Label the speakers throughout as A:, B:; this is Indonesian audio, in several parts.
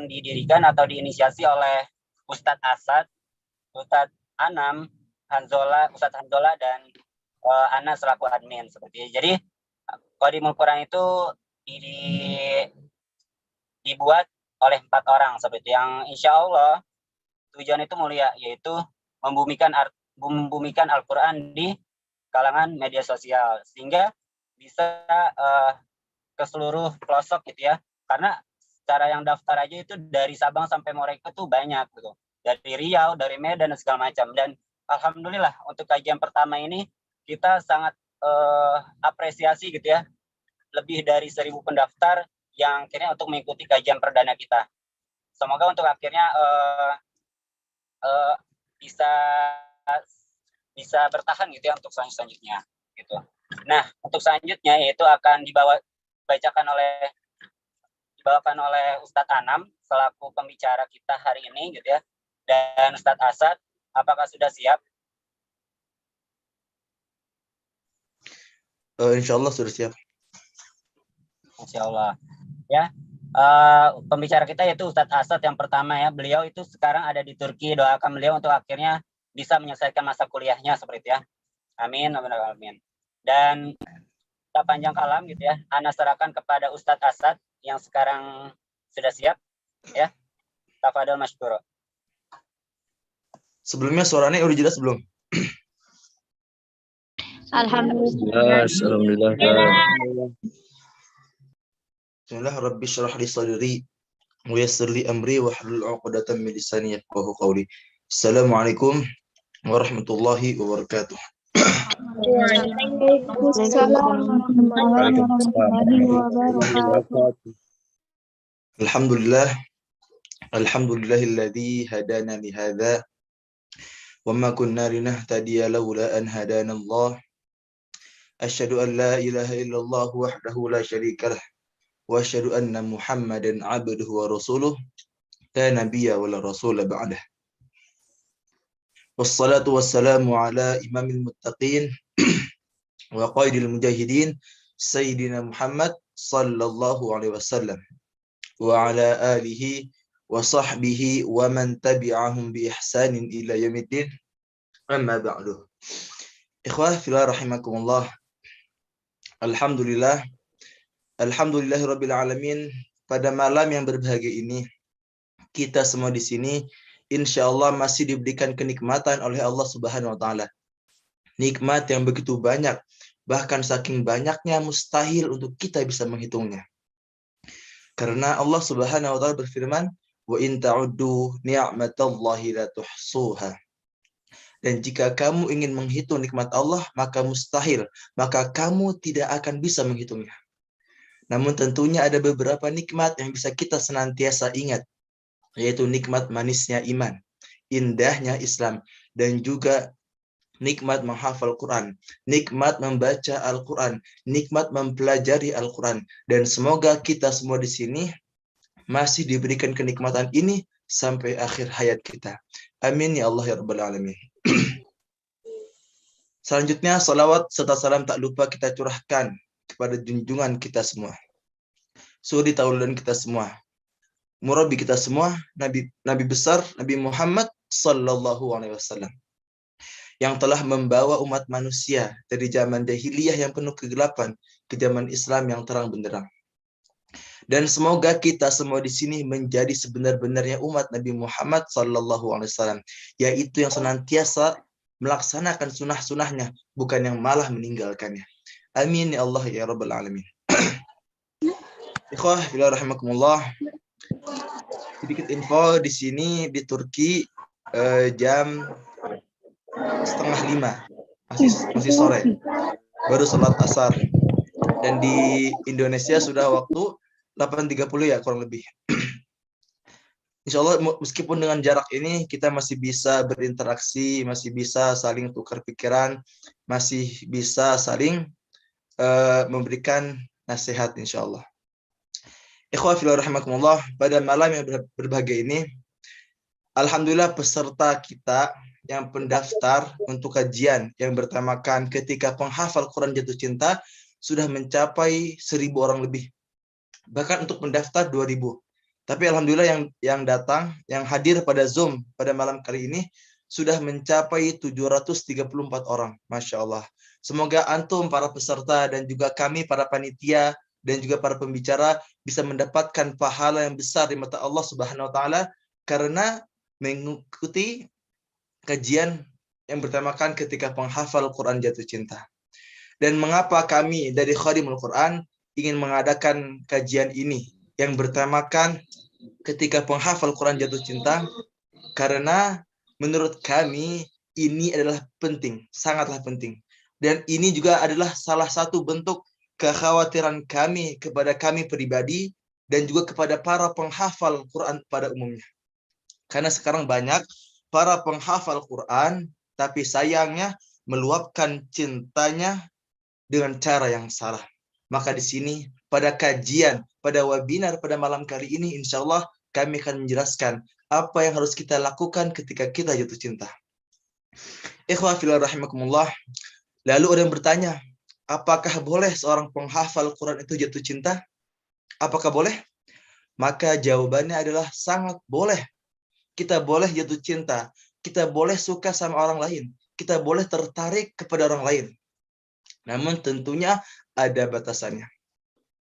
A: didirikan atau diinisiasi oleh Ustadz Asad, Ustadz Anam, Ustadz Hanzola, dan Ana selaku admin seperti itu. Jadi Qadimul Quran itu dibuat oleh 4 orang seperti yang insya Allah tujuan itu mulia, yaitu membumikan Al-Quran di kalangan media sosial sehingga bisa ke seluruh pelosok gitu ya, karena cara yang daftar aja itu dari Sabang sampai Merauke tuh banyak gitu, dari Riau, dari Medan dan segala macam. Dan alhamdulillah untuk kajian pertama ini kita sangat apresiasi gitu ya, lebih dari 1.000 pendaftar yang akhirnya untuk mengikuti kajian perdana kita. Semoga untuk akhirnya bisa bertahan gitu ya untuk selanjutnya gitu. Nah, untuk selanjutnya yaitu akan dibawakan oleh Ustadz Anam selaku pembicara kita hari ini gitu ya. Dan Ustadz Asad, apakah sudah siap?
B: Insyaallah sudah siap.
A: Insyaallah. Ya. Pembicara kita yaitu Ustadz Asad yang pertama ya. Beliau itu sekarang ada di Turki. Doakan beliau untuk akhirnya bisa menyelesaikan masa kuliahnya seperti itu ya. Amin. Amin. Dan kita panjang kalam gitu ya. Ana serahkan kepada Ustadz Asad yang sekarang sudah siap ya. Tafadhol masykur.
B: Sebelumnya suaranya udah jelas belum?
C: Alhamdulillah.
B: Bismillah, Rabbi syrah li sadri wa yassir li amri wa hlul 'uqdatam min lisani yafqahu qawli. Assalamualaikum warahmatullahi wabarakatuh.
D: Waalaikumsalam warahmatullahi wabarakatuh.
B: Alhamdulillahilladzi hadana li hadza wa ma kunna linahtadiya laula an hadana Allah. Asyhadu an la ilaha illallah wahdahu la syarika lah wa asyhadu anna Muhammadan 'abduhu wa rasuluh la nabiyya wa la rasula ba'dah. Wassalatu wassalamu ala imamil muttaqin wa qaidil mujahidin sayyidina Muhammad sallallahu alaihi wasallam wa ala alihi wa sahbihi wa man tabi'ahum bi ihsanin ila yaumiddin. Amma ba'du. Ikhwah fillah rahimakumullah. Alhamdulillahirabbil alamin. Pada malam yang berbahagia ini kita semua di sini insyaallah masih diberikan kenikmatan oleh Allah Subhanahu wa taala. Nikmat yang begitu banyak, bahkan saking banyaknya mustahil untuk kita bisa menghitungnya. Karena Allah Subhanahu wa taala berfirman, "Wa in ta'uddu ni'matallahi la tuhsuha." Dan jika kamu ingin menghitung nikmat Allah, maka mustahil, maka kamu tidak akan bisa menghitungnya. Namun tentunya ada beberapa nikmat yang bisa kita senantiasa ingat, yaitu nikmat manisnya iman, indahnya Islam, dan juga nikmat menghafal Quran, nikmat membaca Al-Quran, nikmat mempelajari Al-Quran. Dan semoga kita semua di sini masih diberikan kenikmatan ini sampai akhir hayat kita. Amin ya Allah ya Rabbal Alamin. Selanjutnya, salawat serta salam tak lupa kita curahkan kepada junjungan kita semua, suri tauladan kita semua, murabi kita semua, Nabi besar Nabi Muhammad sallallahu alaihi wasallam, yang telah membawa umat manusia dari zaman jahiliyah yang penuh kegelapan ke zaman Islam yang terang benderang. Dan semoga kita semua di sini menjadi sebenar-benarnya umat Nabi Muhammad sallallahu alaihi wasallam, yaitu yang senantiasa melaksanakan sunnah-sunnahnya, bukan yang malah meninggalkannya. Amin ya Allah ya Rabbal Alamin. Ikhwah fillah rahimakumullah. Sedikit info di sini di Turki jam 4:30, masih sore, baru sholat asar. Dan di Indonesia sudah waktu 8:30 ya kurang lebih. Insya Allah meskipun dengan jarak ini kita masih bisa berinteraksi, masih bisa saling tukar pikiran, masih bisa saling memberikan nasihat insya Allah. Ikhwah fillah rahimakumullah, pada malam yang berbahagia ini, alhamdulillah peserta kita yang pendaftar untuk kajian yang bertemakan ketika penghafal Quran jatuh cinta sudah mencapai 1.000 orang lebih. Bahkan untuk pendaftar 2.000. Tapi alhamdulillah yang datang, yang hadir pada Zoom pada malam kali ini sudah mencapai 734 orang. Masya Allah. Semoga antum para peserta dan juga kami para panitia dan juga para pembicara bisa mendapatkan pahala yang besar di mata Allah Subhanahu wa taala karena mengikuti kajian yang bertemakan ketika penghafal Quran jatuh cinta. Dan mengapa kami dari Khadimul Quran ingin mengadakan kajian ini yang bertemakan ketika penghafal Quran jatuh cinta? Karena menurut kami ini adalah penting, sangatlah penting. Dan ini juga adalah salah satu bentuk kekhawatiran kami kepada kami pribadi dan juga kepada para penghafal Quran pada umumnya. Karena sekarang banyak para penghafal Quran, tapi sayangnya meluapkan cintanya dengan cara yang salah. Maka di sini pada kajian, pada webinar pada malam kali ini insya Allah kami akan menjelaskan apa yang harus kita lakukan ketika kita jatuh cinta. Ikhwah fillah rahimakumullah. Lalu ada yang bertanya, apakah boleh seorang penghafal Quran itu jatuh cinta? Apakah boleh? Maka jawabannya adalah sangat boleh. Kita boleh jatuh cinta, kita boleh suka sama orang lain, kita boleh tertarik kepada orang lain. Namun tentunya ada batasannya.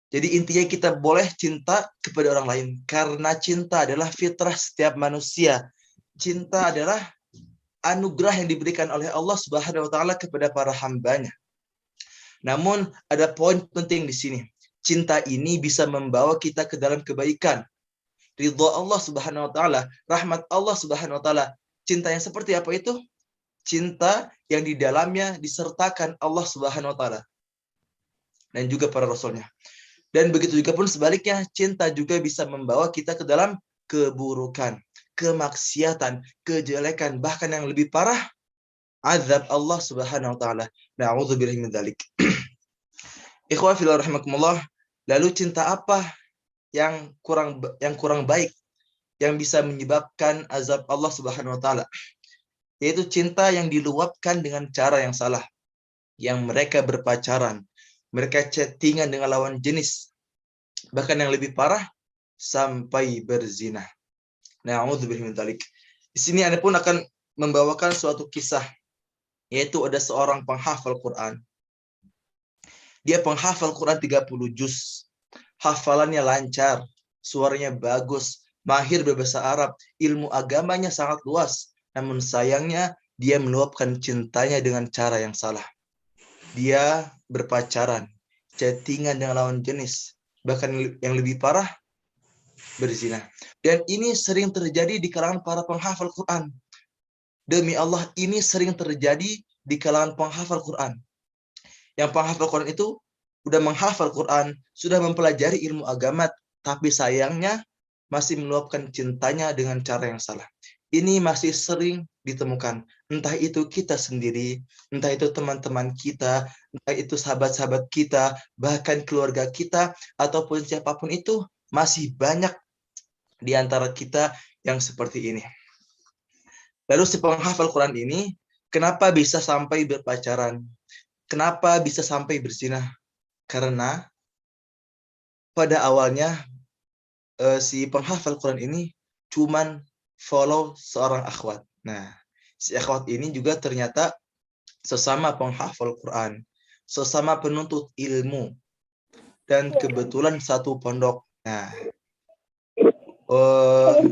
B: Jadi intinya kita boleh cinta kepada orang lain. Karena cinta adalah fitrah setiap manusia. Cinta adalah anugerah yang diberikan oleh Allah Subhanahu wa taala kepada para hambanya. Namun ada poin penting di sini. Cinta ini bisa membawa kita ke dalam kebaikan. Ridha Allah Subhanahu wa taala, rahmat Allah Subhanahu wa taala. Cinta yang seperti apa itu? Cinta yang di dalamnya disertakan Allah Subhanahu wa taala dan juga para rasulnya. Dan begitu juga pun sebaliknya, cinta juga bisa membawa kita ke dalam keburukan, kemaksiatan, kejelekan, bahkan yang lebih parah, azab Allah Subhanahu wa taala. Na'udzubillahi min dzalik. Ikhwah fillah rahimakumullah. Lalu cinta apa yang kurang baik yang bisa menyebabkan azab Allah Subhanahu wa taala? Yaitu cinta yang diluapkan dengan cara yang salah. Yang mereka berpacaran, mereka chattingan dengan lawan jenis. Bahkan yang lebih parah, sampai berzina. Na'udzubillahi min dzalik. Di sini Anda pun akan membawakan suatu kisah, yaitu ada seorang penghafal Quran. Dia penghafal Quran 30 juz. Hafalannya lancar, suaranya bagus, mahir berbahasa Arab, ilmu agamanya sangat luas. Namun sayangnya dia meluapkan cintanya dengan cara yang salah. Dia berpacaran, chattingan dengan lawan jenis, bahkan yang lebih parah, berzina. Dan ini sering terjadi di kalangan para penghafal Quran. Demi Allah, ini sering terjadi di kalangan penghafal Quran. Yang penghafal Quran itu sudah menghafal Quran, sudah mempelajari ilmu agama, tapi sayangnya masih meluapkan cintanya dengan cara yang salah. Ini masih sering ditemukan. Entah itu kita sendiri, entah itu teman-teman kita, entah itu sahabat-sahabat kita, bahkan keluarga kita, ataupun siapapun itu, masih banyak di antara kita yang seperti ini. Lalu si penghafal Quran ini, kenapa bisa sampai berpacaran? Kenapa bisa sampai berzina? Karena pada awalnya si penghafal Quran ini cuman follow seorang akhwat. Nah, si akhwat ini juga ternyata sesama penghafal Quran, sesama penuntut ilmu, dan kebetulan satu pondok. Nah,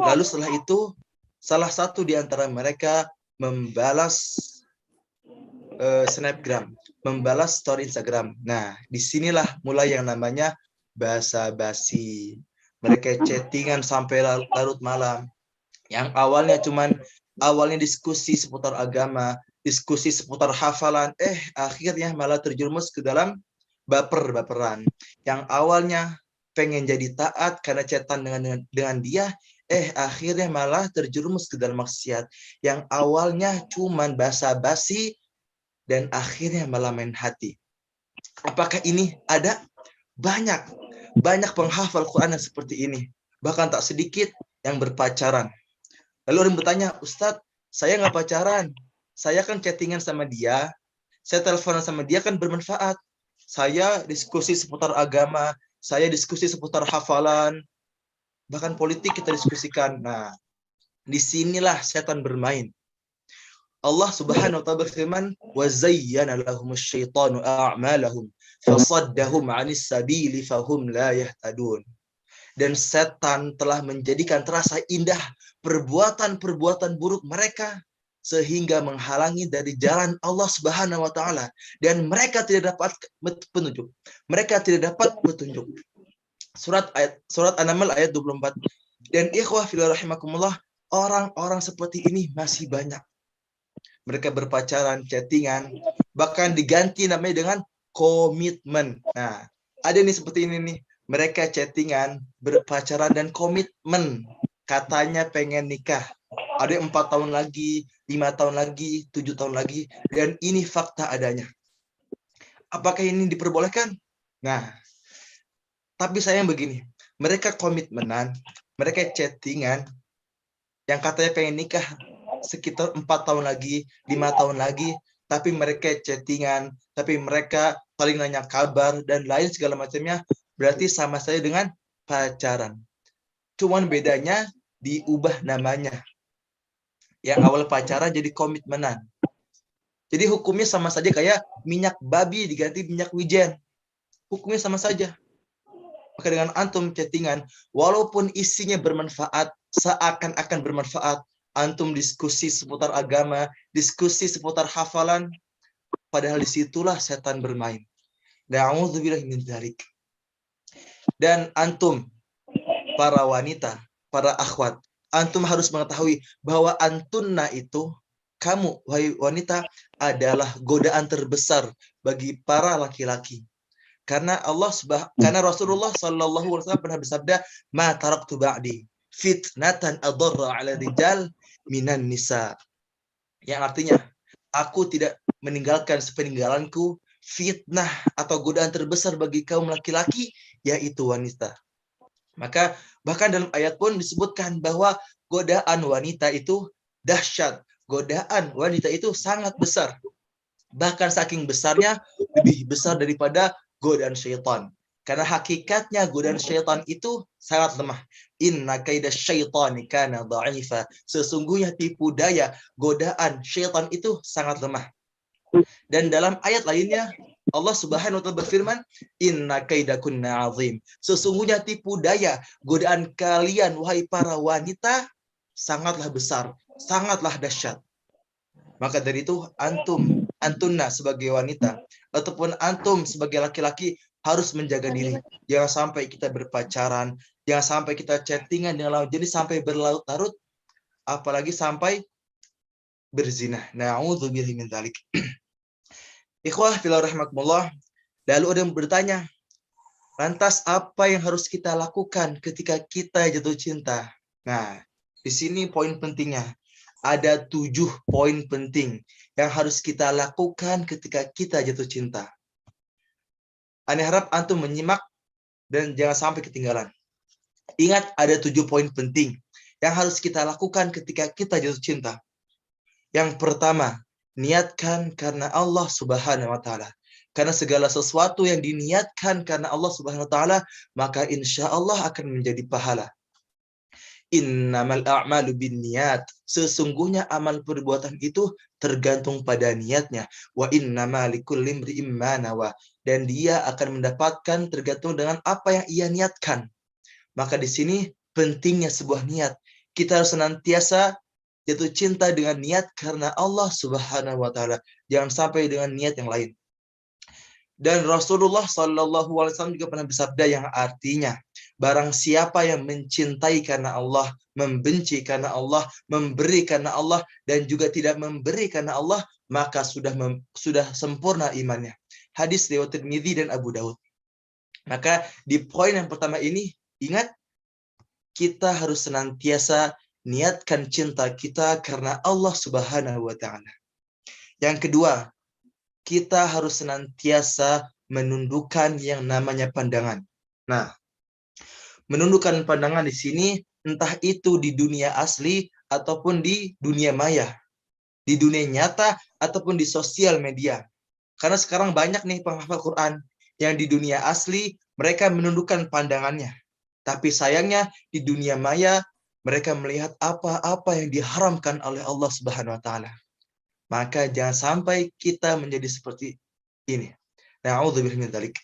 B: lalu setelah itu, salah satu di antara mereka membalas snapgram, membalas story Instagram. Nah, disinilah mulai yang namanya basa-basi. Mereka chattingan sampai larut malam. Yang awalnya diskusi seputar agama, diskusi seputar hafalan, akhirnya malah terjerumus ke dalam baper-baperan. Yang awalnya pengen jadi taat karena chatan dengan dia, akhirnya malah terjerumus ke dalam maksiat. Yang awalnya cuman basa-basi dan akhirnya malah main hati. Apakah ini ada? Banyak penghafal Quran yang seperti ini. Bahkan tak sedikit yang berpacaran. Lalu orang bertanya, Ustadz, saya nggak pacaran. Saya kan chattingan sama dia. Saya teleponan sama dia kan bermanfaat. Saya diskusi seputar agama. Saya diskusi seputar hafalan. bahkan politik kita diskusikan. Nah, disinilah setan bermain. Allah Subhanahu wa taala berfirman, "Wa zayyana lahumus syaitanu a'malahum fasaddahum 'anis sabili fahum la yahtadun." Dan setan telah menjadikan terasa indah perbuatan-perbuatan buruk mereka sehingga menghalangi dari jalan Allah Subhanahu wa taala dan mereka tidak dapat petunjuk. Mereka tidak dapat petunjuk. Surat An-Naml ayat 24. Dan ikhwah fillah rahimakumullah, orang-orang seperti ini masih banyak. Mereka berpacaran, chattingan, bahkan diganti namanya dengan komitmen. Nah, ada nih seperti ini nih. Mereka chattingan, berpacaran, dan komitmen. Katanya pengen nikah. Ada 4 tahun lagi, 5 tahun lagi, 7 tahun lagi. Dan ini fakta adanya. Apakah ini diperbolehkan? Nah, tapi sayang begini. Mereka komitmenan, mereka chattingan, yang katanya pengen nikah sekitar 4 tahun lagi, 5 tahun lagi, tapi mereka chattingan, tapi mereka saling nanya kabar, dan lain segala macamnya, berarti sama saja dengan pacaran. Cuman bedanya diubah namanya. Yang awal pacaran jadi komitmenan. Jadi hukumnya sama saja kayak minyak babi diganti minyak wijen. Hukumnya sama saja. Maka dengan antum chattingan, walaupun isinya bermanfaat, seakan-akan bermanfaat, antum diskusi seputar agama, diskusi seputar hafalan, padahal disitulah setan bermain. Na'udzubillahi min dzalik. Dan antum, para wanita, para akhwat, antum harus mengetahui bahwa antunna itu, kamu, wahai wanita, adalah godaan terbesar bagi para laki-laki. Karena karena Rasulullah Shallallahu Alaihi Wasallam pernah bersabda, "Ma taraktu ba'di fitnatan adarra 'ala rijal minan nisa." Yang artinya, aku tidak meninggalkan sepeninggalanku fitnah atau godaan terbesar bagi kaum laki-laki, yaitu wanita. Maka bahkan dalam ayat pun disebutkan bahwa godaan wanita itu dahsyat. Godaan wanita itu sangat besar. Bahkan saking besarnya, lebih besar daripada godaan syaitan. Karena hakikatnya godaan syaitan itu sangat lemah. Inna kaida syaitani kana dha'ifa. Sesungguhnya tipu daya godaan syaitan itu sangat lemah. Dan dalam ayat lainnya Allah Subhanahu wa taala berfirman, "Inna kaidakunna 'azim." Sesungguhnya tipu daya godaan kalian wahai para wanita sangatlah besar, sangatlah dahsyat. Maka dari itu antunna sebagai wanita ataupun antum sebagai laki-laki harus menjaga diri. Jangan sampai kita berpacaran, jangan sampai kita chattingan dengan lawan jenis sampai berlarut-larut, apalagi sampai berzina. Na'udzubillahi min dzalik. Ikhwah fillah rahimakumullah. Lalu ada yang bertanya, lantas apa yang harus kita lakukan ketika kita jatuh cinta? Nah, di sini poin pentingnya. Ada 7 poin penting yang harus kita lakukan ketika kita jatuh cinta. Ana harap antum menyimak dan jangan sampai ketinggalan. Ingat, ada 7 poin penting yang harus kita lakukan ketika kita jatuh cinta. Yang pertama, niatkan karena Allah Subhanahu wa taala. Karena segala sesuatu yang diniatkan karena Allah Subhanahu wa taala, maka insya Allah akan menjadi pahala. Innamal a'malu binniyat. Sesungguhnya amal perbuatan itu tergantung pada niatnya. Wa innama likulli imri'in ma nawa. Dan dia akan mendapatkan tergantung dengan apa yang ia niatkan. Maka di sini pentingnya sebuah niat. Kita harus senantiasa jatuh cinta dengan niat karena Allah Subhanahu wa taala. Jangan sampai dengan niat yang lain. Dan Rasulullah Shallallahu Alaihi Wasallam juga pernah bersabda yang artinya, barang siapa yang mencintai karena Allah, membenci karena Allah, memberi karena Allah, dan juga tidak memberi karena Allah, maka sudah sempurna imannya. Hadis riwayat Tirmidzi dan Abu Daud. Maka di poin yang pertama ini, ingat, kita harus senantiasa niatkan cinta kita karena Allah Subhanahu wa taala. Yang kedua, kita harus senantiasa menundukkan yang namanya pandangan. Nah, menundukkan pandangan di sini entah itu di dunia asli ataupun di dunia maya, di dunia nyata ataupun di sosial media. Karena sekarang banyak nih penghafal Quran yang di dunia asli mereka menundukkan pandangannya. Tapi sayangnya di dunia maya mereka melihat apa-apa yang diharamkan oleh Allah Subhanahu wa taala. Maka jangan sampai kita menjadi seperti ini. Na'udzubillahi min dzalik.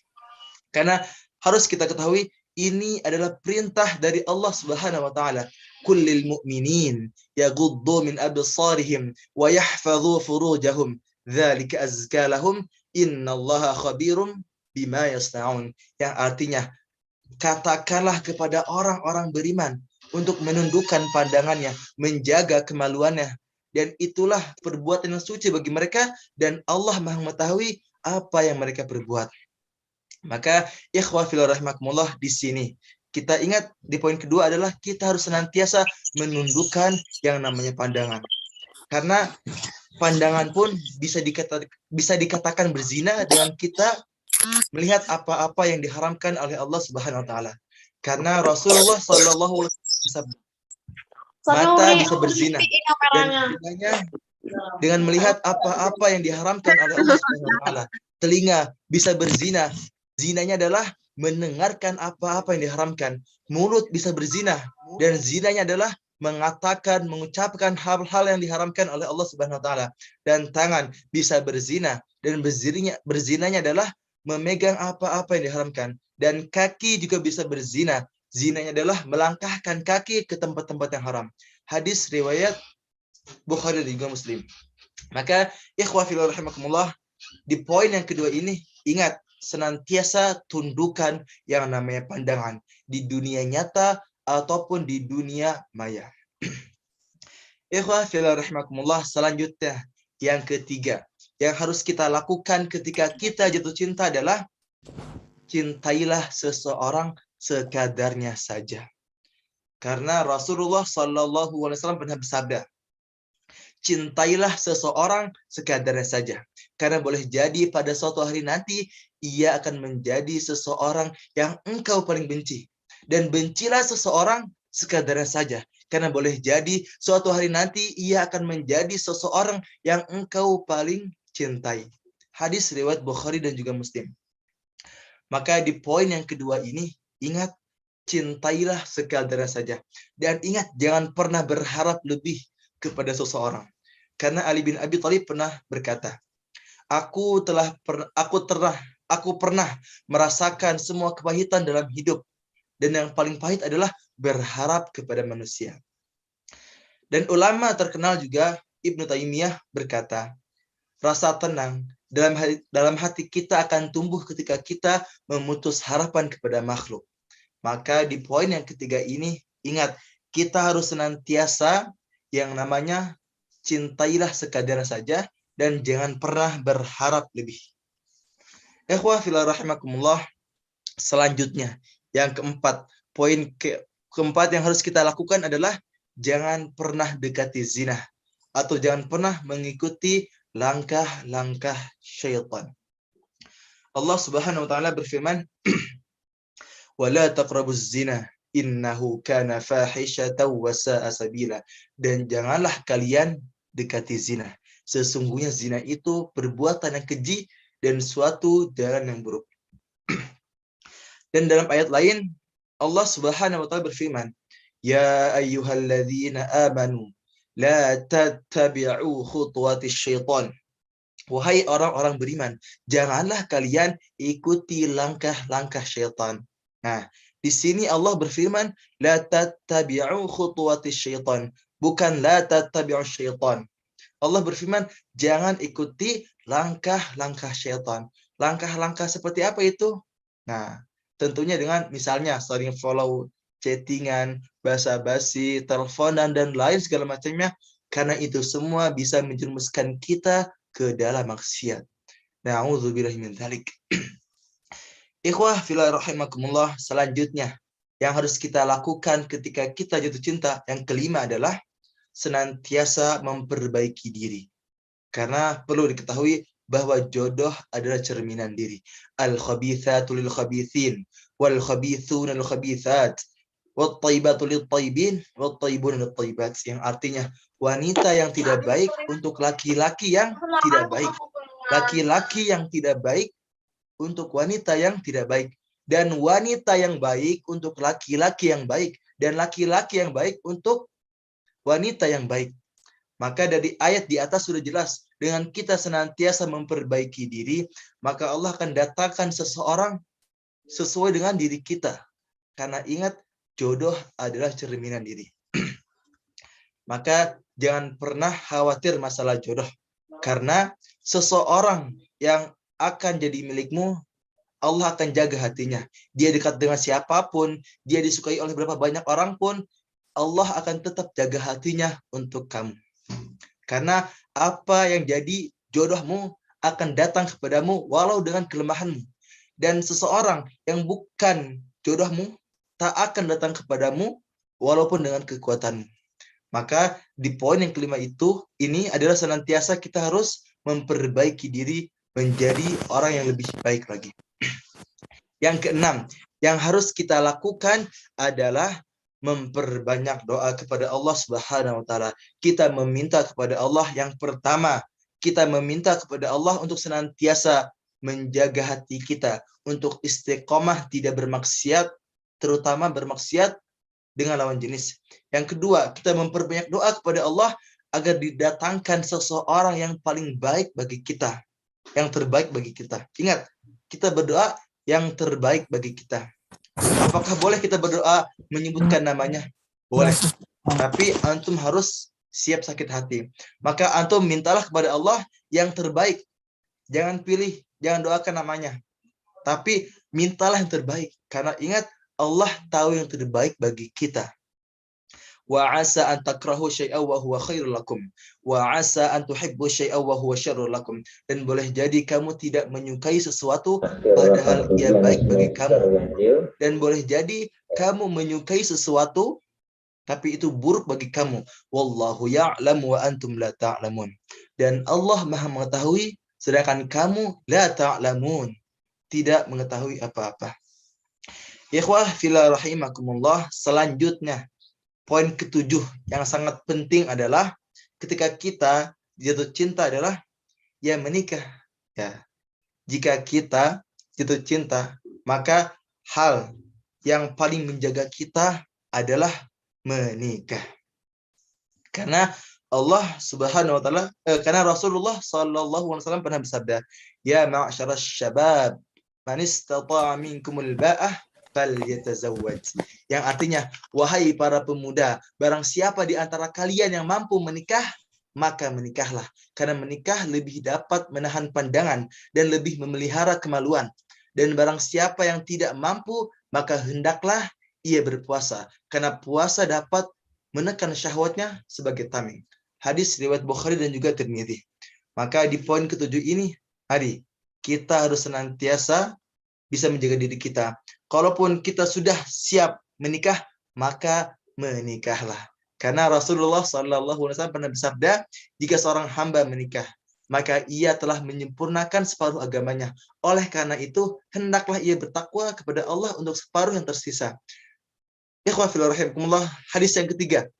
B: Karena harus kita ketahui ini adalah perintah dari Allah Subhanahu wa taala. Kullil mu'minin yaghuddu min absarihim wa yahfadhu furujahum. Dzalika azka lahum. Innallaha khabirum bima yasnaun. Yang artinya, katakanlah kepada orang-orang beriman untuk menundukkan pandangannya, menjaga kemaluannya. Dan itulah perbuatan yang suci bagi mereka. Dan Allah Maha mengetahui apa yang mereka perbuat. Maka ikhwah fillah rahimakumullah, di sini kita ingat di poin kedua adalah kita harus senantiasa menundukkan yang namanya pandangan. Karena pandangan pun bisa dikatakan berzina dengan kita melihat apa-apa yang diharamkan oleh Allah Subhanahu wa taala. Karena Rasulullah sallallahu alaihi wasallam mata bisa berzina dan zinanya dengan melihat apa-apa yang diharamkan oleh Allah Subhanahu wa taala. Telinga bisa berzina, zinanya adalah mendengarkan apa-apa yang diharamkan. Mulut bisa berzina dan zinanya adalah mengatakan, mengucapkan hal-hal yang diharamkan oleh Allah Subhanahu wa taala. Dan tangan bisa berzina dan berzinanya adalah memegang apa-apa yang diharamkan. Dan kaki juga bisa berzina. Zinanya adalah melangkahkan kaki ke tempat-tempat yang haram. Hadis riwayat Bukhari dan juga Muslim. Maka ikhwah fillah rahimakumullah, di poin yang kedua ini ingat, senantiasa tundukkan yang namanya pandangan di dunia nyata ataupun di dunia maya. Ikhwah fillah rahimakumullah, selanjutnya yang ketiga yang harus kita lakukan ketika kita jatuh cinta adalah cintailah seseorang sekadarnya saja. Karena Rasulullah sallallahu alaihi wasallam pernah bersabda, cintailah seseorang sekadarnya saja. Karena boleh jadi pada suatu hari nanti ia akan menjadi seseorang yang engkau paling benci. Dan bencilah seseorang sekadarnya saja. Karena boleh jadi suatu hari nanti ia akan menjadi seseorang yang engkau paling cintai. Hadis riwayat Bukhari dan juga Muslim. Maka di poin yang kedua ini, ingat, cintailah sekadarnya saja. Dan ingat, jangan pernah berharap lebih kepada seseorang. Karena Ali bin Abi Thalib pernah berkata, aku pernah merasakan semua kepahitan dalam hidup. Dan yang paling pahit adalah berharap kepada manusia. Dan ulama terkenal juga, Ibnu Taimiyah berkata, rasa tenang dalam hati kita akan tumbuh ketika kita memutus harapan kepada makhluk. Maka di poin yang ketiga ini, ingat, kita harus senantiasa yang namanya cintailah sekadar saja dan jangan pernah berharap lebih. Ikhwah fillah rahimakumullah, selanjutnya yang keempat, poin keempat yang harus kita lakukan adalah jangan pernah dekati zina atau jangan pernah mengikuti langkah-langkah syaitan. Allah Subhanahu wa taala berfirman, "Wala taqrabuz zina innahu kana fahishatan wa sa'a sabila." Dan janganlah kalian dekati zina. Sesungguhnya zina itu perbuatan yang keji dan suatu jalan yang buruk. Dan dalam ayat lain Allah Subhanahu wa taala berfirman, "Ya ayyuhalladzina amanu la tattabi'u khutuwatis syaitan." Wahai orang-orang beriman, janganlah kalian ikuti langkah-langkah syaitan. Nah, di sini Allah berfirman, la tattabi'u khutuwatis syaitan, bukan la tattabi'u syaitan. Allah berfirman, jangan ikuti langkah-langkah syaitan. Langkah-langkah seperti apa itu? Nah, tentunya dengan misalnya sering follow chattingan, basa-basi, teleponan, dan lain segala macamnya. Karena itu semua bisa menjerumuskan kita ke dalam maksiat. Na'udzubillahi min dzalik. Ikhwah fillah rahimakumullah, selanjutnya yang harus kita lakukan ketika kita jatuh cinta, yang kelima adalah senantiasa memperbaiki diri. Karena perlu diketahui bahwa jodoh adalah cerminan diri. Al-khabithatu lil-khabithin, wal-khabithuna lil-khabithat, wat-taibatu lit-taibin, wat-taibuna lit-taibat. Yang artinya wanita yang tidak baik untuk laki-laki yang tidak baik. Laki-laki yang tidak baik untuk wanita yang tidak baik. dan wanita yang baik untuk laki-laki yang baik, dan laki-laki yang baik untuk wanita yang baik. Maka dari ayat di atas sudah jelas, dengan kita senantiasa memperbaiki diri, maka Allah akan datangkan seseorang sesuai dengan diri kita. Karena ingat, jodoh adalah cerminan diri. Maka jangan pernah khawatir masalah jodoh. Karena seseorang yang akan jadi milikmu, Allah akan jaga hatinya. Dia dekat dengan siapapun, dia disukai oleh berapa banyak orang pun, Allah akan tetap jaga hatinya untuk kamu. Karena apa yang jadi jodohmu akan datang kepadamu walau dengan kelemahanmu. Dan seseorang yang bukan jodohmu tak akan datang kepadamu walaupun dengan kekuatanmu. Maka di poin yang kelima ini adalah senantiasa kita harus memperbaiki diri menjadi orang yang lebih baik lagi. Yang keenam, yang harus kita lakukan adalah memperbanyak doa kepada Allah Subhanahu wa taala. Kita meminta kepada Allah, yang pertama, kita meminta kepada Allah untuk senantiasa menjaga hati kita, untuk istiqomah tidak bermaksiat, terutama bermaksiat dengan lawan jenis. Yang kedua, kita memperbanyak doa kepada Allah agar didatangkan seseorang yang paling baik bagi kita, yang terbaik bagi kita. Ingat, kita berdoa yang terbaik bagi kita. Apakah boleh kita berdoa menyebutkan namanya? Boleh. Tapi antum harus siap sakit hati. Maka antum mintalah kepada Allah yang terbaik. Jangan pilih, jangan doakan namanya. Tapi mintalah yang terbaik. Karena ingat, Allah tahu yang terbaik bagi kita. Wa asa an takrahu syai'an wa huwa khairul lakum. Wa asa an tuhibbu syai'an wa huwa syarrul lakum. Dan boleh jadi kamu tidak menyukai sesuatu padahal ia baik bagi kamu. Dan boleh jadi kamu menyukai sesuatu tapi itu buruk bagi kamu. Wallahu ya'lam wa antum la ta'lamun. Dan Allah Maha mengetahui sedangkan kamu la ta'lamun, tidak mengetahui apa-apa. Ikhwah fillah rahimakumullah, selanjutnya poin ketujuh yang sangat penting adalah ketika kita jatuh cinta adalah ya menikah. Ya. Jika kita jatuh cinta, maka hal yang paling menjaga kita adalah menikah. Karena Allah Subhanahu wa taala, karena Rasulullah sallallahu alaihi wasallam pernah bersabda, "Ya ma'syaras syabab, man istata'a minkumul ba'ah falyatazawwaj." Yang artinya, wahai para pemuda, barang siapa di antara kalian yang mampu menikah, maka menikahlah. Karena menikah lebih dapat menahan pandangan dan lebih memelihara kemaluan. Dan barang siapa yang tidak mampu, maka hendaklah ia berpuasa. Karena puasa dapat menekan syahwatnya sebagai tameng. Hadis riwayat Bukhari dan juga Tirmidzi. Maka di poin ketujuh ini, kita harus senantiasa bisa menjaga diri kita. Kalaupun kita sudah siap menikah, maka menikahlah. Karena Rasulullah SAW pernah bersabda, jika seorang hamba menikah, maka ia telah menyempurnakan separuh agamanya. Oleh karena itu, hendaklah ia bertakwa kepada Allah untuk separuh yang tersisa. Ikhwah fillah rahimakumullah, hadis yang ketiga.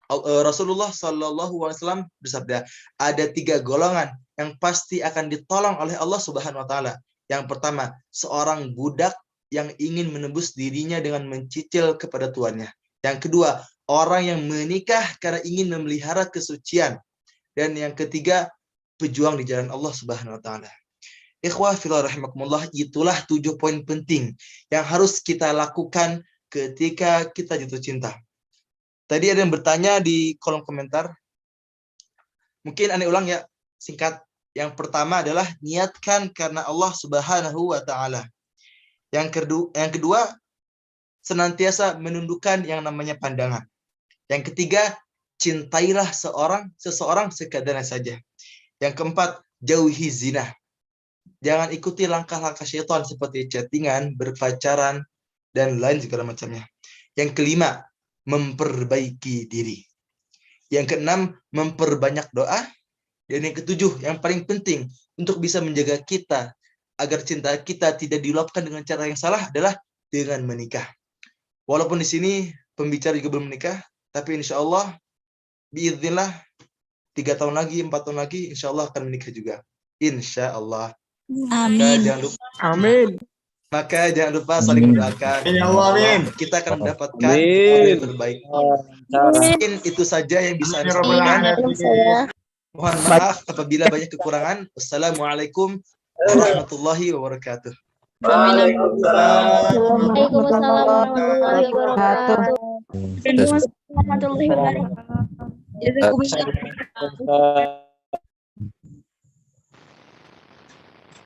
B: Rasulullah SAW bersabda, ada 3 golongan yang pasti akan ditolong oleh Allah Subhanahu wa taala. Yang pertama, seorang budak yang ingin menebus dirinya dengan mencicil kepada tuannya. Yang kedua, orang yang menikah karena ingin memelihara kesucian. Dan yang ketiga, pejuang di jalan Allah Subhanahu wa taala. Ikhwah fillah rahimakumullah, itulah 7 poin penting yang harus kita lakukan ketika kita jatuh cinta. Tadi ada yang bertanya di kolom komentar. Mungkin Ane ulang ya, singkat. Yang pertama adalah niatkan karena Allah Subhanahu wa taala. Yang kedua, senantiasa menundukkan yang namanya pandangan. Yang ketiga, cintailah seseorang sekadarnya saja. Yang keempat, jauhi zina. Jangan ikuti langkah-langkah syaitan seperti chattingan, berpacaran, dan lain segala macamnya. Yang kelima, memperbaiki diri. Yang keenam, memperbanyak doa. Dan yang ketujuh, yang paling penting untuk bisa menjaga kita agar cinta kita tidak diluapkan dengan cara yang salah adalah dengan menikah. Walaupun di sini pembicara juga belum menikah, tapi insya Allah, biiznillah, 3 tahun lagi, 4 tahun lagi, insya Allah akan menikah juga. Insya Allah.
C: Amin.
B: Jangan lupa.
D: Amin.
B: Maka jangan lupa saling mendoakan.
D: Ya Allah, amin.
B: Kita akan mendapatkan
E: Amin.
B: pahala yang terbaik. Mungkin itu saja yang bisa
D: Amin,
B: saya
D: ya Rabbal
B: sampaikan.
D: Alamin.
B: Mohon maaf apabila banyak kekurangan. Wassalamualaikum warahmatullahi wabarakatuh.
D: Waalaikumsalam.
C: Waalaikumsalam warahmatullahi wabarakatuh.
F: warahmatullahi wabarakatuh.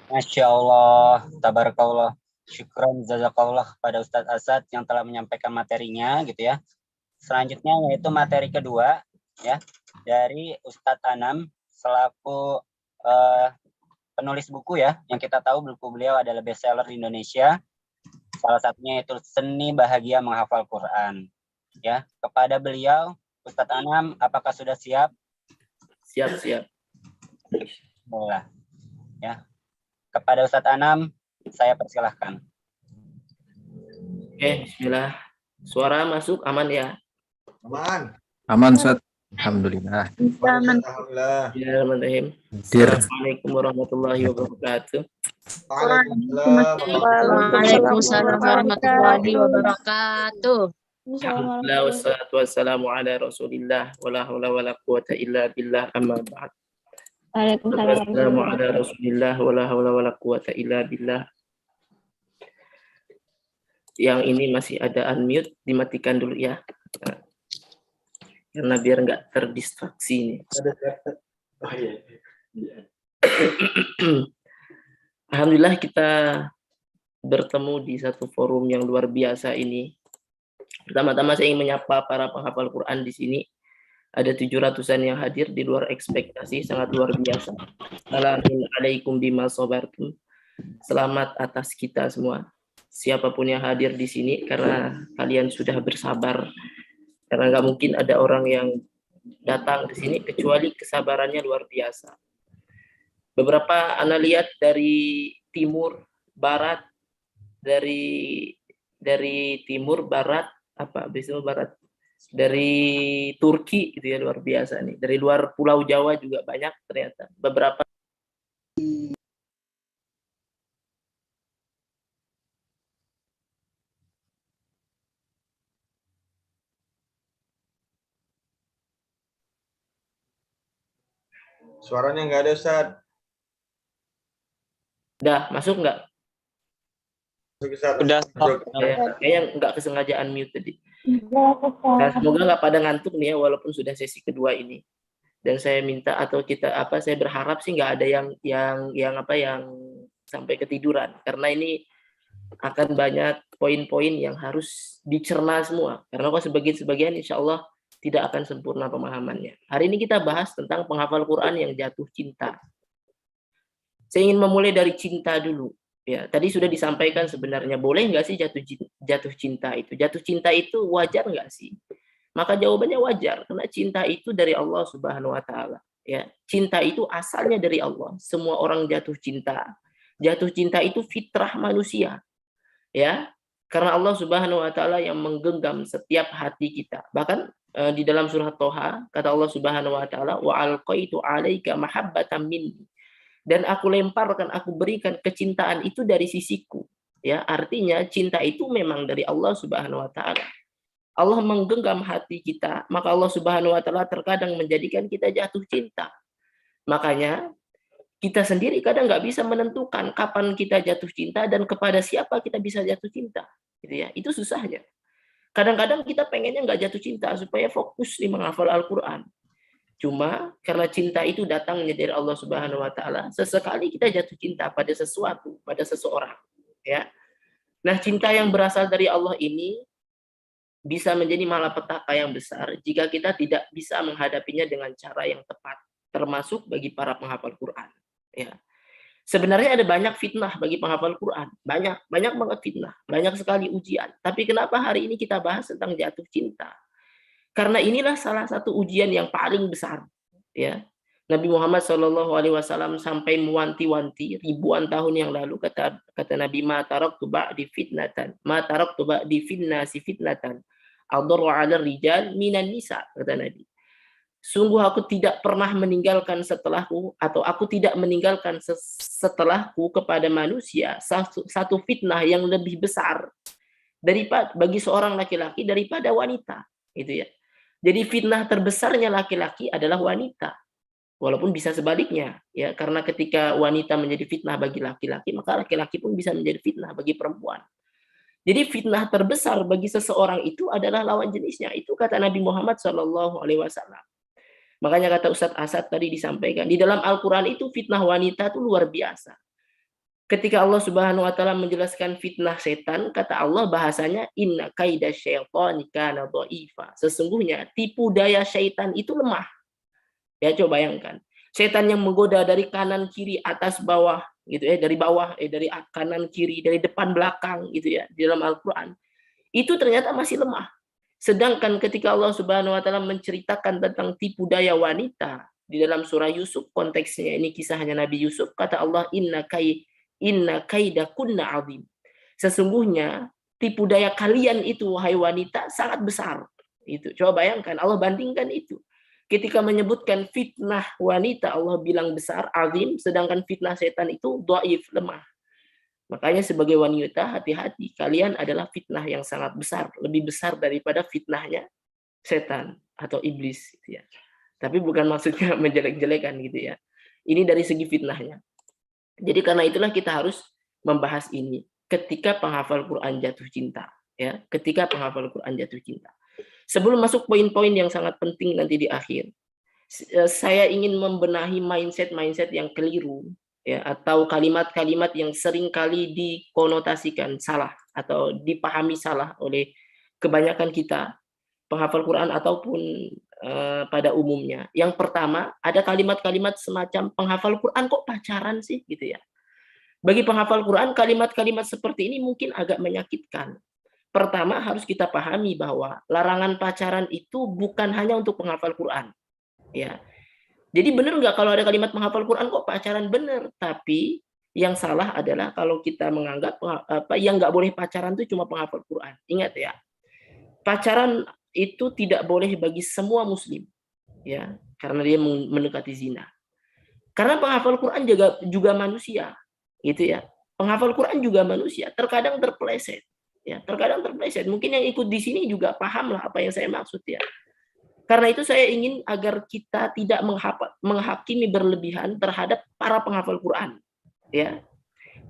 A: Masya Allah, tabarakallah, syukran jazakallah kepada Ustadz Asad yang telah menyampaikan materinya gitu ya. Selanjutnya yaitu materi kedua ya dari Ustadz Anam selaku penulis buku ya, yang kita tahu buku beliau adalah bestseller di Indonesia. Salah satunya itu Seni Bahagia Menghafal Quran. Ya, kepada beliau Ustadz Anam, apakah sudah siap?
G: Siap.
A: Boleh. Ya. Kepada Ustadz Anam, saya persilahkan.
G: Oke, bismillah. Suara masuk aman ya?
D: Aman.
E: Aman, Ustaz. Alhamdulillah.
D: Alhamdulillah.
G: Bismillahirrahmanirrahim.
E: Dir.
G: Assalamualaikum warahmatullahi wabarakatuh.
C: Waalaikumsalam warahmatullahi wabarakatuh.
G: Alhamdulillah wassalatu wassalamu ala Rasulillah wala haula wala quwata illa billah amma ba'd. Wassalamu ala Rasulillah wala haula wala quwata illa billah. Yang ini masih ada unmute, dimatikan dulu ya. Karena biar nggak terdistraksi nih.
D: Oh, iya.
G: Alhamdulillah kita bertemu di satu forum yang luar biasa ini. Pertama-tama saya ingin menyapa para penghafal Quran di sini. Ada 700-an yang hadir di luar ekspektasi, sangat luar biasa. Assalamualaikum bima sabartum. Selamat atas kita semua. Siapapun yang hadir di sini karena kalian sudah bersabar. Karena nggak mungkin ada orang yang datang di sini kecuali kesabarannya luar biasa. Beberapa anak lihat dari timur, barat, dari timur, barat, barat, dari Turki itu ya luar biasa nih. Dari luar Pulau Jawa juga banyak ternyata. Beberapa
D: Suaranya nggak ada, Ustaz.
G: udah masuk nggak?
A: Udah.
G: Kayaknya nggak kesengajaan mute tadi. Nah, semoga nggak pada ngantuk nih ya, walaupun sudah sesi kedua ini. Dan saya minta atau saya berharap sih nggak ada yang sampai ketiduran, karena ini akan banyak poin-poin yang harus dicerna semua. Karena kok sebagian insya Allah tidak akan sempurna pemahamannya. Hari ini kita bahas tentang penghafal Quran yang jatuh cinta. Saya ingin memulai dari cinta dulu. Ya, tadi sudah disampaikan sebenarnya boleh nggak sih jatuh cinta itu? Jatuh cinta itu wajar nggak sih? Maka jawabannya wajar, karena cinta itu dari Allah Subhanahu Wa Taala. Ya, cinta itu asalnya dari Allah. Semua orang jatuh cinta. Jatuh cinta itu fitrah manusia. Ya, karena Allah Subhanahu Wa Taala yang menggenggam setiap hati kita. Bahkan di dalam surah Toha kata Allah Subhanahu Wa Taala, wa alqaitu 'alaika mahabbatan minni. Dan aku lemparkan, aku berikan kecintaan itu dari sisiku. Ya, artinya cinta itu memang dari Allah Subhanahu Wa Taala. Allah menggenggam hati kita, maka Allah Subhanahu Wa Taala terkadang menjadikan kita jatuh cinta. Makanya kita sendiri kadang nggak bisa menentukan kapan kita jatuh cinta dan kepada siapa kita bisa jatuh cinta, gitu ya. Itu susahnya. Kadang-kadang kita pengennya nggak jatuh cinta supaya fokus di menghafal Al-Quran. Cuma karena cinta itu datangnya dari Allah Subhanahu Wa Taala, sesekali kita jatuh cinta pada sesuatu, pada seseorang. Ya. Nah, cinta yang berasal dari Allah ini bisa menjadi malapetaka yang besar jika kita tidak bisa menghadapinya dengan cara yang tepat, termasuk bagi para penghafal Quran. Ya. Sebenarnya ada banyak fitnah bagi penghafal Quran, banyak banget fitnah, banyak sekali ujian. Tapi kenapa hari ini kita bahas tentang jatuh cinta? Karena inilah salah satu ujian yang paling besar. Ya. Nabi Muhammad SAW sampai mewanti-wanti ribuan tahun yang lalu, kata Nabi, ma taraktu ba'di fitnatan, ma taraktu ba'di finnasi fitnatan, adorru 'ala rijal minan nisa, kata Nabi. sungguh aku tidak pernah meninggalkan setelahku, atau aku tidak meninggalkan setelahku kepada manusia satu fitnah yang lebih besar daripada bagi seorang laki-laki daripada wanita, gitu ya. Jadi fitnah terbesarnya laki-laki adalah wanita, walaupun bisa sebaliknya, ya, karena ketika wanita menjadi fitnah bagi laki-laki, maka laki-laki pun bisa menjadi fitnah bagi perempuan. Jadi fitnah terbesar bagi seseorang itu adalah lawan jenisnya. Itu kata Nabi Muhammad SAW. Makanya kata Ustadz Asad tadi disampaikan, di dalam Al-Quran itu fitnah wanita itu luar biasa. Ketika Allah Subhanahu wa taala menjelaskan fitnah setan, kata Allah bahasanya inna kaida syaitani kana dhaifa. Sesungguhnya tipu daya syaitan itu lemah. Ya, coba bayangkan. Setan yang menggoda dari kanan kiri atas bawah gitu ya, dari bawah dari kanan kiri, dari depan belakang gitu ya, di dalam Al-Qur'an. Itu ternyata masih lemah. Sedangkan ketika Allah Subhanahu wa taala menceritakan tentang tipu daya wanita di dalam surah Yusuf, konteksnya ini kisahnya Nabi Yusuf, kata Allah inna kaidakunna azim. Sesungguhnya tipu daya kalian itu wahai wanita sangat besar. Itu. Coba bayangkan, Allah bandingkan itu. Ketika menyebutkan fitnah wanita, Allah bilang besar, azim, sedangkan fitnah setan itu dhaif, lemah. Makanya sebagai wanita, hati-hati. Kalian adalah fitnah yang sangat besar. Lebih besar daripada fitnahnya setan atau iblis. Gitu ya. Tapi bukan maksudnya menjelek-jelekan gitu ya. Ini dari segi fitnahnya. Jadi karena itulah kita harus membahas ini. Ketika penghafal Quran jatuh cinta. Ya, ketika penghafal Quran jatuh cinta. Sebelum masuk poin-poin yang sangat penting nanti di akhir. Saya ingin membenahi mindset-mindset yang keliru. Ya, atau kalimat-kalimat yang sering kali dikonotasikan salah atau dipahami salah oleh kebanyakan kita penghafal Quran ataupun pada umumnya. Yang pertama, ada kalimat-kalimat semacam penghafal Quran kok pacaran sih gitu ya. Bagi penghafal Quran, kalimat-kalimat seperti ini mungkin agak menyakitkan. Pertama, harus kita pahami bahwa larangan pacaran itu bukan hanya untuk penghafal Quran. Ya. Jadi benar nggak kalau ada kalimat menghafal Quran kok pacaran? Benar, tapi yang salah adalah kalau kita menganggap yang nggak boleh pacaran itu cuma penghafal Quran. Ingat ya, pacaran itu tidak boleh bagi semua muslim, ya, karena dia mendekati zina. Karena penghafal Quran juga manusia, gitu ya. Penghafal Quran juga manusia, terkadang terpeleset, ya, terkadang terpeleset. Mungkin yang ikut di sini juga paham lah apa yang saya maksud ya. Karena itu saya ingin agar kita tidak menghakimi berlebihan terhadap para penghafal Quran. Ya.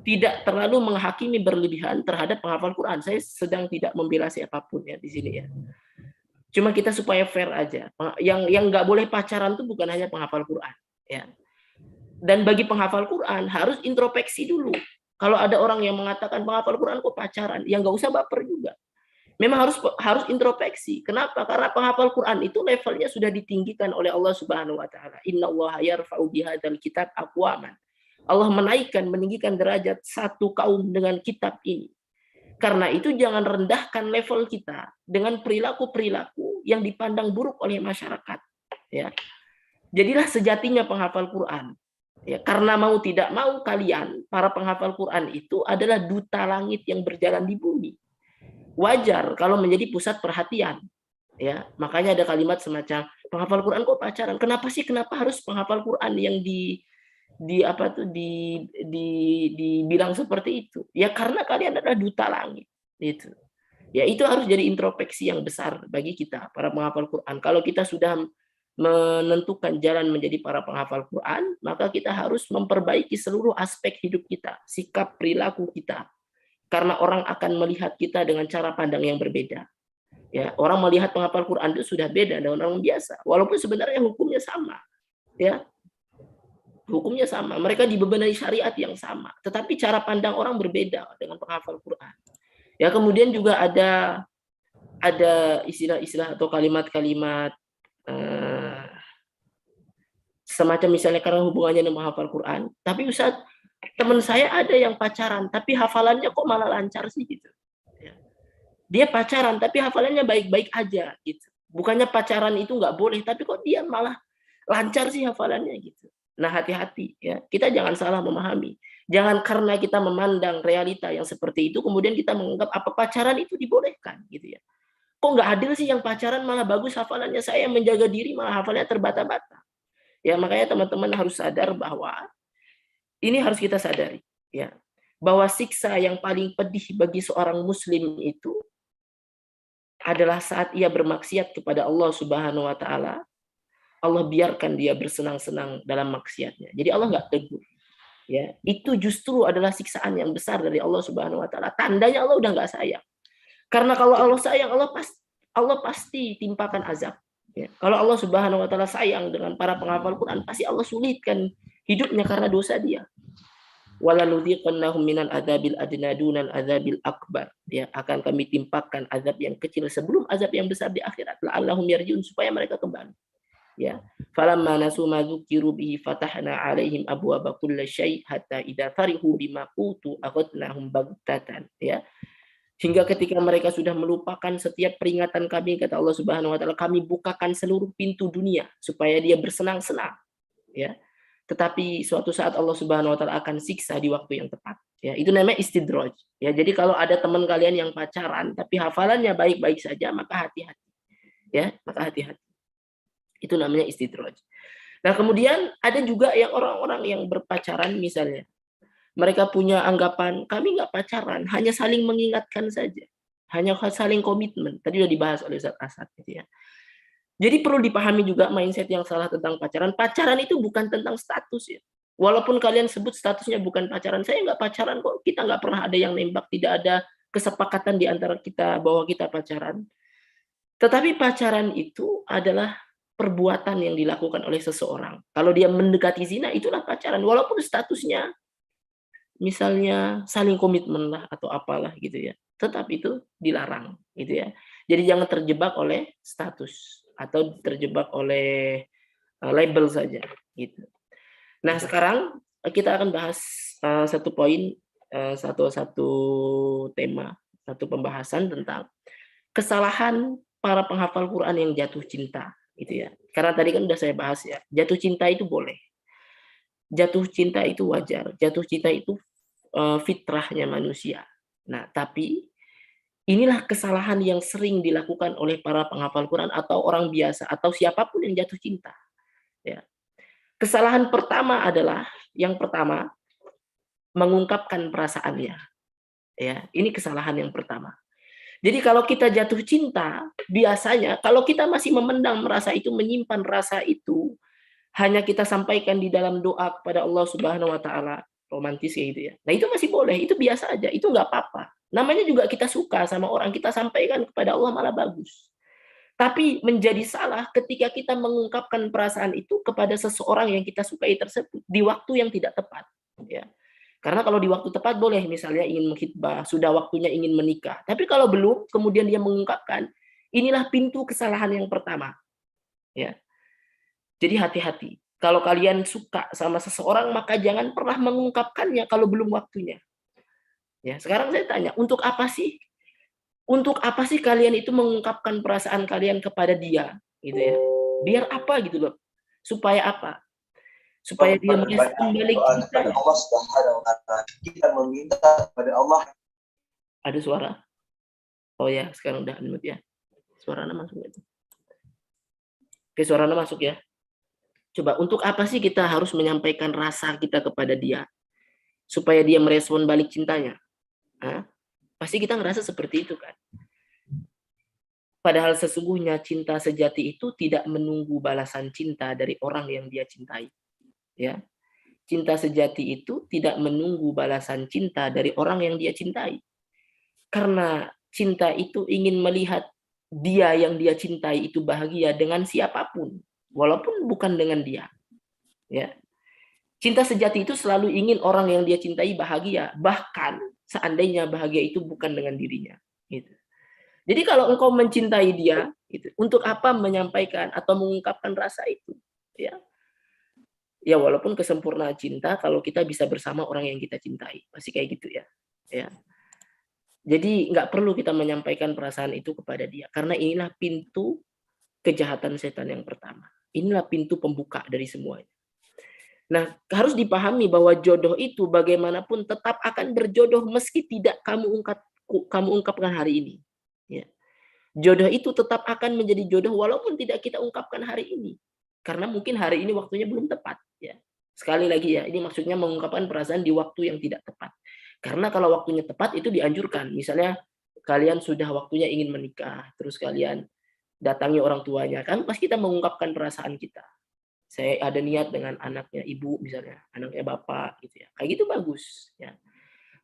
G: Tidak terlalu menghakimi berlebihan terhadap penghafal Quran. Saya sedang tidak membela siapapun ya di sini ya. Cuma kita supaya fair aja. Yang nggak boleh pacaran itu bukan hanya penghafal Quran. Ya. Dan bagi penghafal Quran harus introspeksi dulu. Kalau ada orang yang mengatakan penghafal Quran kok pacaran, ya nggak usah baper juga. Memang harus introspeksi. Kenapa? Karena penghafal Quran itu levelnya sudah ditinggikan oleh Allah Subhanahu wa taala. Innallaha yarfa'u bihadzal kitab aqwaman. Allah meninggikan derajat satu kaum dengan kitab ini. Karena itu jangan rendahkan level kita dengan perilaku-perilaku yang dipandang buruk oleh masyarakat. Ya. Jadilah sejatinya penghafal Quran. Ya, karena mau tidak mau kalian para penghafal Quran itu adalah duta langit yang berjalan di bumi. Wajar kalau menjadi pusat perhatian, ya, makanya ada kalimat semacam penghafal Quran kok pacaran. Kenapa harus penghafal Quran yang dibilang seperti itu? Ya karena kalian adalah duta langit, itu. Ya itu harus jadi introspeksi yang besar bagi kita para penghafal Quran. Kalau kita sudah menentukan jalan menjadi para penghafal Quran, maka kita harus memperbaiki seluruh aspek hidup kita, sikap perilaku kita. Karena orang akan melihat kita dengan cara pandang yang berbeda. Ya, orang melihat penghafal Quran itu sudah beda dengan orang biasa, walaupun sebenarnya hukumnya sama. Ya, hukumnya sama. Mereka dibebani syariat yang sama, tetapi cara pandang orang berbeda dengan penghafal Quran. Ya, kemudian juga ada istilah-istilah atau kalimat-kalimat semacam misalnya karena hubungannya dengan menghafal Quran, tapi Ustaz, teman saya ada yang pacaran, tapi hafalannya kok malah lancar sih gitu. Dia pacaran, tapi hafalannya baik-baik aja gitu. Bukannya pacaran itu nggak boleh, tapi kok dia malah lancar sih hafalannya gitu. Nah hati-hati ya, kita jangan salah memahami. Jangan karena kita memandang realita yang seperti itu, kemudian kita menganggap apa pacaran itu dibolehkan gitu ya. kok nggak adil sih yang pacaran malah bagus hafalannya, saya yang menjaga diri malah hafalnya terbata-bata. Ya, makanya teman-teman harus sadar bahwa ini harus kita sadari, ya, bahwa siksa yang paling pedih bagi seorang muslim itu adalah saat ia bermaksiat kepada Allah Subhanahu wa taala. Allah biarkan dia bersenang-senang dalam maksiatnya. Jadi Allah nggak tegur. Ya, itu justru adalah siksaan yang besar dari Allah Subhanahu wa taala. Tandanya Allah udah nggak sayang. Karena kalau Allah sayang, Allah pasti timpakan azab. Ya. Kalau Allah Subhanahu wa taala sayang dengan para penghafal Quran, pasti Allah sulitkan hidupnya karena dosa dia. Walanudziqannahum minal adzabil adna dunal adzabil akbar. Ya, akan kami timpakan azab yang kecil sebelum azab yang besar di akhirat. La'allahum yarji'un, supaya mereka kembali. Ya, falamma nasu ma dzukiru bihi fatahna 'alaihim abwaaba kulli syai' hatta idza farihu bima utu akhadnahum baghtatan. Ya. Hingga ketika mereka sudah melupakan setiap peringatan kami, kata Allah Subhanahu wa taala, kami bukakan seluruh pintu dunia supaya dia bersenang-senang. Ya. Tetapi suatu saat Allah Subhanahu wa taala akan siksa di waktu yang tepat. Ya, itu namanya istidraj. Ya, jadi kalau ada teman kalian yang pacaran tapi hafalannya baik-baik saja, maka hati-hati. Ya, maka hati-hati. Itu namanya istidraj. Nah, kemudian ada juga yang orang-orang yang berpacaran misalnya. Mereka punya anggapan, kami nggak pacaran, hanya saling mengingatkan saja. Hanya saling komitmen. Tadi sudah dibahas oleh Ustaz Asad. Gitu ya. Jadi perlu dipahami juga mindset yang salah tentang pacaran. Pacaran itu bukan tentang status ya. Walaupun kalian sebut statusnya bukan pacaran, saya nggak pacaran kok. Kita nggak pernah ada yang nembak, tidak ada kesepakatan di antara kita bahwa kita pacaran. Tetapi pacaran itu adalah perbuatan yang dilakukan oleh seseorang. Kalau dia mendekati zina, itulah pacaran. Walaupun statusnya misalnya saling komitmen lah atau apalah gitu ya. Tetap itu dilarang gitu ya. Jadi jangan terjebak oleh status atau terjebak oleh label saja gitu. Nah, sekarang kita akan bahas satu poin, satu tema, satu pembahasan tentang kesalahan para penghafal Quran yang jatuh cinta gitu ya. Karena tadi kan udah saya bahas ya, jatuh cinta itu boleh. Jatuh cinta itu wajar, jatuh cinta itu fitrahnya manusia. Nah, tapi inilah kesalahan yang sering dilakukan oleh para penghafal Quran atau orang biasa atau siapapun yang jatuh cinta. Ya. Kesalahan pertama adalah yang pertama mengungkapkan perasaannya. Ya, ini kesalahan yang pertama. Jadi kalau kita jatuh cinta, biasanya kalau kita masih memendam rasa itu, menyimpan rasa itu, hanya kita sampaikan di dalam doa kepada Allah Subhanahu wa taala, romantis kayak gitu ya. Nah, itu masih boleh, itu biasa aja, itu nggak apa-apa. Namanya juga kita suka sama orang, kita sampaikan kepada Allah malah bagus. Tapi menjadi salah ketika kita mengungkapkan perasaan itu kepada seseorang yang kita sukai tersebut di waktu yang tidak tepat. Ya. Karena kalau di waktu tepat boleh, misalnya ingin mengkhitbah, sudah waktunya ingin menikah. Tapi kalau belum, kemudian dia mengungkapkan, inilah pintu kesalahan yang pertama. Ya. Jadi hati-hati. Kalau kalian suka sama seseorang, maka jangan pernah mengungkapkannya kalau belum waktunya. Ya, sekarang saya tanya, untuk apa sih? Untuk apa sih kalian itu mengungkapkan perasaan kalian kepada dia, gitu ya? Biar apa gitu loh? Supaya apa? Supaya dia merespon balik kita.
B: Allah Subhanahu wa taala. Kita meminta kepada Allah.
G: Ada suara? Oh ya, sekarang udah unmute ya. Suaranya masuk itu. Oke, suaranya masuk ya. Coba, untuk apa sih kita harus menyampaikan rasa kita kepada dia? Supaya dia merespon balik cintanya. Hah? Pasti kita ngerasa seperti itu kan. Padahal sesungguhnya cinta sejati itu tidak menunggu balasan cinta dari orang yang dia cintai. Ya. Cinta sejati itu tidak menunggu balasan cinta dari orang yang dia cintai. Karena cinta itu ingin melihat dia yang dia cintai itu bahagia dengan siapapun, walaupun bukan dengan dia. Ya. Cinta sejati itu selalu ingin orang yang dia cintai bahagia, bahkan seandainya bahagia itu bukan dengan dirinya. Gitu. Jadi kalau engkau mencintai dia, gitu, untuk apa menyampaikan atau mengungkapkan rasa itu? Ya, ya walaupun kesempurnaan cinta kalau kita bisa bersama orang yang kita cintai, pasti kayak gitu ya. Ya. Jadi nggak perlu kita menyampaikan perasaan itu kepada dia, karena inilah pintu kejahatan setan yang pertama. Inilah pintu pembuka dari semuanya. Nah, harus dipahami bahwa jodoh itu bagaimanapun tetap akan berjodoh meski tidak kamu ungkapkan hari ini. Ya. jodoh itu tetap akan menjadi jodoh walaupun tidak kita ungkapkan hari ini. Karena mungkin hari ini waktunya belum tepat. Ya. Sekali lagi ya, ini maksudnya mengungkapkan perasaan di waktu yang tidak tepat. Karena kalau waktunya tepat itu dianjurkan. Misalnya kalian sudah waktunya ingin menikah, terus kalian datangi orang tuanya, kan pas kita mengungkapkan perasaan kita. Saya ada niat dengan anaknya ibu misalnya, anaknya bapak gitu ya. Kayak gitu bagus ya.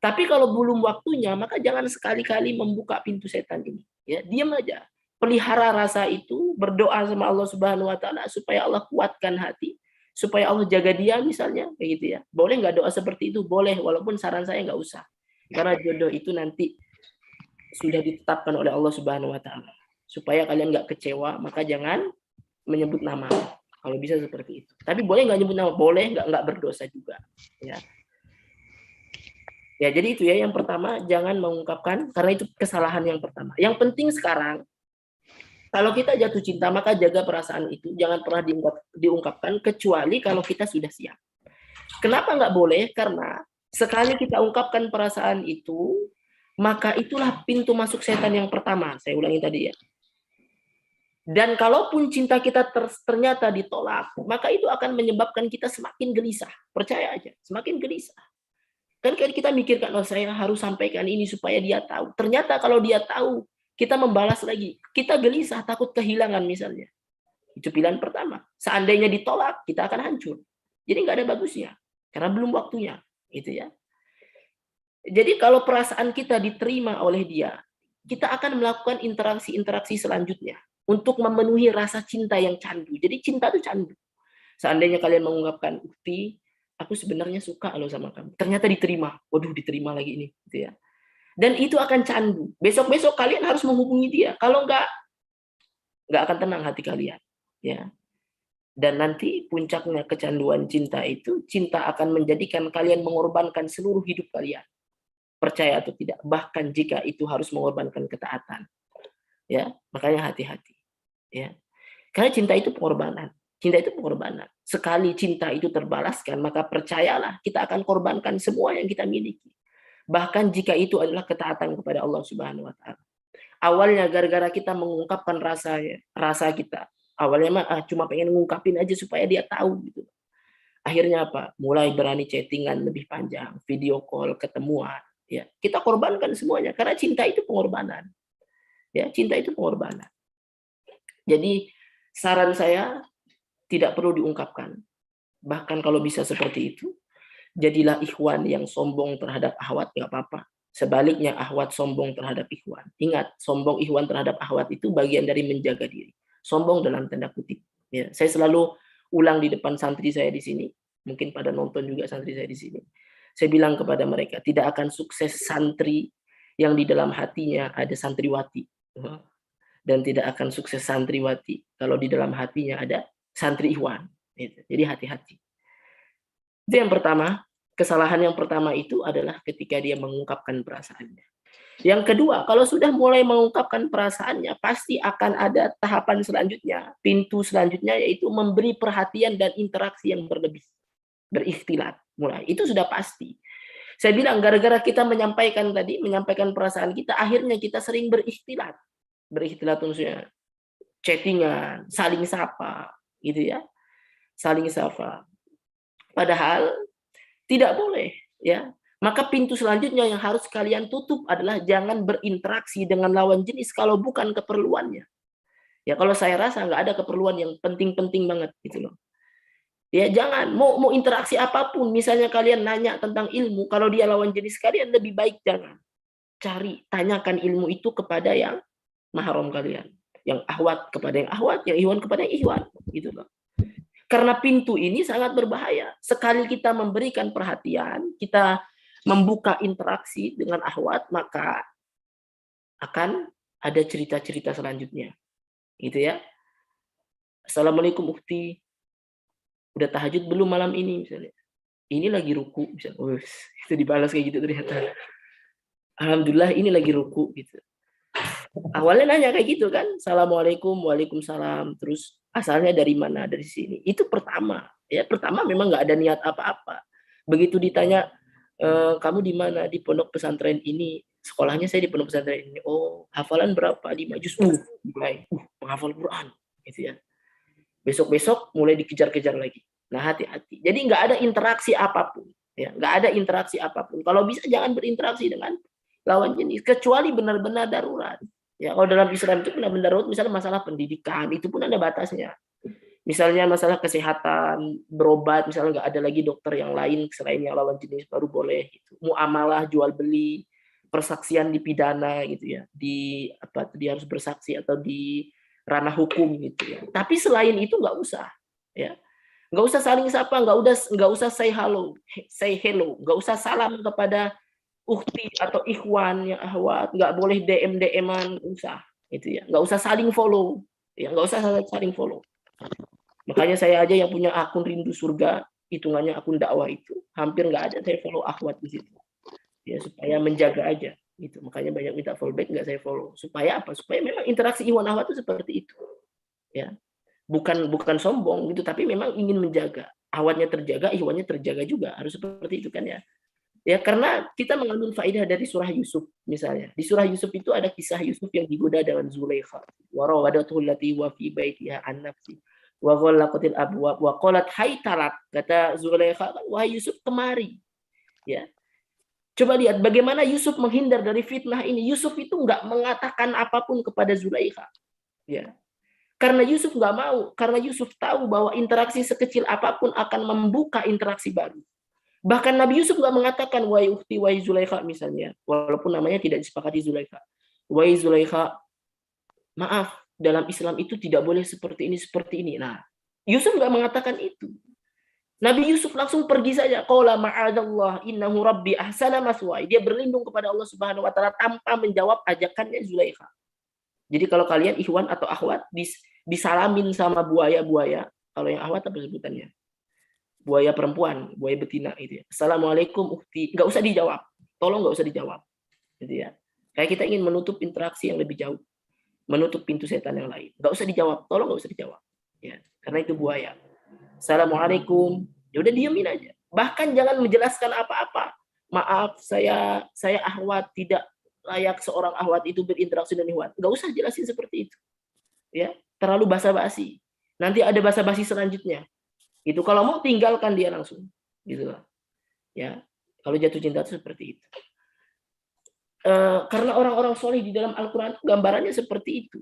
G: Tapi kalau belum waktunya, maka jangan sekali-kali membuka pintu setan ini. Ya, diam aja. Pelihara rasa itu, berdoa sama Allah Subhanahu wa taala supaya Allah kuatkan hati, supaya Allah jaga dia misalnya, kayak gitu ya. Boleh nggak doa seperti itu? Boleh, walaupun saran saya nggak usah. Karena jodoh itu nanti sudah ditetapkan oleh Allah Subhanahu wa taala. Supaya kalian nggak kecewa, maka jangan menyebut nama. Kalau bisa seperti itu. Tapi boleh nggak nyebut nama? Boleh, nggak berdosa juga. Ya. Ya, jadi itu ya yang pertama, jangan mengungkapkan karena itu kesalahan yang pertama. Yang penting sekarang kalau kita jatuh cinta maka jaga perasaan itu, jangan pernah diungkapkan kecuali kalau kita sudah siap. Kenapa nggak boleh? Karena sekali kita ungkapkan perasaan itu, maka itulah pintu masuk setan yang pertama. Saya ulangi tadi ya. Dan kalaupun cinta kita ternyata ditolak, maka itu akan menyebabkan kita semakin gelisah. Percaya aja, semakin gelisah. Kan kita mikirkan, oh saya harus sampaikan ini supaya dia tahu. Ternyata kalau dia tahu, kita membalas lagi. Kita gelisah, takut kehilangan misalnya. Itu pilihan pertama. Seandainya ditolak, kita akan hancur. Jadi nggak ada bagusnya. Karena belum waktunya. Gitu ya. Jadi kalau perasaan kita diterima oleh dia, kita akan melakukan interaksi-interaksi selanjutnya. Untuk memenuhi rasa cinta yang candu. Jadi cinta itu candu. Seandainya kalian mengungkapkan, Ukti, aku sebenarnya suka loh sama kamu. Ternyata diterima. Waduh, diterima lagi ini. Gitu ya. Dan itu akan candu. Besok-besok kalian harus menghubungi dia. Kalau nggak akan tenang hati kalian. Ya. Dan nanti puncaknya kecanduan cinta itu, cinta akan menjadikan kalian mengorbankan seluruh hidup kalian. Percaya atau tidak. Bahkan jika itu harus mengorbankan ketaatan. Ya, makanya hati-hati. Ya. Karena cinta itu pengorbanan. Cinta itu pengorbanan. Sekali cinta itu terbalaskan, maka percayalah kita akan korbankan semua yang kita miliki. Bahkan jika itu adalah ketaatan kepada Allah Subhanahu wa taala. Awalnya gara-gara kita mengungkapkan rasa kita. Awalnya mah cuma pengen ngungkapin aja supaya dia tahu gitu. Akhirnya apa? Mulai berani chattingan lebih panjang, video call, ketemuan, ya. Kita korbankan semuanya karena cinta itu pengorbanan. Ya, cinta itu pengorbanan. Jadi saran saya tidak perlu diungkapkan. Bahkan kalau bisa seperti itu, jadilah ikhwan yang sombong terhadap akhwat, nggak apa-apa. Sebaliknya akhwat sombong terhadap ikhwan. Ingat, sombong ikhwan terhadap akhwat itu bagian dari menjaga diri. Sombong dalam tanda kutip. Ya, saya selalu ulang di depan santri saya di sini. Mungkin pada nonton juga santri saya di sini. Saya bilang kepada mereka, tidak akan sukses santri yang di dalam hatinya ada santriwati. Dan tidak akan sukses santriwati kalau di dalam hatinya ada santri ikhwan. Jadi hati-hati. Itu yang pertama. Kesalahan yang pertama itu adalah ketika dia mengungkapkan perasaannya. Yang kedua, kalau sudah mulai mengungkapkan perasaannya, pasti akan ada tahapan selanjutnya. Pintu selanjutnya yaitu memberi perhatian dan interaksi yang berlebih. Berikhtilat. Mulai. Itu sudah pasti. Saya bilang, gara-gara kita menyampaikan perasaan kita, akhirnya kita sering berikhtilat. Berikhtilat maksudnya chattingan, saling sapa, gitu ya. Saling sapa. Padahal tidak boleh, ya. Maka pintu selanjutnya yang harus kalian tutup adalah jangan berinteraksi dengan lawan jenis kalau bukan keperluannya. Ya, kalau saya rasa nggak ada keperluan yang penting-penting banget gitu loh. Ya, jangan mau interaksi apapun, misalnya kalian nanya tentang ilmu, kalau dia lawan jenis kalian lebih baik jangan. Tanyakan ilmu itu kepada yang mahram kalian, yang ahwat kepada yang ahwat, yang ikhwan kepada yang ikhwan, gitu loh. Karena pintu ini sangat berbahaya. Sekali kita memberikan perhatian, kita membuka interaksi dengan ahwat, maka akan ada cerita-cerita selanjutnya. Gitu ya. Assalamualaikum Ukti. Udah tahajud belum malam ini misalnya? Ini lagi ruku misalnya. Itu dibalas kayak gitu ternyata. Alhamdulillah ini lagi ruku gitu. Awalnya nanya kayak gitu kan, Assalamualaikum, Waalaikumsalam, terus asalnya dari mana? Dari sini. Itu pertama. Ya, pertama memang nggak ada niat apa-apa. Begitu ditanya, kamu di mana? Di pondok pesantren ini. sekolahnya saya di pondok pesantren ini. Oh, hafalan berapa? 5 juz. Mulai menghafal Quran gitu ya. Besok-besok mulai dikejar-kejar lagi. Nah, hati-hati. Jadi nggak ada interaksi apapun, ya. Nggak ada interaksi apapun. Kalau bisa jangan berinteraksi dengan lawan jenis kecuali benar-benar darurat. Ya, kalau dalam Islam itu benar-benar darurat, misalnya masalah pendidikan, itu pun ada batasnya. Misalnya masalah kesehatan, berobat, misalnya nggak ada lagi dokter yang lain selain yang lawan jenis baru boleh gitu. Muamalah, jual beli, persaksian di pidana gitu ya. Dia harus bersaksi atau di ranah hukum gitu ya. Tapi selain itu nggak usah ya. Nggak usah saling sapa, nggak usah say hello, nggak usah salam kepada ukhti atau ikhwan yang ahwat, nggak boleh DM-an, usah gitu ya. Nggak usah saling follow, ya nggak usah saling follow. Makanya saya aja yang punya akun Rindu Surga, hitungannya akun dakwah itu, hampir nggak ada saya follow akhwat di situ. Ya supaya menjaga aja gitu. Makanya banyak minta follow back, nggak saya follow. Supaya apa? Supaya memang interaksi ikhwan akhwat itu seperti itu. Ya. Bukan sombong gitu, tapi memang ingin menjaga. Akhwatnya terjaga, ikhwannya terjaga juga. Harus seperti itu kan ya. Ya karena kita mengambil faedah dari surah Yusuf misalnya. Di surah Yusuf itu ada kisah Yusuf yang digoda dengan Zulaikha. Wa rawadatuhu allati wa fi baitiha an nafsi. Wa ghallaqatil abwab wa qalat hai talak. Kata Zulaikha, wahai Yusuf kemari. Ya. Coba lihat bagaimana Yusuf menghindar dari fitnah ini. Yusuf itu enggak mengatakan apapun kepada Zulaikha. Ya. Karena Yusuf nggak mau, karena Yusuf tahu bahwa interaksi sekecil apapun akan membuka interaksi baru. Bahkan Nabi Yusuf nggak mengatakan wahai ukhti, wahai Zulaikha misalnya, walaupun namanya tidak disepakati Zulaikha. Wahai Zulaikha, maaf, dalam Islam itu tidak boleh seperti ini. Nah, Yusuf nggak mengatakan itu. Nabi Yusuf langsung pergi saja. Qala ma'adallah innahu rabbi ahsana maswaya. Dia berlindung kepada Allah Subhanahu wa taala tanpa menjawab ajakannya Zulaikha. Jadi kalau kalian ikhwan atau akhwat disalamin sama buaya-buaya, kalau yang akhwat apa sebutannya? Buaya perempuan, buaya betina gitu ya. Assalamualaikum ukhti, nggak usah dijawab. Tolong nggak usah dijawab. Gitu ya. Kayak kita ingin menutup interaksi yang lebih jauh. Menutup pintu setan yang lain. Nggak usah dijawab, tolong nggak usah dijawab. Ya, karena itu buaya. Assalamualaikum, ya udah diemin aja. Bahkan jangan menjelaskan apa-apa. Maaf, saya akhwat, tidak layak seorang akhwat itu berinteraksi dengan ikhwan. Nggak usah jelasin seperti itu. Ya, terlalu basa-basi. Nanti ada basa-basi selanjutnya. Itu kalau mau tinggalkan dia langsung. Gitu lah. Ya, kalau jatuh cinta itu seperti itu. Karena orang-orang soleh di dalam Al-Quran gambarannya seperti itu.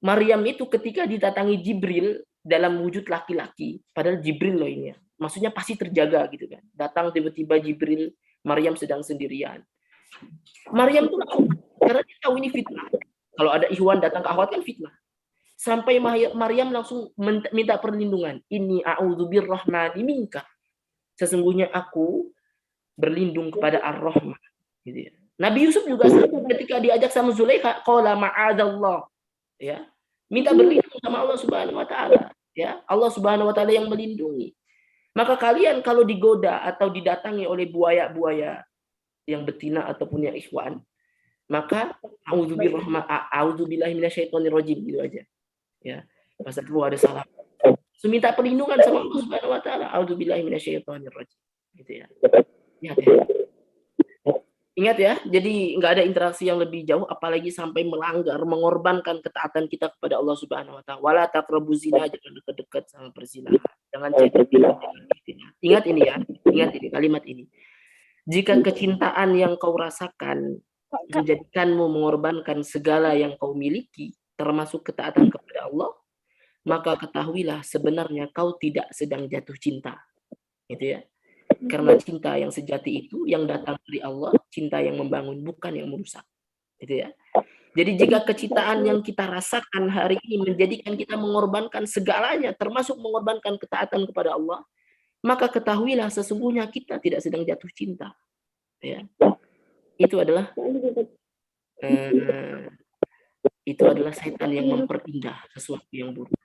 G: Maryam itu ketika didatangi Jibril dalam wujud laki-laki, padahal Jibril loh ini ya. Maksudnya pasti terjaga gitu kan. Datang tiba-tiba Jibril, Maryam sedang sendirian. Maryam tuh langsung, karena dia tahu ini fitnah. Kalau ada ikhwan datang ke akhwat kan fitnah. Sampai Maryam langsung minta perlindungan. Inni a'udzubirrahmani minka. Sesungguhnya aku berlindung kepada Ar-Rahman. Gitu ya. Nabi Yusuf juga ketika diajak sama Zulaikha, qala ma'adallah. Ya. Minta berlindung sama Allah Subhanahu wa taala, ya. Allah Subhanahu wa taala yang melindungi. Maka kalian kalau digoda atau didatangi oleh buaya-buaya yang betina ataupun yang ikhwan, maka a'udzubillahi minasyaitonirrajim gitu aja. Ya. Pas itu ada salah. Minta perlindungan sama Allah Subhanahu wa taala, a'udzubillahi minasyaitonirrajim. Gitu ya. Ingat ya, jadi nggak ada interaksi yang lebih jauh, apalagi sampai melanggar, mengorbankan ketaatan kita kepada Allah Subhanahu wa taala. Wala taqrabu zina, jangan dekat-dekat sama perzinahan. Jangan zina. Ingat ini ya, ingat ini kalimat ini. Jika kecintaan yang kau rasakan menjadikanmu mengorbankan segala yang kau miliki, termasuk ketaatan kepada Allah, maka ketahuilah sebenarnya kau tidak sedang jatuh cinta. Gitu ya. Karena cinta yang sejati itu yang datang dari Allah, cinta yang membangun bukan yang merusak. Gitu ya. Jadi jika kecintaan yang kita rasakan hari ini menjadikan kita mengorbankan segalanya, termasuk mengorbankan ketaatan kepada Allah, maka ketahuilah sesungguhnya kita tidak sedang jatuh cinta. Ya. Itu adalah setan yang memperindah sesuatu yang buruk.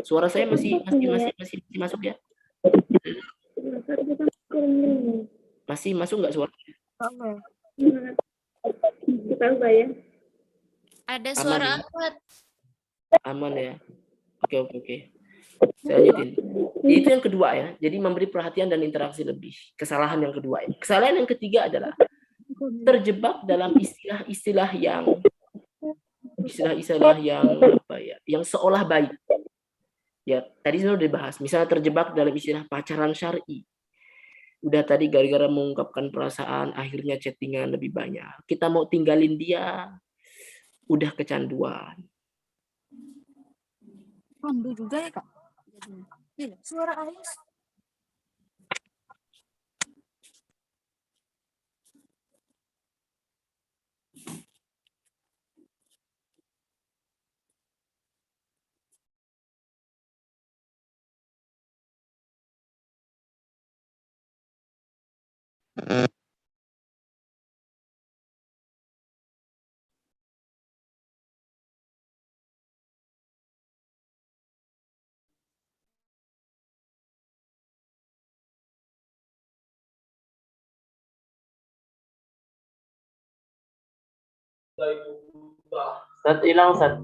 G: Suara saya masih masuk ya? Masih masuk nggak suaranya?
C: Ada suara akhwat.
G: Aman ya. Oke. Saya lanjutin. Itu yang kedua ya. Jadi memberi perhatian dan interaksi lebih. Kesalahan yang kedua. Kesalahan yang ketiga adalah terjebak dalam istilah-istilah yang apa ya, yang seolah baik. Ya, tadi sudah dibahas. Misalnya terjebak dalam istilah pacaran syar'i. Udah tadi gara-gara mengungkapkan perasaan, akhirnya chattingan lebih banyak. Kita mau tinggalin dia, udah kecanduan.
C: Pandu juga ya Kak? Iya, suara Ais.
G: Sat hilang, Sat.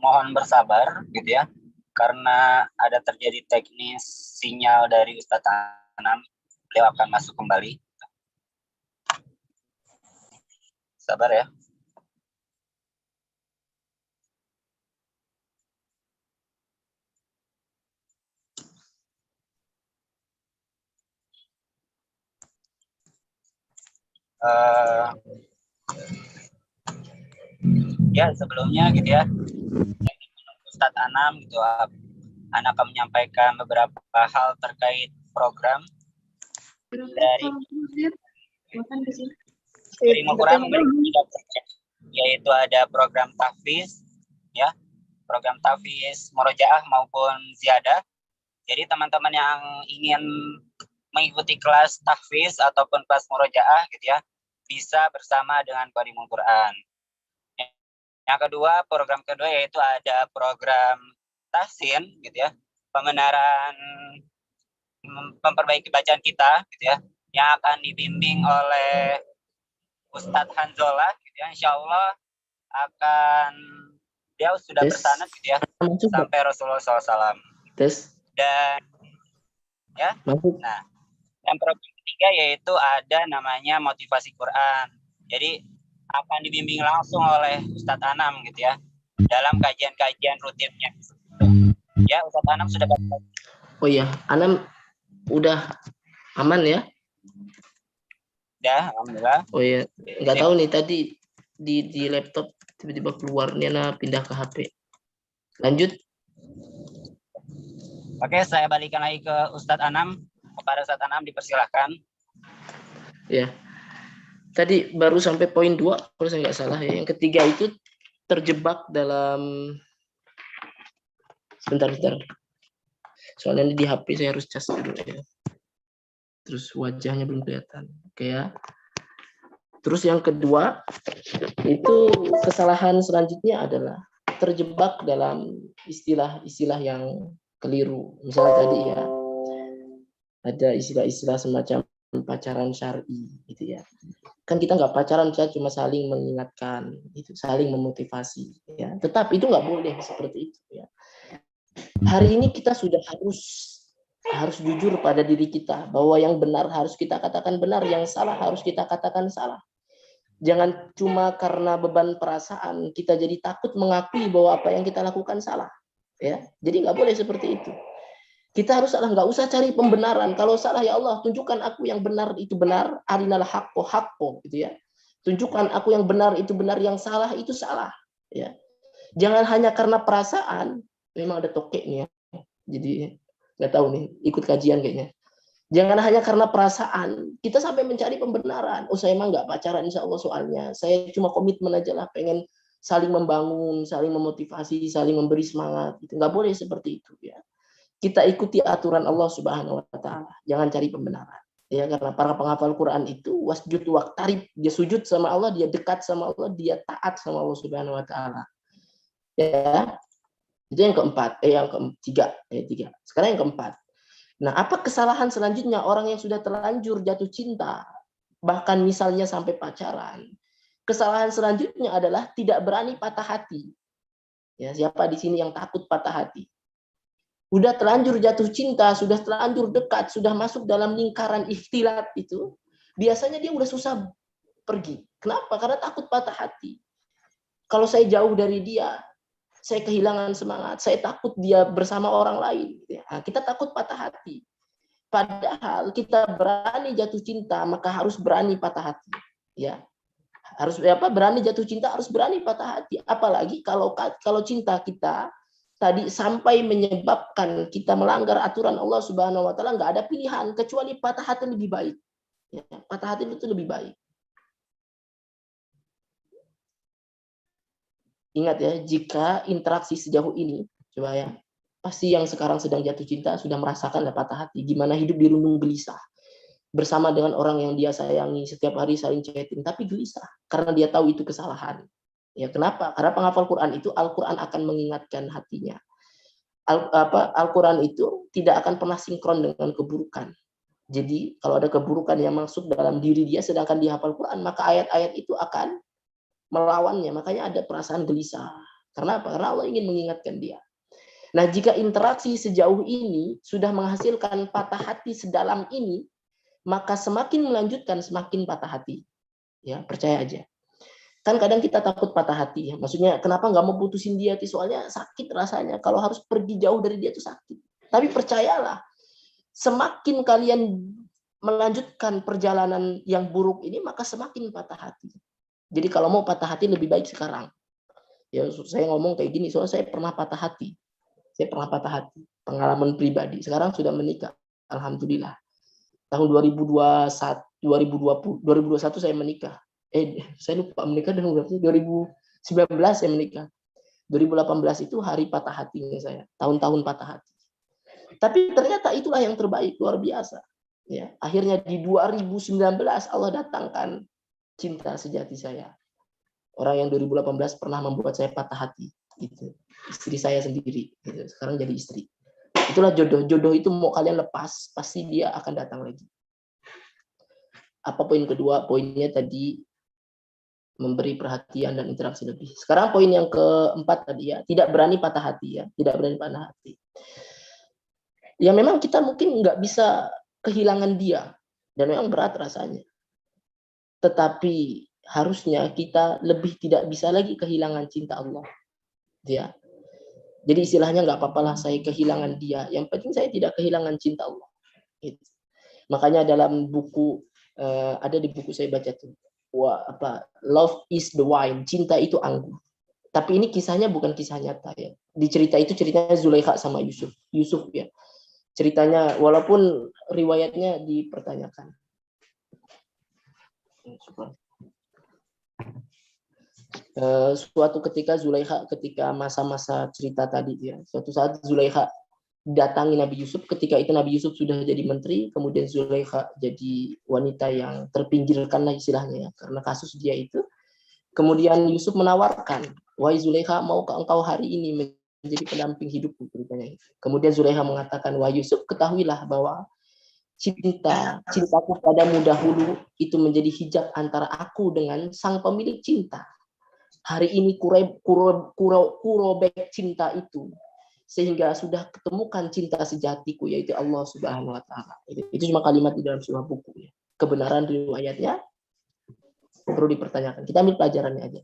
A: Mohon bersabar gitu ya, karena ada terjadi teknis sinyal dari Ustadz Anam. Beliau akan masuk kembali. Sabar ya. Ya sebelumnya gitu ya, Ustadz Anam gitu, Ana akan menyampaikan beberapa hal terkait program dari Al-Quran, yaitu ada program tahfiz ya, program tahfiz murojaah maupun ziyadah. Jadi teman-teman yang ingin mengikuti kelas tahfiz ataupun kelas murojaah gitu ya, bisa bersama dengan Qarimul Quran. Yang kedua, program kedua yaitu ada program tahsin gitu ya, pembenaran, memperbaiki bacaan kita gitu ya, yang akan dibimbing oleh Ustadz Hanzola gitu ya. Insya Allah akan, dia sudah bersanad gitu ya sampai Rasulullah SAW. Dan ya, nah, yang program ketiga yaitu ada namanya motivasi Quran. Jadi akan dibimbing langsung oleh Ustadz Anam gitu ya, dalam kajian-kajian rutinnya. Ya, Ustadz Anam sudah.
G: Oh iya, Anam udah aman ya?
A: Ya, alhamdulillah.
G: Oh iya, nggak tahu nih tadi di laptop tiba-tiba keluar nih, Ana pindah ke HP. Lanjut.
A: Oke, saya balikan lagi ke Ustadz Anam. Kepada Ustadz Anam dipersilahkan.
G: Ya. Tadi baru sampai poin 2 kalau saya nggak salah ya. Yang ketiga itu terjebak dalam, sebentar. Soalnya di HP saya harus cas dulu ya. Terus wajahnya belum kelihatan. Oke ya. Terus yang kedua itu kesalahan selanjutnya adalah terjebak dalam istilah-istilah yang keliru. Misalnya tadi ya, ada istilah-istilah semacam pacaran syar'i gitu ya. Kan kita nggak pacaran, kita cuma saling mengingatkan, itu saling memotivasi ya. Tetapi itu nggak boleh seperti itu ya. Hari ini kita sudah harus jujur pada diri kita bahwa yang benar harus kita katakan benar, yang salah harus kita katakan salah. Jangan cuma karena beban perasaan kita jadi takut mengakui bahwa apa yang kita lakukan salah ya. Jadi nggak boleh seperti itu. Kita harus salah, nggak usah cari pembenaran. Kalau salah, ya Allah, tunjukkan aku yang benar itu benar, arinal haqqo gitu ya. Tunjukkan aku yang benar itu benar, yang salah itu salah. Ya. Jangan hanya karena perasaan, memang ada tokek nih ya. Jadi nggak tahu nih, ikut kajian kayaknya. Jangan hanya karena perasaan, kita sampai mencari pembenaran. Oh, saya emang nggak pacaran, insya Allah soalnya. Saya cuma komitmen aja lah, pengen saling membangun, saling memotivasi, saling memberi semangat. Gitu. Nggak boleh seperti itu ya. Kita ikuti aturan Allah Subhanahu wa taala. Jangan cari pembenaran. Ya, karena para penghafal Quran itu wasjud waqtarib, dia sujud sama Allah, dia dekat sama Allah, dia taat sama Allah Subhanahu wa taala. Ya. Itu yang keempat, yang ketiga, Sekarang yang keempat. Nah, apa kesalahan selanjutnya orang yang sudah terlanjur jatuh cinta, bahkan misalnya sampai pacaran. Kesalahan selanjutnya adalah tidak berani patah hati. Ya, siapa di sini yang takut patah hati? Udah terlanjur jatuh cinta, sudah terlanjur dekat, sudah masuk dalam lingkaran ikhtilat itu, biasanya dia udah susah pergi. Kenapa? Karena takut patah hati. Kalau saya jauh dari dia, saya kehilangan semangat, saya takut dia bersama orang lain. Nah, kita takut patah hati. Padahal kita berani jatuh cinta, maka harus berani patah hati. Ya, harus berani jatuh cinta, harus berani patah hati. Apalagi kalau cinta kita tadi sampai menyebabkan kita melanggar aturan Allah Subhanahu wa taala, nggak ada pilihan kecuali patah hati lebih baik. Ya, patah hati itu lebih baik. Ingat ya, jika interaksi sejauh ini, coba ya, pasti yang sekarang sedang jatuh cinta sudah merasakan patah hati. Gimana hidup dirundung gelisah. Bersama dengan orang yang dia sayangi, setiap hari saling chatting, tapi gelisah. Karena dia tahu itu kesalahan. Ya, kenapa? Karena penghafal Quran itu, Al-Quran akan mengingatkan hatinya. Al-Quran itu tidak akan pernah sinkron dengan keburukan. Jadi, kalau ada keburukan yang masuk dalam diri dia, sedangkan dia hafal Quran, maka ayat-ayat itu akan melawannya. Makanya ada perasaan gelisah. Karena apa? Karena Allah ingin mengingatkan dia. Nah, jika interaksi sejauh ini sudah menghasilkan patah hati sedalam ini, maka semakin melanjutkan semakin patah hati. Ya, percaya aja. Kan kadang kita takut patah hati. Maksudnya kenapa nggak mau putusin dia? Soalnya sakit rasanya. Kalau harus pergi jauh dari dia itu sakit. Tapi percayalah, semakin kalian melanjutkan perjalanan yang buruk ini, maka semakin patah hati. Jadi kalau mau patah hati lebih baik sekarang. Ya, saya ngomong kayak gini, soalnya saya pernah patah hati. Saya pernah patah hati. Pengalaman pribadi. Sekarang sudah menikah. Alhamdulillah. Tahun 2021 saya menikah. Saya lupa menikah dan 2019 saya menikah. 2018 itu hari patah hatinya saya. Tahun-tahun patah hati. Tapi ternyata itulah yang terbaik, luar biasa. Ya, akhirnya di 2019 Allah datangkan cinta sejati saya. Orang yang 2018 pernah membuat saya patah hati. Gitu. Istri saya sendiri. Gitu. Sekarang jadi istri. Itulah jodoh. Jodoh itu mau kalian lepas, pasti dia akan datang lagi. Apa poin kedua? Poinnya tadi memberi perhatian dan interaksi lebih. Sekarang poin yang keempat tadi ya, tidak berani patah hati ya, tidak berani patah hati. Ya memang kita mungkin nggak bisa kehilangan dia dan memang berat rasanya. Tetapi harusnya kita lebih tidak bisa lagi kehilangan cinta Allah. Ya. Jadi istilahnya nggak apa-apalah saya kehilangan dia, yang penting saya tidak kehilangan cinta Allah. Gitu. Makanya dalam buku ada di buku saya baca tuh. Love is the wine, cinta itu anggur. Tapi ini kisahnya bukan kisah nyata ya. Di cerita itu ceritanya Zulaikha sama Yusuf ya. Ceritanya walaupun riwayatnya dipertanyakan. Suatu ketika Zulaikha, ketika masa-masa cerita tadi ya, suatu saat Zulaikha datangi Nabi Yusuf. Ketika itu Nabi Yusuf sudah jadi menteri, kemudian Zulaikha jadi wanita yang terpinggirkan lah istilahnya ya, karena kasus dia itu. Kemudian Yusuf menawarkan, wahai Zulaikha, maukah engkau hari ini menjadi pendamping hidupku? Kemudian Zulaikha mengatakan, wahai Yusuf, ketahuilah bahwa cintaku padamu dahulu itu menjadi hijab antara aku dengan sang pemilik cinta. Hari ini kurobek cinta itu, sehingga sudah ketemukan cinta sejatiku, yaitu Allah Subhanahu wa taala. Itu cuma kalimat di dalam sebuah buku ya. Kebenaran riwayatnya perlu dipertanyakan. Kita ambil pelajarannya aja.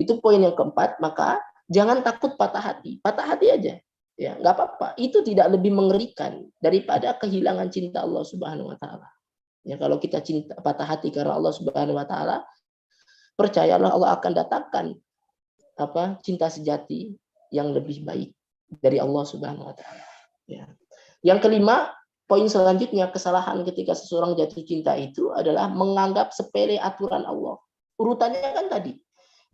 G: Itu poin yang keempat, maka jangan takut patah hati. Patah hati aja. Ya, nggak apa-apa. Itu tidak lebih mengerikan daripada kehilangan cinta Allah Subhanahu wa taala. Ya, kalau kita patah hati karena Allah Subhanahu wa taala, percayalah Allah akan datangkan cinta sejati yang lebih baik dari Allah Subhanahu wa taala. Ya. Yang kelima, poin selanjutnya, kesalahan ketika seseorang jatuh cinta itu adalah menganggap sepele aturan Allah. Urutannya kan tadi.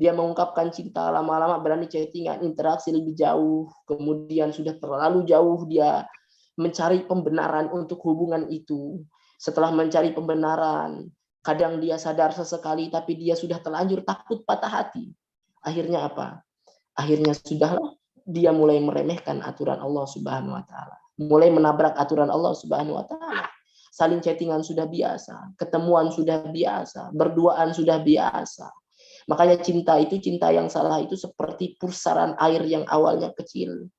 G: Dia mengungkapkan cinta, lama-lama berani chattingan, interaksi lebih jauh, kemudian sudah terlalu jauh dia mencari pembenaran untuk hubungan itu. Setelah mencari pembenaran, kadang dia sadar sesekali tapi dia sudah terlanjur takut patah hati. Akhirnya apa? Akhirnya sudahlah dia mulai meremehkan aturan Allah Subhanahu wa taala. Mulai menabrak aturan Allah Subhanahu wa taala. Saling chattingan sudah biasa, ketemuan sudah biasa, berduaan sudah biasa. Makanya cinta yang salah itu seperti pusaran air yang awalnya kecil.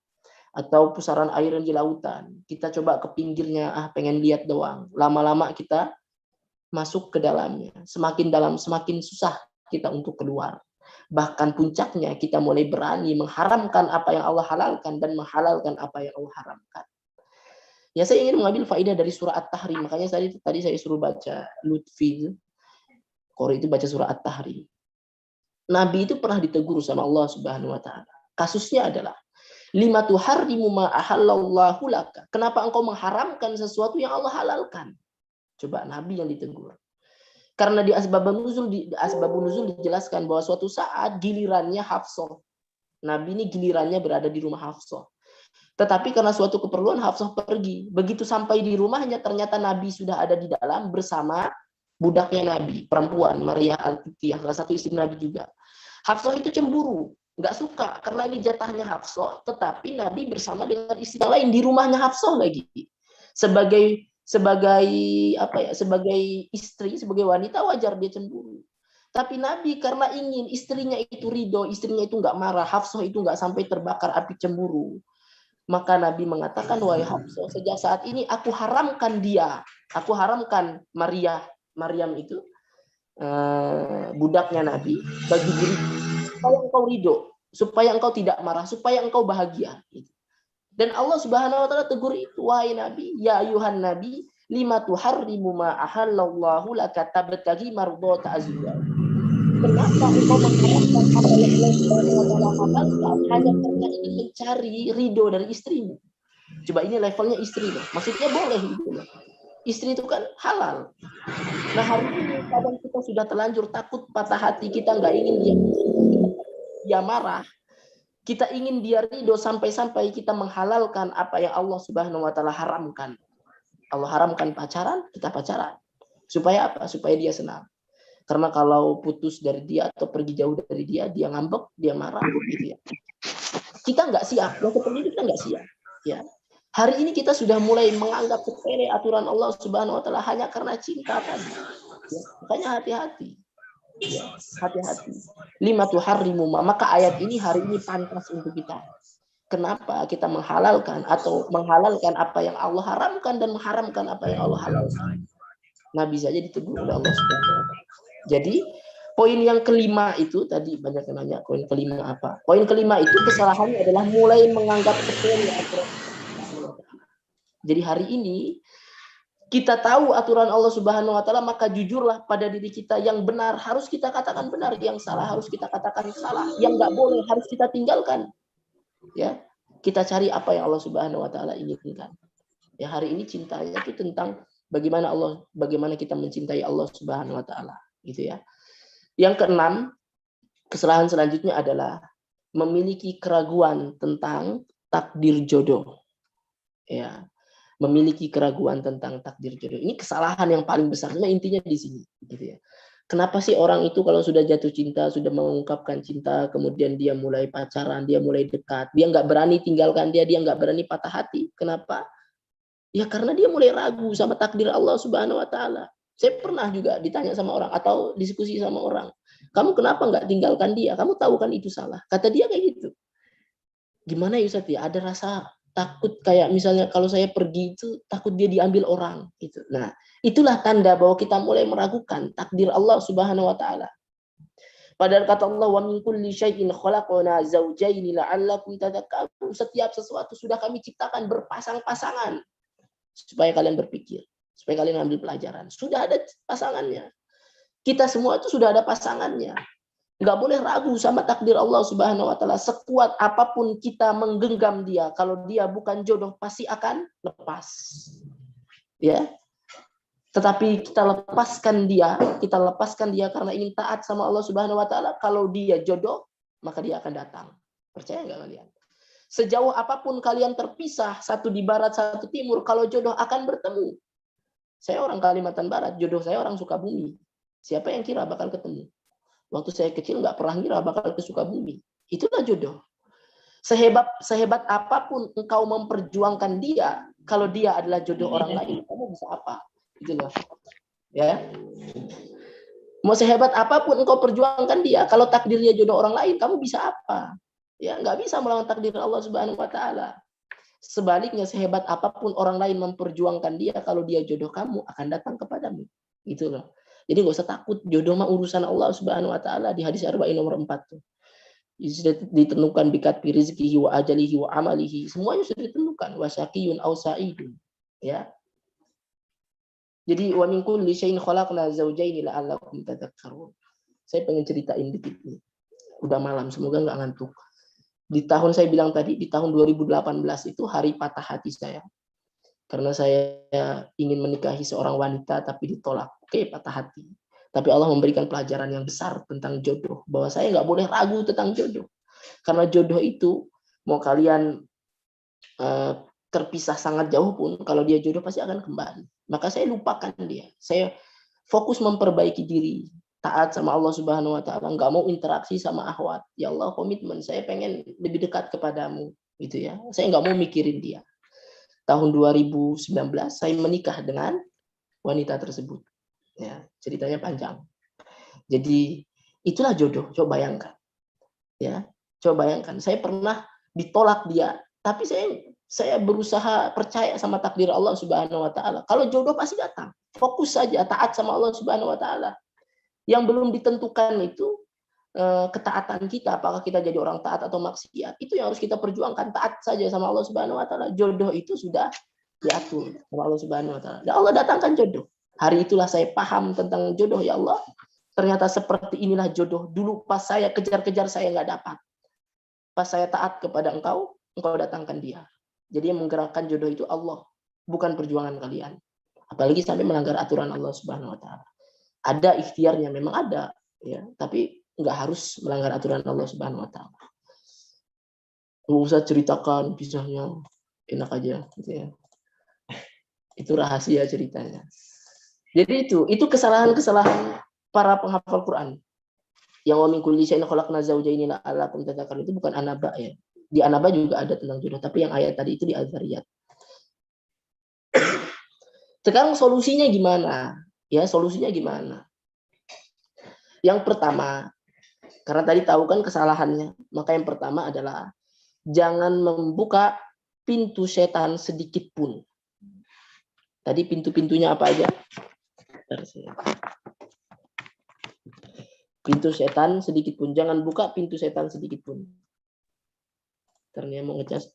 G: Atau pusaran air yang di lautan. Kita coba ke pinggirnya, pengen lihat doang. Lama-lama kita masuk ke dalamnya. Semakin dalam, semakin susah kita untuk keluar. Bahkan puncaknya kita mulai berani mengharamkan apa yang Allah halalkan dan menghalalkan apa yang Allah haramkan. Ya, saya ingin mengambil faedah dari surah At-Tahrim. Makanya tadi saya suruh baca Lutfi. Qori itu baca surah At-Tahrim. Nabi itu pernah ditegur sama Allah Subhanahu wa taala. Kasusnya adalah lima tuharrimu ma ahallallahu laka. Kenapa engkau mengharamkan sesuatu yang Allah halalkan? Coba Nabi yang ditegur. Karena di asbabun nuzul dijelaskan bahwa suatu saat gilirannya Hafsah. Nabi ini gilirannya berada di rumah Hafsah. Tetapi karena suatu keperluan Hafsah pergi. Begitu sampai di rumahnya ternyata Nabi sudah ada di dalam bersama budaknya Nabi, perempuan Maria Al-Qibtiyah, salah satu istri Nabi juga. Hafsah itu cemburu, nggak suka karena ini jatahnya Hafsah, tetapi Nabi bersama dengan istri yang lain di rumahnya Hafsah lagi. Sebagai istri, sebagai wanita wajar dia cemburu. Tapi Nabi karena ingin istrinya itu ridho, istrinya itu nggak marah, Hafsah itu nggak sampai terbakar api cemburu. Maka Nabi mengatakan, wahai Hafsah, sejak saat ini aku haramkan Maryam itu budaknya Nabi bagi diri supaya engkau ridho, supaya engkau tidak marah, supaya engkau bahagia. Dan Allah Subhanahu wa taala tegur itu, wahai Nabi, ya ayuhan Nabi, lima tuharrimu ma ahallallahu laka tabtaghi mardhata azwaj. Kenapa engkau mengharamkan apa yang Allah Subhanahu wa taala halalkan hanya karena ingin mencari ridho dari istrimu? Coba ini levelnya istri loh. Maksudnya boleh gitu loh. Istri itu kan halal. Nah, hari ini kadang kita sudah terlanjur takut patah hati, kita nggak ingin dia marah. Kita ingin dia ridho sampai-sampai kita menghalalkan apa yang Allah Subhanahu wa taala haramkan. Allah haramkan pacaran, kita pacaran. Supaya apa? Supaya dia senang. Karena kalau putus dari dia atau pergi jauh dari dia ngambek, dia marah gitu ya. Kita nggak siap, yang seperti itu kita nggak siap. Ya. Hari ini kita sudah mulai menganggap sepele aturan Allah Subhanahu wa taala hanya karena cinta tadi. Ya. Makanya hati-hati. Ya, hati-hati. Lima tuharrimu, maka ayat ini hari ini pantas untuk kita. Kenapa kita menghalalkan apa yang Allah haramkan dan mengharamkan apa yang Allah halalkan? Nabi saja ditegur oleh Allah Subhanahu wa taala. Jadi poin yang kelima itu tadi banyak yang nanya, poin kelima apa? Poin kelima itu kesalahannya adalah mulai menganggap sepele aturan. Jadi hari ini kita tahu aturan Allah Subhanahu wa taala, maka jujurlah pada diri kita. Yang benar harus kita katakan benar, yang salah harus kita katakan salah, yang nggak boleh harus kita tinggalkan. Ya, kita cari apa yang Allah Subhanahu wa taala inginkan. Ya, hari ini cintanya itu tentang bagaimana kita mencintai Allah Subhanahu wa taala, gitu ya. Yang keenam, kesalahan selanjutnya adalah memiliki keraguan tentang takdir jodoh. Ya. Memiliki keraguan tentang takdir jodoh. Ini kesalahan yang paling besar. Nah, intinya di sini, gitu ya. Kenapa sih orang itu kalau sudah jatuh cinta, sudah mengungkapkan cinta, kemudian dia mulai pacaran, dia mulai dekat, dia nggak berani tinggalkan dia nggak berani patah hati. Kenapa? Ya karena dia mulai ragu sama takdir Allah Subhanahu wa taala. Saya pernah juga ditanya sama orang atau diskusi sama orang, kamu kenapa nggak tinggalkan dia? Kamu tahu kan itu salah. Kata dia kayak gitu. Gimana ya Ustaz ya? Ada rasa takut kayak misalnya kalau saya pergi itu takut dia diambil orang gitu. Nah, itulah tanda bahwa kita mulai meragukan takdir Allah Subhanahu wa taala. Padahal kata Allah, wa min kulli syai'in khalaqna zawjaini la'allakum tadhakkarun. Setiap sesuatu sudah kami ciptakan berpasang-pasangan supaya kalian berpikir, supaya kalian ambil pelajaran. Sudah ada pasangannya. Kita semua itu sudah ada pasangannya. Nggak boleh ragu sama takdir Allah Subhanahu wa taala. Sekuat apapun kita menggenggam dia, kalau dia bukan jodoh pasti akan lepas. Ya. Tetapi kita lepaskan dia karena ingin taat sama Allah Subhanahu wa taala. Kalau dia jodoh, maka dia akan datang. Percaya nggak kalian? Sejauh apapun kalian terpisah, satu di barat, satu timur, kalau jodoh akan bertemu. Saya orang Kalimantan Barat, jodoh saya orang Sukabumi. Siapa yang kira bakal ketemu? Waktu saya kecil nggak pernah ngira bakal ke Sukabumi. Itulah jodoh. Sehebat apapun engkau memperjuangkan dia, kalau dia adalah jodoh orang lain, kamu bisa apa? Itulah. Ya. Mau sehebat apapun engkau perjuangkan dia, kalau takdirnya jodoh orang lain, kamu bisa apa? Ya, nggak bisa melawan takdir Allah Subhanahu wa taala. Sebaliknya, sehebat apapun orang lain memperjuangkan dia, kalau dia jodoh kamu akan datang kepadamu. Gitu loh. Jadi nggak usah takut, jodoh mah urusan Allah Subhanahu wa taala. Di hadis arba'in nomor 4 tuh. Sudah ditentukan bikat rizqihi wa ajalihi wa amalihi. Semuanya sudah ditentukan. Wa syaqiyun aw sa'idun. Ya. Jadi wa min kulli syai'in khalaqna zawjaini la'allakum tadhakkarun. Saya pengen ceritain dikit nih. Udah malam, semoga nggak ngantuk. Di tahun saya bilang tadi, di tahun 2018 itu hari patah hati saya. Karena saya ingin menikahi seorang wanita tapi ditolak. Oke, patah hati. Tapi Allah memberikan pelajaran yang besar tentang jodoh. Bahwa saya nggak boleh ragu tentang jodoh. Karena jodoh itu, mau kalian terpisah sangat jauh pun, kalau dia jodoh pasti akan kembali. Maka saya lupakan dia. Saya fokus memperbaiki diri. Taat sama Allah Subhanahu wa taala, nggak mau interaksi sama akhwat. Ya Allah, komitmen saya pengen lebih dekat kepadamu, gitu ya. Saya nggak mau mikirin dia. Tahun 2019 saya menikah dengan wanita tersebut. Ya, ceritanya panjang. Jadi itulah jodoh. Coba bayangkan. Ya, coba bayangkan. Saya pernah ditolak dia, tapi saya berusaha percaya sama takdir Allah Subhanahu wa taala. Kalau jodoh pasti datang. Fokus saja taat sama Allah Subhanahu wa taala. Yang belum ditentukan itu ketaatan kita, apakah kita jadi orang taat atau maksiat, itu yang harus kita perjuangkan. Taat saja sama Allah Subhanahu wa taala. Jodoh itu sudah diatur sama Allah Subhanahu wa taala. Dan Allah datangkan jodoh. Hari itulah saya paham tentang jodoh, ya Allah. Ternyata seperti inilah jodoh. Dulu pas saya kejar-kejar saya nggak dapat. Pas saya taat kepada engkau datangkan dia. Jadi yang menggerakkan jodoh itu Allah, bukan perjuangan kalian. Apalagi sampai melanggar aturan Allah Subhanahu wa taala. Ada ikhtiarnya, memang ada, ya, tapi nggak harus melanggar aturan Allah Subhanahu wa taala. Nggak usah ceritakan kisahnya, enak aja, gitu ya. Itu rahasia ceritanya. Jadi itu kesalahan-kesalahan para penghafal Quran. Yang wa min kulli syai'in khalaqna zawjaini la'allakum tadhakkarun itu bukan An-Naba ya. Di An-Naba juga ada tentang jodoh, tapi yang ayat tadi itu di Az-Zariyat. Sekarang solusinya gimana? Ya, solusinya gimana? Yang pertama, karena tadi tahu kan kesalahannya, maka yang pertama adalah jangan membuka pintu setan sedikit pun. Tadi pintu-pintunya apa aja? Pintu setan sedikit pun. Jangan buka pintu setan sedikit pun. Ternyata mau ngecas.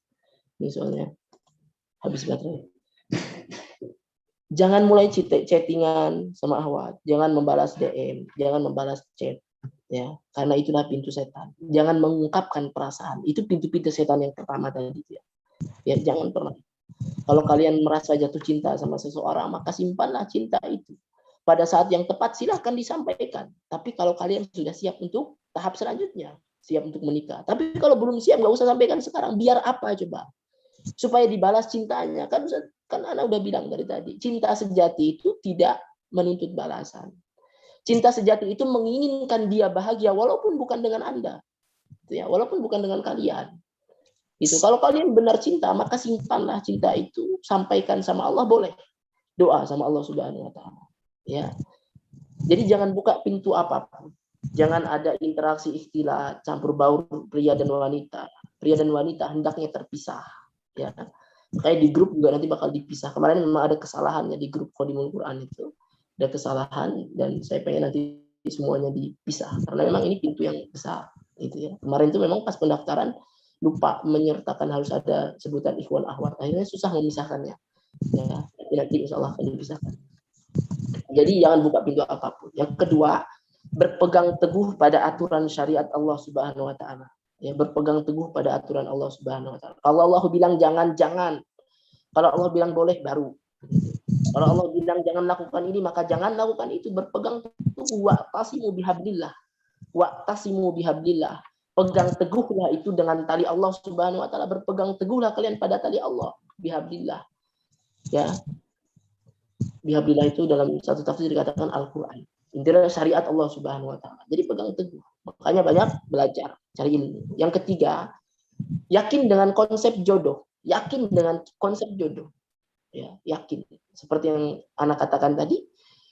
G: Ini soalnya habis baterai. Jangan mulai chattingan sama akhwat, jangan membalas DM, jangan membalas chat, ya, karena itulah pintu setan. Jangan mengungkapkan perasaan, itu pintu-pintu setan yang pertama tadi, ya. Ya, jangan pernah. Kalau kalian merasa jatuh cinta sama seseorang, maka simpanlah cinta itu. Pada saat yang tepat silahkan disampaikan. Tapi kalau kalian sudah siap untuk tahap selanjutnya, siap untuk menikah. Tapi kalau belum siap, nggak usah sampaikan sekarang. Biar apa coba? Supaya dibalas cintanya. Kan Ana udah bilang dari tadi, cinta sejati itu tidak menuntut balasan. Cinta sejati itu menginginkan dia bahagia walaupun bukan dengan Anda. Ya, walaupun bukan dengan kalian. Itu kalau kalian benar cinta, maka simpanlah cinta itu, sampaikan sama Allah boleh. Doa sama Allah Subhanahu wa taala. Ya. Jadi jangan buka pintu apapun. Jangan ada interaksi ikhtilat, campur baur pria dan wanita. Pria dan wanita hendaknya terpisah. Ya, kayak di grup juga nanti bakal dipisah. Kemarin memang ada kesalahannya di grup Qadimul Quran itu, ada kesalahan dan saya pengen nanti semuanya dipisah karena memang ini pintu yang besar, gitu ya. Kemarin itu memang pas pendaftaran lupa menyertakan harus ada sebutan ikhwan akhwat, akhirnya susah memisahkannya. Ya, nanti insya Allah akan dipisahkan. Jadi jangan buka pintu apapun. Yang kedua, berpegang teguh pada aturan syariat Allah Subhanahu wa taala. Ya, berpegang teguh pada aturan Allah Subhanahu wa taala. Kalau Allah bilang jangan. Kalau Allah bilang boleh, baru. Kalau Allah bilang jangan lakukan ini, maka jangan lakukan itu. Berpegang teguh, wa'tasimu bihablillah. Wa'tasimu bihablillah. Pegang teguhlah itu dengan tali Allah Subhanahu wa taala. Berpegang teguhlah kalian pada tali Allah, bihablillah. Ya. Bihablillah itu dalam satu tafsir dikatakan Al-Qur'an. Intinya syariat Allah Subhanahu wa taala. Jadi pegang teguh. Makanya banyak belajar, cari ilmu. Yang ketiga, yakin dengan konsep jodoh. Yakin dengan konsep jodoh. Ya, yakin. Seperti yang Ana katakan tadi,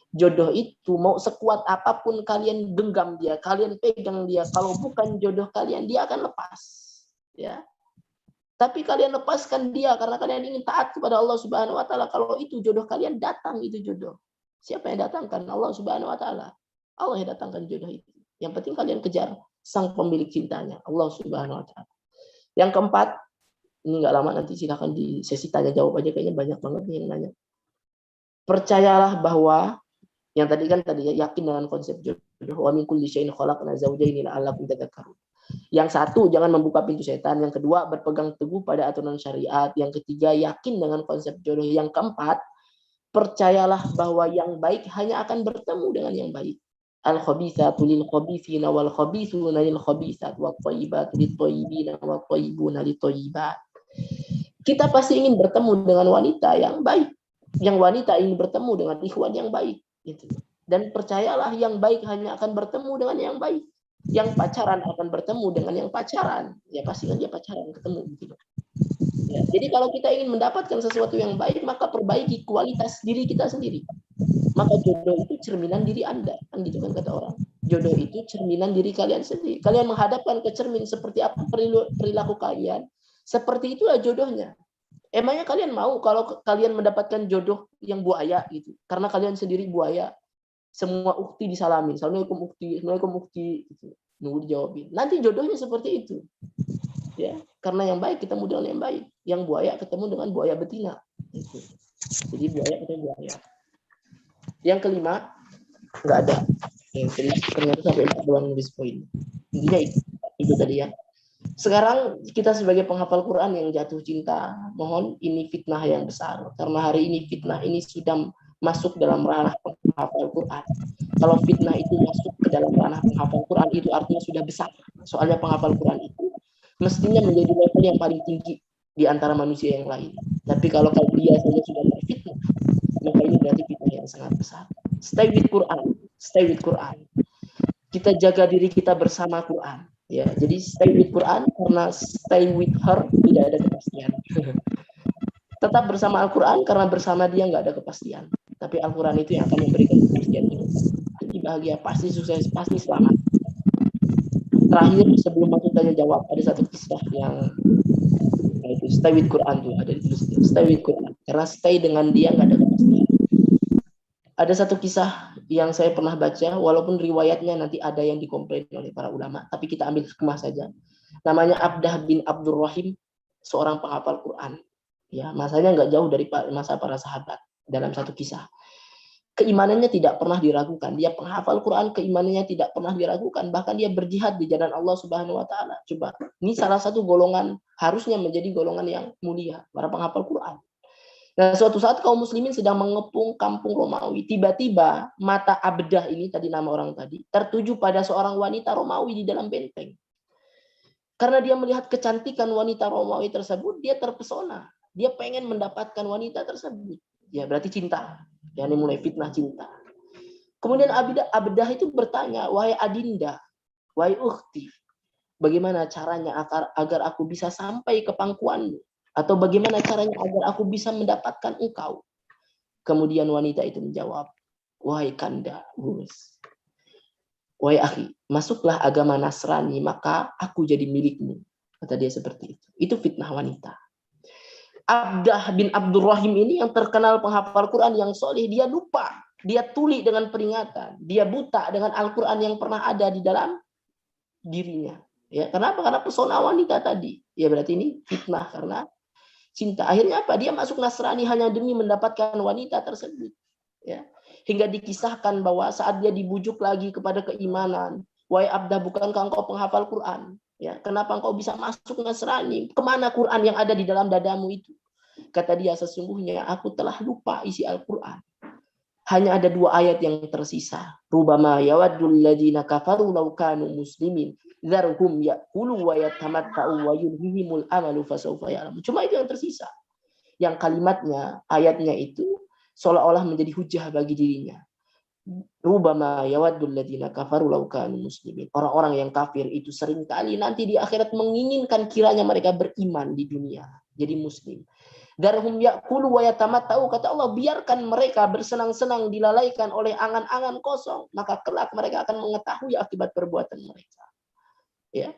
G: jodoh itu mau sekuat apapun kalian genggam dia, kalian pegang dia, kalau bukan jodoh kalian dia akan lepas. Ya. Tapi kalian lepaskan dia karena kalian ingin taat kepada Allah Subhanahu wa taala. Kalau itu jodoh kalian, datang itu jodoh. Siapa yang datangkan? Allah Subhanahu wa taala. Allah yang datangkan jodoh itu. Yang penting kalian kejar sang pemilik cintanya, Allah Subhanahu wa taala. Yang keempat, ini nggak lama nanti silakan di sesi tanya jawab aja, kayaknya banyak banget nih yang nanya. Percayalah bahwa yang tadi ya, yakin dengan konsep jodoh. Wa min kulli syai'in khalaqna zawjayn la'allakum tadhakkarun. Yang satu, jangan membuka pintu setan. Yang kedua, berpegang teguh pada aturan syariat. Yang ketiga, yakin dengan konsep jodoh. Yang keempat, percayalah bahwa yang baik hanya akan bertemu dengan yang baik. Al-khabithatu lil-khabithina wal-khabithuna lil-khabithat wat-thayyibatu lit-thayyibina wat-thayyibuna lit-thayyibat. Kita pasti ingin bertemu dengan wanita yang baik. Yang wanita ingin bertemu dengan ikhwan yang baik. Gitu. Dan percayalah yang baik hanya akan bertemu dengan yang baik. Yang pacaran akan bertemu dengan yang pacaran. Ya pasti kan dia pacaran ketemu. Gitu. Ya, jadi kalau kita ingin mendapatkan sesuatu yang baik, maka perbaiki kualitas diri kita sendiri. Maka jodoh itu cerminan diri Anda. Kan gitu kan kata orang. Jodoh itu cerminan diri kalian sendiri. Kalian menghadapkan ke cermin seperti apa perilaku kalian. Seperti itulah jodohnya. Emangnya kalian mau kalau kalian mendapatkan jodoh yang buaya gitu? Karena kalian sendiri buaya. Semua ukti disalamin. Assalamualaikum ukti, assalamualaikum ukti. Gitu. Nunggu dijawabin. Nanti jodohnya seperti itu. Ya, karena yang baik ketemu dengan yang baik. Yang buaya ketemu dengan buaya betina. Gitu. Jadi buaya ketemu buaya. Yang kelima, nggak ada. Yang kelima ternyata sampai 4 doang nulis poin. Intinya itu tadi ya. Sekarang kita sebagai penghafal Quran yang jatuh cinta, mohon ini fitnah yang besar. Karena hari ini fitnah ini sudah masuk dalam ranah penghafal Quran. Kalau fitnah itu masuk ke dalam ranah penghafal Quran, itu artinya sudah besar. Soalnya penghafal Quran itu mestinya menjadi level yang paling tinggi di antara manusia yang lain. Tapi kalau dia saja sudah berfitnah, maka ini berarti fitnah yang sangat besar. Stay with Quran. Stay with Quran. Kita jaga diri kita bersama Quran. Ya, jadi stay with Quran karena stay with her tidak ada kepastian. Tetap bersama Al-Quran karena bersama dia nggak ada kepastian. Tapi Al-Quran itu yang akan memberikan kepastian itu. Jadi bahagia, pasti sukses, pasti selamat. Terakhir sebelum masuk tanya jawab ada satu kisah yang itu stay with Quran tuh ada di stay with Quran karena stay dengan dia nggak ada kepastian. Ada satu kisah yang saya pernah baca, walaupun riwayatnya nanti ada yang dikomplain oleh para ulama, tapi kita ambil hikmah saja. Namanya Abdah bin Abdurrahim, seorang penghafal Quran. Ya, masanya nggak jauh dari masa para sahabat dalam satu kisah. Keimanannya tidak pernah diragukan. Dia penghafal Quran, keimanannya tidak pernah diragukan. Bahkan dia berjihad di jalan Allah Subhanahu wa taala. Coba, ini salah satu golongan harusnya menjadi golongan yang mulia, para penghafal Quran. Nah, suatu saat kaum muslimin sedang mengepung kampung Romawi. Tiba-tiba mata Abdah ini, tadi nama orang tadi, tertuju pada seorang wanita Romawi di dalam benteng. Karena dia melihat kecantikan wanita Romawi tersebut, dia terpesona. Dia pengen mendapatkan wanita tersebut. Ya, berarti cinta. Ya, ini mulai fitnah cinta. Kemudian Abdah itu bertanya, wahai Adinda, wahai ukhti, bagaimana caranya agar aku bisa sampai ke pangkuanmu? Atau bagaimana caranya agar aku bisa mendapatkan engkau? Kemudian wanita itu menjawab, wahai Kanda, wahai akhi, masuklah agama Nasrani, maka aku jadi milikmu. Kata dia seperti itu. Itu fitnah wanita. Abdah bin Abdurrahim ini yang terkenal penghafal Quran yang soleh, dia lupa. Dia tuli dengan peringatan. Dia buta dengan Al-Quran yang pernah ada di dalam dirinya. Ya, kenapa? Karena pesona wanita tadi. Ya berarti ini fitnah karena cinta. Akhirnya apa? Dia masuk Nasrani hanya demi mendapatkan wanita tersebut. Ya. Hingga dikisahkan bahwa saat dia dibujuk lagi kepada keimanan, wahai Abdah, bukankah engkau penghafal Quran? Ya, kenapa engkau bisa masuk Nasrani? Kemana Quran yang ada di dalam dadamu itu? Kata dia, sesungguhnya aku telah lupa isi Al-Quran. Hanya ada 2 ayat yang tersisa. Rubama yawaddul ladzina kafaru law kanu muslimin dzarhum ya'kulu wa yatamatta'u wa yulhihimul amalu fasawfa ya'lamun. Cuma itu yang tersisa. Yang kalimatnya, ayatnya itu seolah-olah menjadi hujah bagi dirinya. Rubama yawaddul ladzina kafaru law kanu muslimin. Orang-orang yang kafir itu seringkali nanti di akhirat menginginkan kiranya mereka beriman di dunia, jadi muslim. Darhum ya'kulu wa yatamatta'u, kata Allah, biarkan mereka bersenang-senang dilalaikan oleh angan-angan kosong, maka kelak mereka akan mengetahui akibat perbuatan mereka. Ya.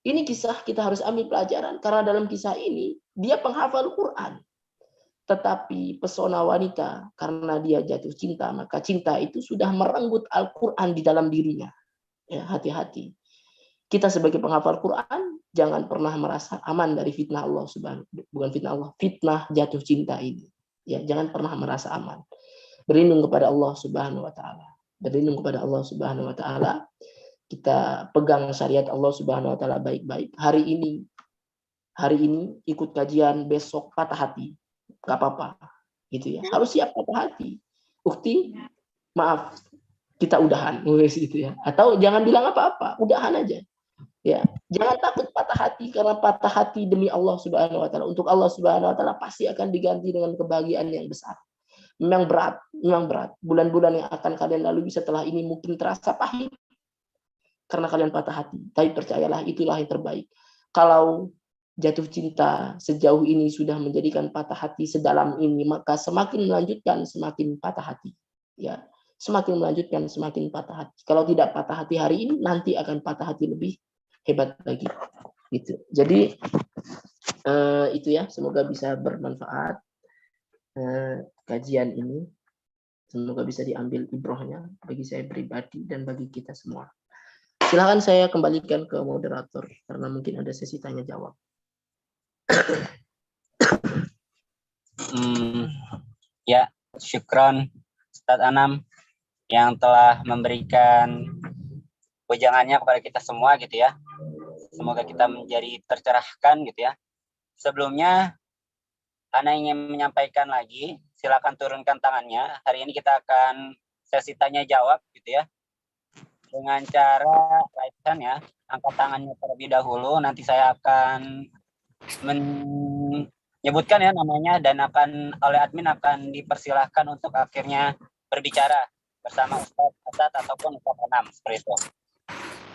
G: Ini kisah kita harus ambil pelajaran karena dalam kisah ini dia penghafal Quran. Tetapi pesona wanita karena dia jatuh cinta, maka cinta itu sudah merenggut Al-Quran di dalam dirinya. Ya, hati-hati. Kita sebagai penghafal Quran jangan pernah merasa aman dari fitnah Allah Subhanahu, bukan fitnah Allah, fitnah jatuh cinta ini. Ya, jangan pernah merasa aman. Berlindung kepada Allah Subhanahu wa taala. Berlindung kepada Allah Subhanahu wa taala. Kita pegang syariat Allah Subhanahu wa taala baik-baik. Hari ini ikut kajian, besok patah hati. Enggak apa-apa. Gitu ya. Harus siap patah hati. Ukti, maaf, kita udahan, gitu ya. Atau jangan bilang apa-apa, udahan aja. Ya, jangan takut patah hati karena patah hati demi Allah Subhanahu wa taala. Untuk Allah Subhanahu wa taala pasti akan diganti dengan kebahagiaan yang besar. Memang berat. Bulan-bulan yang akan kalian lalui setelah ini mungkin terasa pahit karena kalian patah hati. Tapi percayalah itulah yang terbaik. Kalau jatuh cinta sejauh ini sudah menjadikan patah hati sedalam ini, maka semakin melanjutkan semakin patah hati. Ya, semakin melanjutkan semakin patah hati. Kalau tidak patah hati hari ini, nanti akan patah hati lebih hebat lagi, gitu. Jadi itu ya, semoga bisa bermanfaat kajian ini, semoga bisa diambil ibrohnya bagi saya pribadi dan bagi kita semua. Silakan saya kembalikan ke moderator karena mungkin ada sesi tanya jawab.
A: Ya, syukron Ustadz Anam yang telah memberikan wejangannya kepada kita semua gitu ya. Semoga kita menjadi tercerahkan gitu ya. Sebelumnya, Ana ingin menyampaikan lagi, silakan turunkan tangannya. Hari ini kita akan sesi tanya jawab gitu ya. Dengan cara raise hand ya, angkat tangannya terlebih dahulu. Nanti saya akan menyebutkan ya namanya dan akan oleh admin akan dipersilahkan untuk akhirnya berbicara bersama Ustadz ataupun Ustadz Anam seperti itu.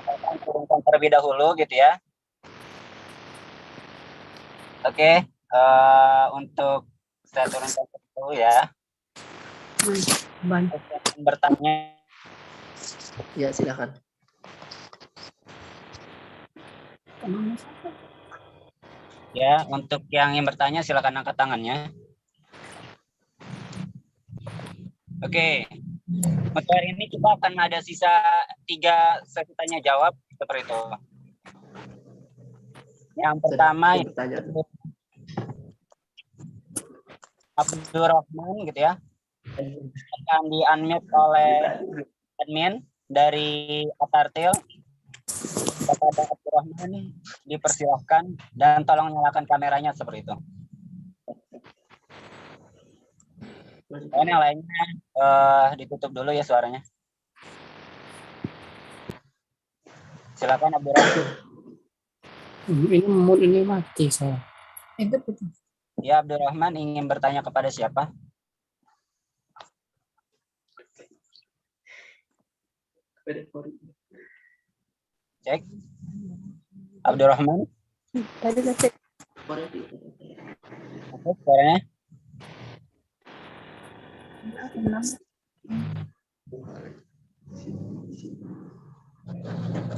A: Akan turunkan terlebih dahulu gitu ya. Oke, untuk saya turunkan dulu ya. Bertanya.
G: Ya, silakan.
A: Ya, untuk yang ingin bertanya silakan angkat tangannya. Oke. Untuk hari ini kita akan ada sisa 3 sesi tanya jawab seperti itu. Yang pertama itu Abdurrahman gitu ya. Akan di-unmute oleh admin dari Atartil. Kepada Abdurrahman dipersilahkan dan tolong nyalakan kameranya seperti itu. Dan yang lainnya ditutup dulu ya suaranya. Silakan Abdurrahman.
F: Ini mati saya.
A: Ya, Abdurrahman ingin bertanya kepada siapa? Cek. Abdurrahman.
C: Tadi udah cek.
A: Oke, suaranya.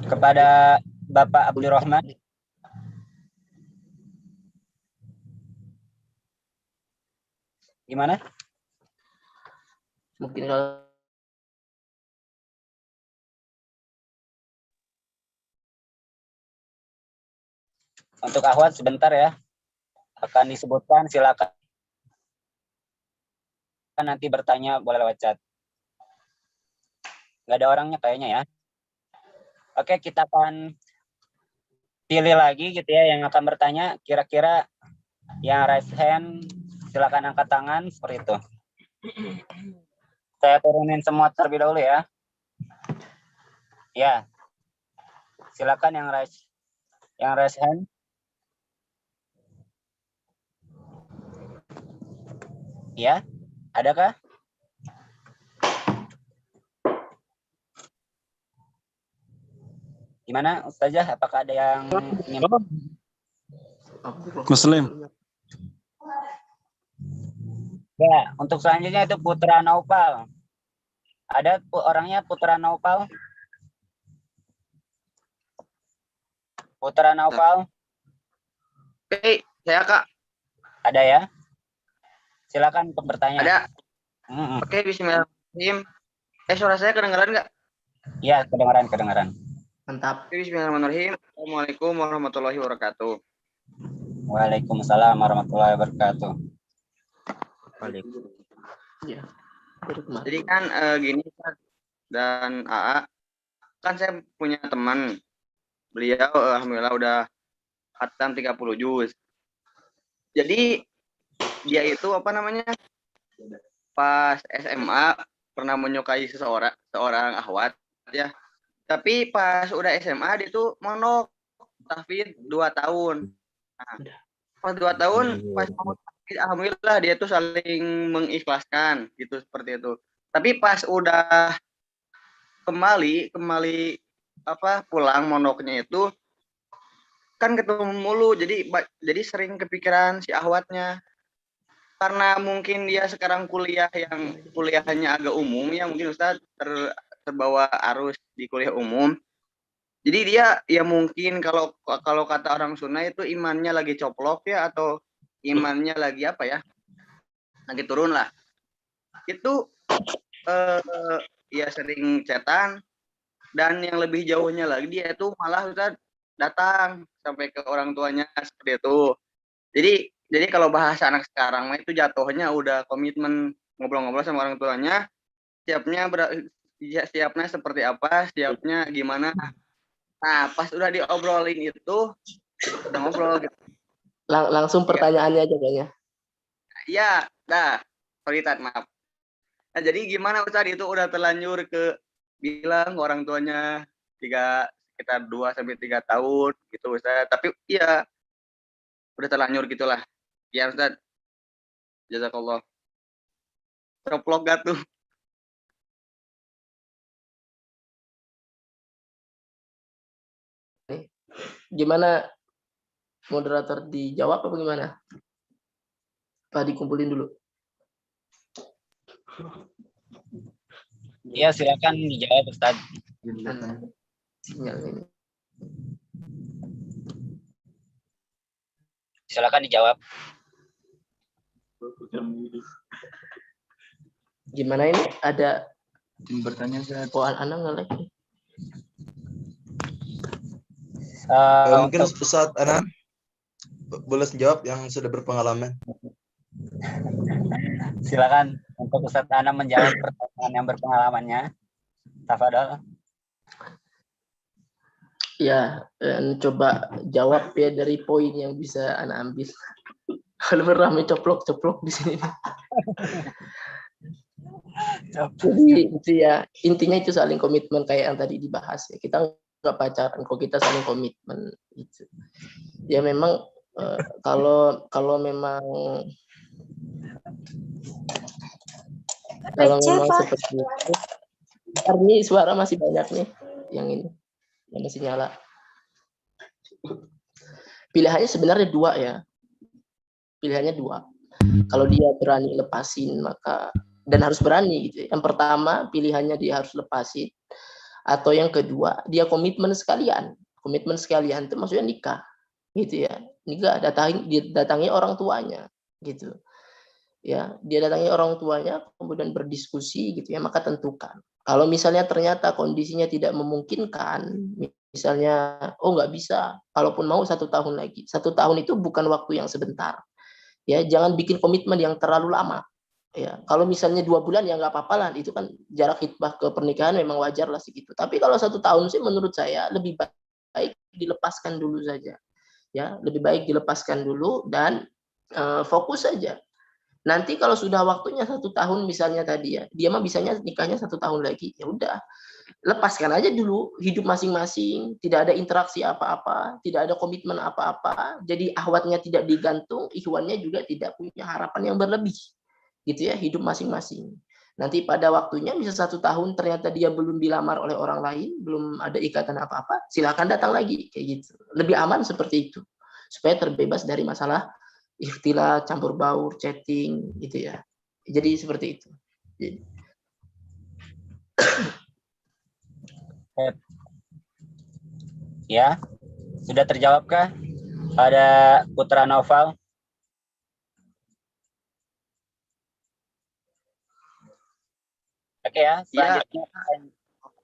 A: Kepada Bapak Abdurrahman. Gimana?
G: Mungkin kalau
A: untuk Ahwat sebentar ya. Akan disebutkan, silakan nanti bertanya boleh lewat chat. Nggak ada orangnya kayaknya ya. Oke, kita akan pilih lagi gitu ya yang akan bertanya. Kira-kira yang raise hand silakan angkat tangan seperti itu. Saya turunin semua terlebih dahulu ya. Ya. Silakan yang raise hand. Ya, adakah? Gimana Ustazah? Apakah ada yang ingin...
E: Muslim.
A: Ya, untuk selanjutnya itu Putra Naufal. Ada orangnya Putra Naufal? Putra Naufal,
F: Oke, saya Kak.
A: ada ya? Silakan untuk bertanya.
F: Ada.
A: Mm-mm.
F: Oke, bismillahirrahmanirrahim. Suara saya kedengaran nggak?
A: Ya, kedengaran.
G: Mantap.
F: Oke, bismillahirrahmanirrahim. Assalamualaikum warahmatullahi wabarakatuh.
A: Waalaikumsalam warahmatullahi wabarakatuh.
G: Ya.
F: Jadi kan gini Ustaz dan AA, kan saya punya teman. Beliau alhamdulillah udah khatam 30 juz. Jadi dia itu apa namanya? Pas SMA pernah menyukai seorang akhwat ya. Tapi pas udah SMA dia tuh mondok tahfidz 2 tahun. Nah, pas 2 tahun pas mau tahfidz alhamdulillah dia tuh saling mengikhlaskan gitu seperti itu. Tapi pas udah kembali apa pulang mondoknya itu kan ketemu mulu jadi sering kepikiran si ahwatnya karena mungkin dia sekarang kuliahnya agak umum ya mungkin Ustaz terbawa arus di kuliah umum jadi dia ya mungkin kalau kata orang Sunda itu imannya lagi coplok ya atau imannya lagi apa ya lagi turun lah itu ya sering chatan dan yang lebih jauhnya lagi dia itu malah Ustaz datang sampai ke orang tuanya seperti itu. Jadi kalau bahasa anak sekarang mah itu jatuhnya udah komitmen ngobrol-ngobrol sama orang tuanya, siapnya seperti apa, siapnya gimana. Nah, pas udah diobrolin itu udah ngobrol gitu.
G: Langsung pertanyaannya aja kayaknya.
F: Iya, sorry Tat, maaf. Nah, jadi gimana Ustaz itu udah terlanjur bilang ke orang tuanya sekitar 2-3 tahun gitu Ustaz. Tapi iya udah terlanjur gitulah. Ya Ustaz. Jazakallah. Coplok gak tuh?
G: Gimana moderator dijawab apa gimana? Apa dikumpulin dulu?
A: Iya, silakan dijawab Ustaz.
G: Sinyal ini.
A: Silakan dijawab.
G: Gimana ini? Ada
E: Bertanya saya.
G: anak nggak lagi?
B: Mungkin Ustaz Ana boleh jawab yang sudah berpengalaman.
A: Silakan untuk Ustaz Ana menjawab pertanyaan yang berpengalamannya. Tafadhol.
G: Ya, coba jawab ya dari poin yang bisa Ana ambil. Kalau ramai coplok di sini. Jadi itu ya intinya itu saling komitmen kayak yang tadi dibahas ya. Kita nggak pacaran kok, kita saling komitmen gitu. Ya memang kalau memang seperti itu. Ini suara masih banyak nih yang masih nyala. Pilihannya sebenarnya 2 ya. Pilihannya 2. Kalau dia berani lepasin maka dan harus berani gitu. Yang pertama pilihannya dia harus lepasin atau yang kedua dia komitmen sekalian. Komitmen sekalian itu maksudnya nikah. Gitu ya. Nikah datangi orang tuanya gitu. Ya, dia datangi orang tuanya kemudian berdiskusi gitu ya, maka tentukan. Kalau misalnya ternyata kondisinya tidak memungkinkan, misalnya nggak bisa, kalaupun mau 1 tahun lagi. 1 tahun itu bukan waktu yang sebentar. Ya, jangan bikin komitmen yang terlalu lama. Ya, kalau misalnya 2 bulan ya nggak apa-apa lah, itu kan jarak hitbah ke pernikahan memang wajar lah segitu. Tapi kalau 1 tahun sih menurut saya lebih baik dilepaskan dulu saja. Ya, lebih baik dilepaskan dulu dan fokus saja. Nanti kalau sudah waktunya 1 tahun misalnya tadi ya, dia mah bisanya nikahnya 1 tahun lagi, ya udah lepaskan aja dulu hidup masing-masing, tidak ada interaksi apa-apa, tidak ada komitmen apa-apa, jadi ahwatnya tidak digantung, ikhwannya juga tidak punya harapan yang berlebih, gitu ya, hidup masing-masing. Nanti pada waktunya bisa 1 tahun ternyata dia belum dilamar oleh orang lain, belum ada ikatan apa-apa, silakan datang lagi kayak gitu. Lebih aman seperti itu, supaya terbebas dari masalah ikhtilat, campur baur, chatting, gitu ya. Jadi seperti itu. Jadi,
A: Ya, sudah terjawabkah pada Putra Noval? Oke ya, selanjutnya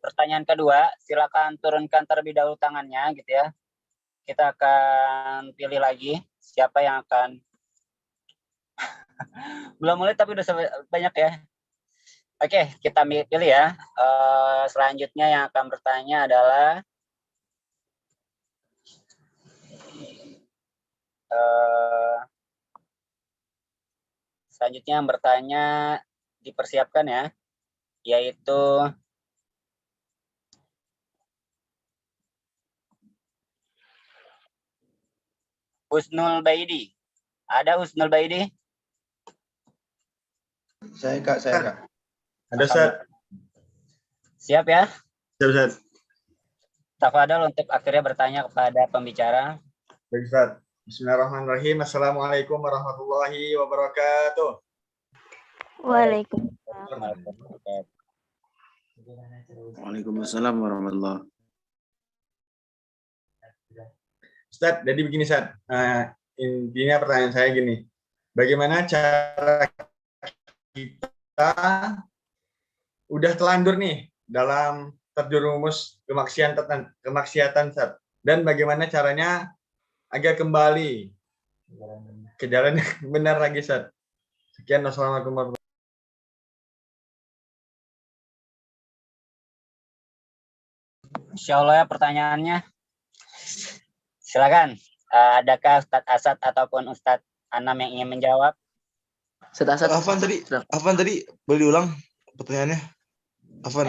A: pertanyaan kedua, silakan turunkan terlebih dahulu tangannya gitu ya. Kita akan pilih lagi siapa yang akan belum mulai tapi udah banyak ya. Oke, kita pilih ya. Selanjutnya yang akan bertanya adalah selanjutnya yang bertanya dipersiapkan ya, yaitu Husnul Baidi. Ada Husnul Baidi?
D: Saya Kak. Ada Ustaz.
A: Siap ya?
D: Siap Ustaz.
A: Tafadhol untuk akhirnya bertanya kepada pembicara.
D: Baik Ustaz. Bismillahirrahmanirrahim. Assalamualaikum warahmatullahi wabarakatuh.
C: Waalaikumsalam.
H: Waalaikumsalam warahmatullahi.
D: Ustaz, jadi begini Ustaz. Intinya pertanyaan saya gini. Bagaimana cara kita udah telanjur nih dalam terjerumus kemaksiatan Ustaz? Dan bagaimana caranya agar kembali ke jalan yang benar lagi Ustaz? Sekian, wassalamualaikum warahmatullahi wabarakatuh.
A: Insya Allah ya pertanyaannya. Silakan. Adakah Ustadz Asad ataupun Ustadz Anam yang ingin menjawab?
B: Afan tadi boleh diulang pertanyaannya? Afan.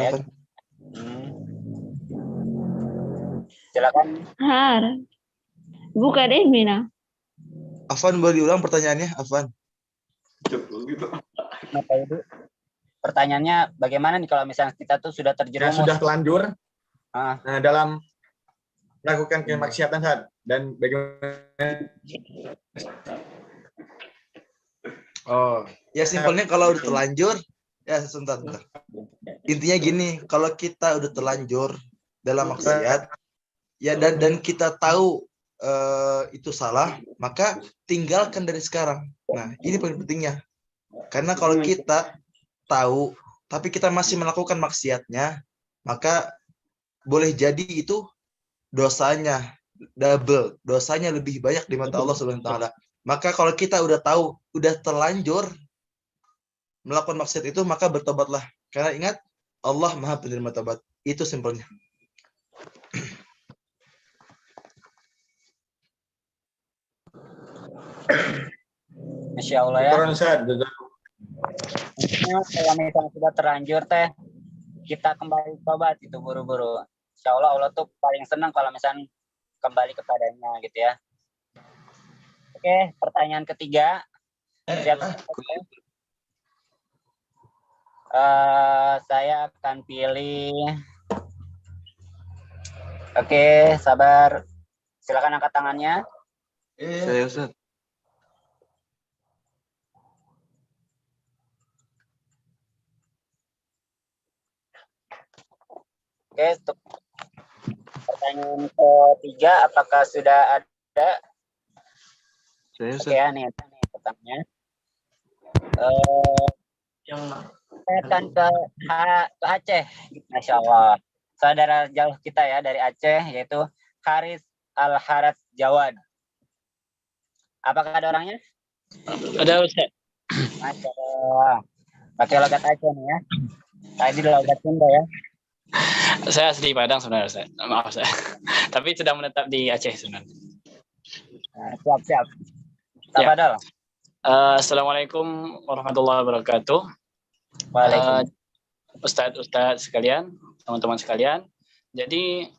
A: Silakan.
C: Har. Buka deh, Mina.
B: Afan boleh diulang pertanyaannya, Afan?
A: Pertanyaannya bagaimana nih kalau misalnya kita tuh sudah terjerumus?
D: Sudah telanjur dalam melakukan
A: Hmm.
D: kemaksiatan Ustaz, dan bagaimana
B: Ya simpelnya kalau udah terlanjur, ya sebentar. Intinya gini, kalau kita udah terlanjur dalam maksiat, ya dan kita tahu itu salah, maka tinggalkan dari sekarang. Nah, ini paling pentingnya. Karena kalau kita tahu, tapi kita masih melakukan maksiatnya, maka boleh jadi itu dosanya double, dosanya lebih banyak di mata Allah Subhanahu wa taala. Maka kalau kita udah tahu, udah terlanjur melakukan maksiat itu, maka bertobatlah. Karena ingat, Allah Maha penerima taubat. Itu simpelnya.
A: Masya Allah ya.
D: Syukuran, Ustaz.
A: Intinya kalau misalnya sudah terlanjur teh, kita kembali tobat itu buru-buru. Insya Allah Allah tuh paling senang kalau misalnya kembali kepadanya gitu ya. Oke, pertanyaan ketiga. Saya akan pilih. Oke, sabar. Silakan angkat tangannya.
H: Saya Ustaz.
A: Oke, untuk pertanyaan ketiga, apakah sudah ada?
H: Saya
A: Oke
H: Ustaz.
A: ya, nih pertanyaannya. Saya akan ke Aceh, Masya Allah. Saudara jauh kita ya dari Aceh, yaitu Haris Al-Harats Jawad. Apakah ada orangnya?
G: Ada Ustaz.
A: Masya Allah. Pakai logat Aceh nih ya. Tadi logat Sunda ya.
I: Saya asli Padang sebenarnya, Ustaz. Maaf, Ustaz. Tapi sedang menetap di Aceh sebenarnya.
A: Nah, siap. Tafadhol.
I: Assalamualaikum warahmatullahi wabarakatuh.
A: Waalaikumsalam.
I: Ustadz sekalian, teman-teman sekalian. Jadi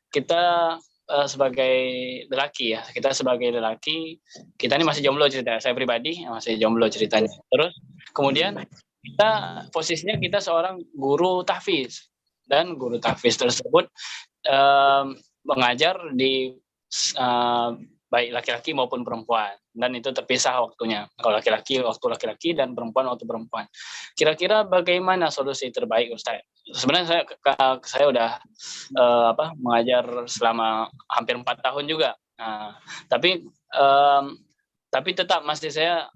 I: kita sebagai lelaki ya, kita ini masih jomblo cerita. Saya pribadi masih jomblo ceritanya. Terus kemudian posisinya kita seorang guru tahfiz, dan guru tahfiz tersebut mengajar di baik laki-laki maupun perempuan, dan itu terpisah waktunya. Kalau laki-laki waktu laki-laki dan perempuan waktu perempuan. Kira-kira bagaimana solusi terbaik, Ustaz? Sebenarnya saya udah mengajar selama hampir 4 tahun juga. Nah, tapi tetap masih saja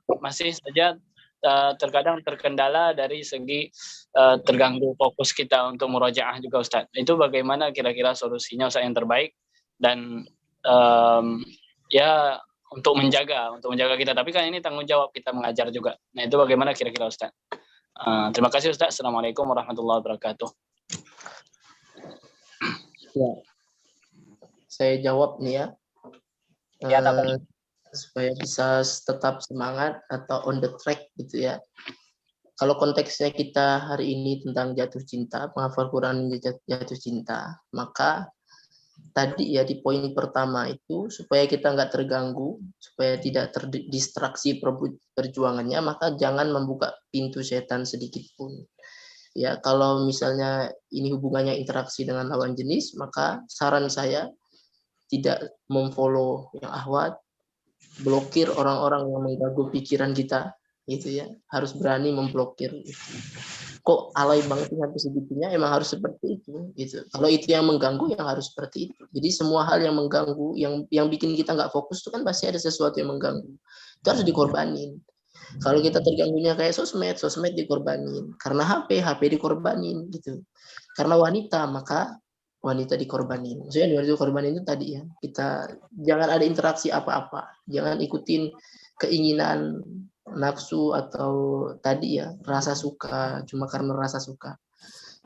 I: terkadang terkendala dari segi terganggu fokus kita untuk murojaah juga, Ustaz. Itu bagaimana kira-kira solusinya, Ustaz, yang terbaik, dan ya untuk menjaga kita, tapi kan ini tanggung jawab kita mengajar juga. Nah, itu bagaimana kira-kira, Ustaz? Terima kasih, Ustaz. Assalamualaikum warahmatullahi wabarakatuh.
G: Ya, saya jawab nih ya.
A: Ya,
G: Supaya bisa tetap semangat atau on the track gitu ya. Kalau konteksnya kita hari ini tentang jatuh cinta, menghafal Quran jatuh cinta, maka tadi ya di poin pertama itu supaya kita nggak terganggu, supaya tidak terdistraksi perjuangannya, maka jangan membuka pintu setan sedikit pun. Ya, kalau misalnya ini hubungannya interaksi dengan lawan jenis, maka saran saya tidak memfollow yang ahwat, blokir orang-orang yang mengganggu pikiran kita, gitu ya. Harus berani memblokir. Kok alay banget sampai segitunya? Emang harus seperti itu, gitu. Kalau itu yang mengganggu, yang harus seperti itu. Jadi semua hal yang mengganggu, yang bikin kita nggak fokus itu kan pasti ada sesuatu yang mengganggu. Itu harus dikorbanin. Kalau kita terganggunya kayak sosmed dikorbanin. Karena HP dikorbanin, gitu. Karena wanita, maka wanita dikorbanin. Maksudnya wanita dikorbanin itu tadi ya, kita jangan ada interaksi apa-apa, jangan ikutin keinginan nafsu atau tadi ya rasa suka cuma karena rasa suka.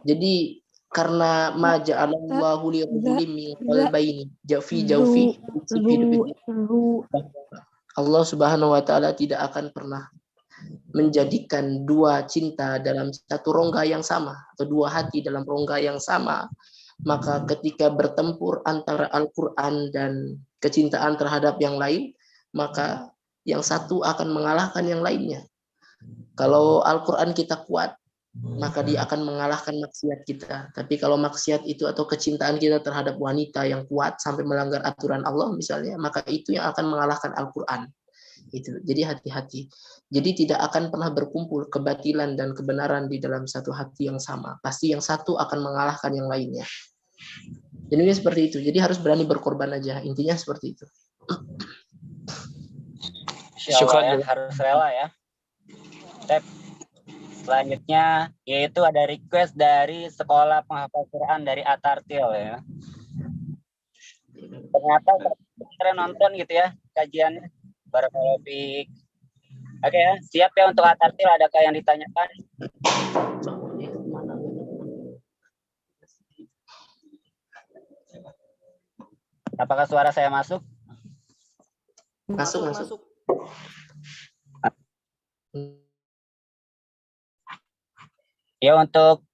G: Jadi karena maja'alallahu lirajulin min qalbayni jawfi Allah Subhanahu wa taala tidak akan pernah menjadikan dua cinta dalam satu rongga yang sama atau dua hati dalam rongga yang sama. Maka ketika bertempur antara Al-Quran dan kecintaan terhadap yang lain, maka yang satu akan mengalahkan yang lainnya. Kalau Al-Quran kita kuat, maka dia akan mengalahkan maksiat kita. Tapi kalau maksiat itu atau kecintaan kita terhadap wanita yang kuat sampai melanggar aturan Allah misalnya, maka itu yang akan mengalahkan Al-Quran. Itu. Jadi hati-hati. Jadi tidak akan pernah berkumpul kebatilan dan kebenaran di dalam satu hati yang sama. Pasti yang satu akan mengalahkan yang lainnya. Jadi seperti itu. Jadi harus berani berkorban aja. Intinya seperti itu.
A: Syukur ya, harus rela ya. Step selanjutnya yaitu ada request dari sekolah penghafal Quran dari Atartil ya. Ternyata keren nonton gitu ya kajiannya. Barakallahu fiik. Oke ya, siap ya untuk Atartil, adakah yang ditanyakan? Apakah suara saya masuk?
G: Masuk.
A: Ya, untuk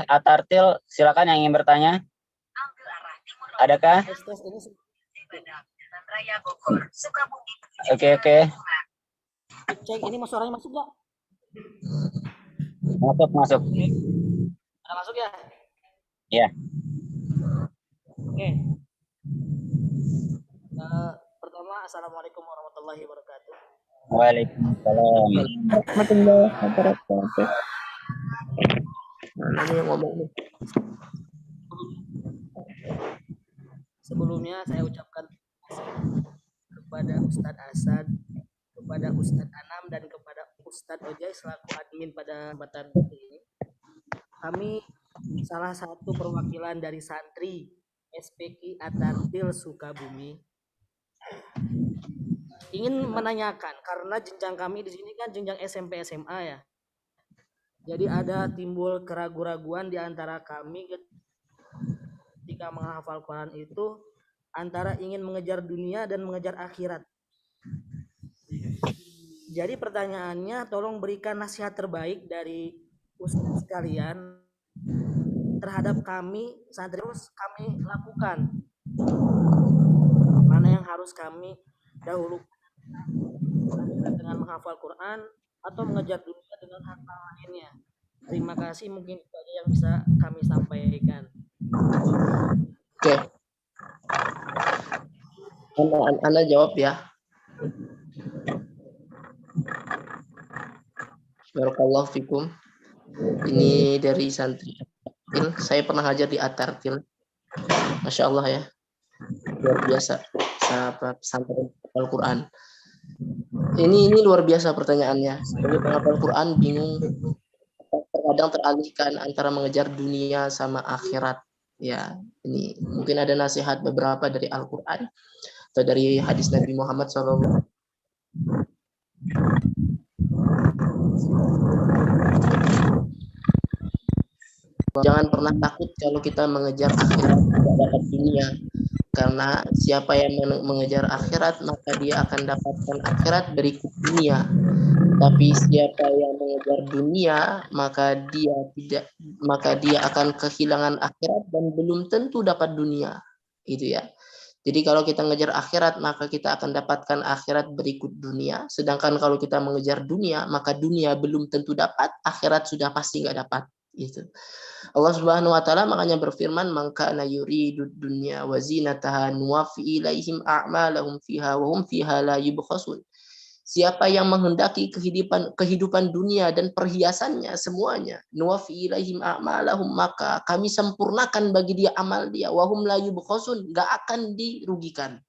A: Atartil silakan yang ingin bertanya. Adakah? Oke.
J: Cek ini suaranya masuk nggak?
A: Masuk.
J: Ada masuk ya?
A: Iya.
J: Oke. Pertama, assalamualaikum warahmatullahi wabarakatuh.
A: Waalaikumsalam.
G: Warahmatullahi wabarakatuh. Mana nih yang ngomong nih?
J: Sebelumnya saya ucapkan kepada Ustadz Asad, kepada Ustadz Anam, dan kepada Ustadz Ojai selaku admin pada kesempatan ini. Kami salah satu perwakilan dari santri SPQ Atartil Sukabumi ingin menanyakan, karena jenjang kami di sini kan jenjang SMP SMA ya. Jadi ada timbul keraguan-raguan di antara kami ketika menghafal Quran itu antara ingin mengejar dunia dan mengejar akhirat. Jadi pertanyaannya, tolong berikan nasihat terbaik dari Ustaz sekalian terhadap kami santri, terus kami lakukan. Mana yang harus kami dahulukan dengan menghafal Quran atau mengejar dunia dengan hal lainnya. Terima kasih, mungkin itu aja yang bisa kami sampaikan.
G: Oke. Ana jawab ya. Barakallahu fikum. Ini dari santri Atartil. Saya pernah ngajar di Atartil. Masya Allah ya. Luar biasa. Sahabat pesantren Al-Quran. Ini luar biasa pertanyaannya. Sebagai penghafal Quran bingung, terkadang teralihkan antara mengejar dunia sama akhirat. Ya, ini mungkin ada nasihat beberapa dari Al-Quran atau dari hadis Nabi Muhammad SAW. Jangan pernah takut kalau kita mengejar akhirat tidak dapat dunia. Karena siapa yang mengejar akhirat maka dia akan dapatkan akhirat berikut dunia. Tapi siapa yang mengejar dunia maka dia akan kehilangan akhirat dan belum tentu dapat dunia. Itu ya. Jadi kalau kita mengejar akhirat maka kita akan dapatkan akhirat berikut dunia. Sedangkan kalau kita mengejar dunia maka dunia belum tentu dapat, akhirat sudah pasti nggak dapat. Itu. Allah Subhanahu wa taala makanya berfirman, "Man kana yuridud dunya wa zinataha nuwaffi ilaihim a'malahum fiha wa hum fiha la yubkhasun." Siapa yang menghendaki kehidupan dunia dan perhiasannya semuanya, nuwaffi ilaihim a'malahum, maka kami sempurnakan bagi dia amal dia, wa hum la yubkhasun, enggak akan dirugikan.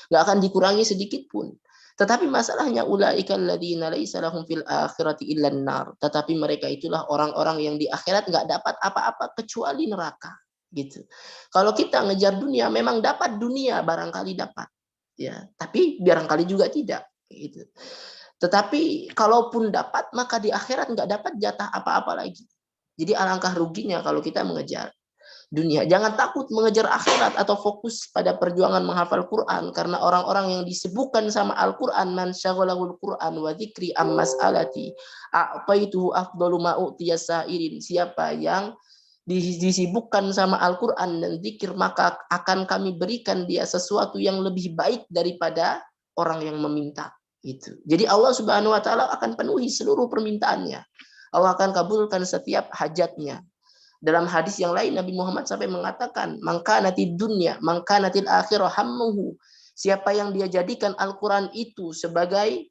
G: Enggak akan dikurangi sedikit pun. Tetapi masalahnya ulaikal ladzina laisa lahum fil akhirati illan nar. Tetapi mereka itulah orang-orang yang di akhirat enggak dapat apa-apa kecuali neraka, gitu. Kalau kita ngejar dunia memang dapat dunia, barangkali dapat. Ya, tapi barangkali juga tidak, gitu. Tetapi kalaupun dapat maka di akhirat enggak dapat jatah apa-apa lagi. Jadi alangkah ruginya kalau kita mengejar dunia. Jangan takut mengejar akhirat atau fokus pada perjuangan menghafal Quran, karena orang-orang yang disebutkan sama Al-Quran, man syaghalahul Quran wa dzikri am mas'alati a'taituhu afdalu ma u'tiya sa'irin. Siapa yang disibukkan sama Al-Quran dan zikir maka akan kami berikan dia sesuatu yang lebih baik daripada orang yang meminta. Itu. Jadi Allah Subhanahu wa taala akan penuhi seluruh permintaannya. Allah akan kabulkan setiap hajatnya. Dalam hadis yang lain Nabi Muhammad sampai mengatakan, "Mangkanatid dunya, mangkanatil akhirah hammuhu." Siapa yang dia jadikan Al-Qur'an itu sebagai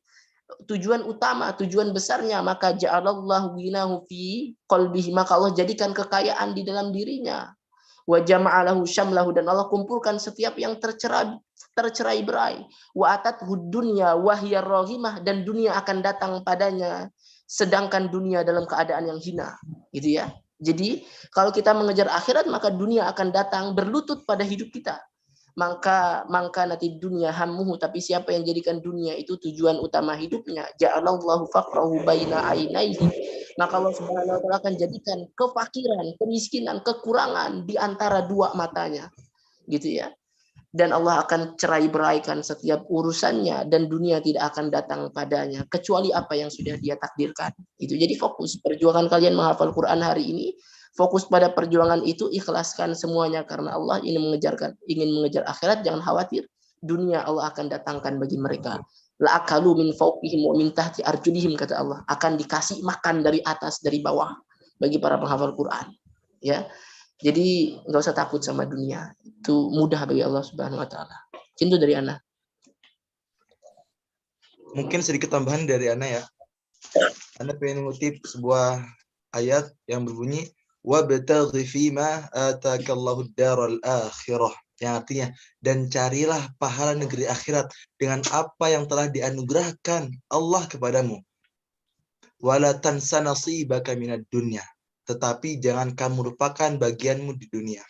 G: tujuan utama, tujuan besarnya, maka ja'alallahu ghinahu fi qalbihi, maka Allah jadikan kekayaan di dalam dirinya. Wa jama'alahu syamlahu, dan Allah kumpulkan setiap yang tercerai berai. Wa atathu dunya wa hiya rahimah, dan dunia akan datang padanya sedangkan dunia dalam keadaan yang hina. Gitu ya. Jadi kalau kita mengejar akhirat maka dunia akan datang berlutut pada hidup kita. Maka nanti dunia hammuhu, tapi siapa yang jadikan dunia itu tujuan utama hidupnya, ja'alallahu faqrahu baina ainaihi, maka Allah Subhanahu wa taala akan jadikan kefakiran, kemiskinan, kekurangan di antara dua matanya. Gitu ya. Dan Allah akan cerai beraikan setiap urusannya dan dunia tidak akan datang padanya kecuali apa yang sudah dia takdirkan. Itu. Jadi fokus perjuangan kalian menghafal Quran hari ini, fokus pada perjuangan itu, ikhlaskan semuanya karena Allah ingin mengejar akhirat. Jangan khawatir, dunia Allah akan datangkan bagi mereka. La akalu min fawqihim wa min tahti arjulihim, kata Allah, akan dikasih makan dari atas dari bawah bagi para penghafal Quran. Ya. Jadi nggak usah takut sama dunia, itu mudah bagi Allah Subhanahu wa taala. Itu dari Ana.
B: Mungkin sedikit tambahan dari Ana ya. Ana pengen mengutip sebuah ayat yang berbunyi wabtaghi fima atakallahu daral akhirah, yang artinya dan carilah pahala negeri akhirat dengan apa yang telah dianugerahkan Allah kepadamu. Wala tansa nasibaka minad dunya, tetapi jangan kamu lupakan bagianmu di dunia.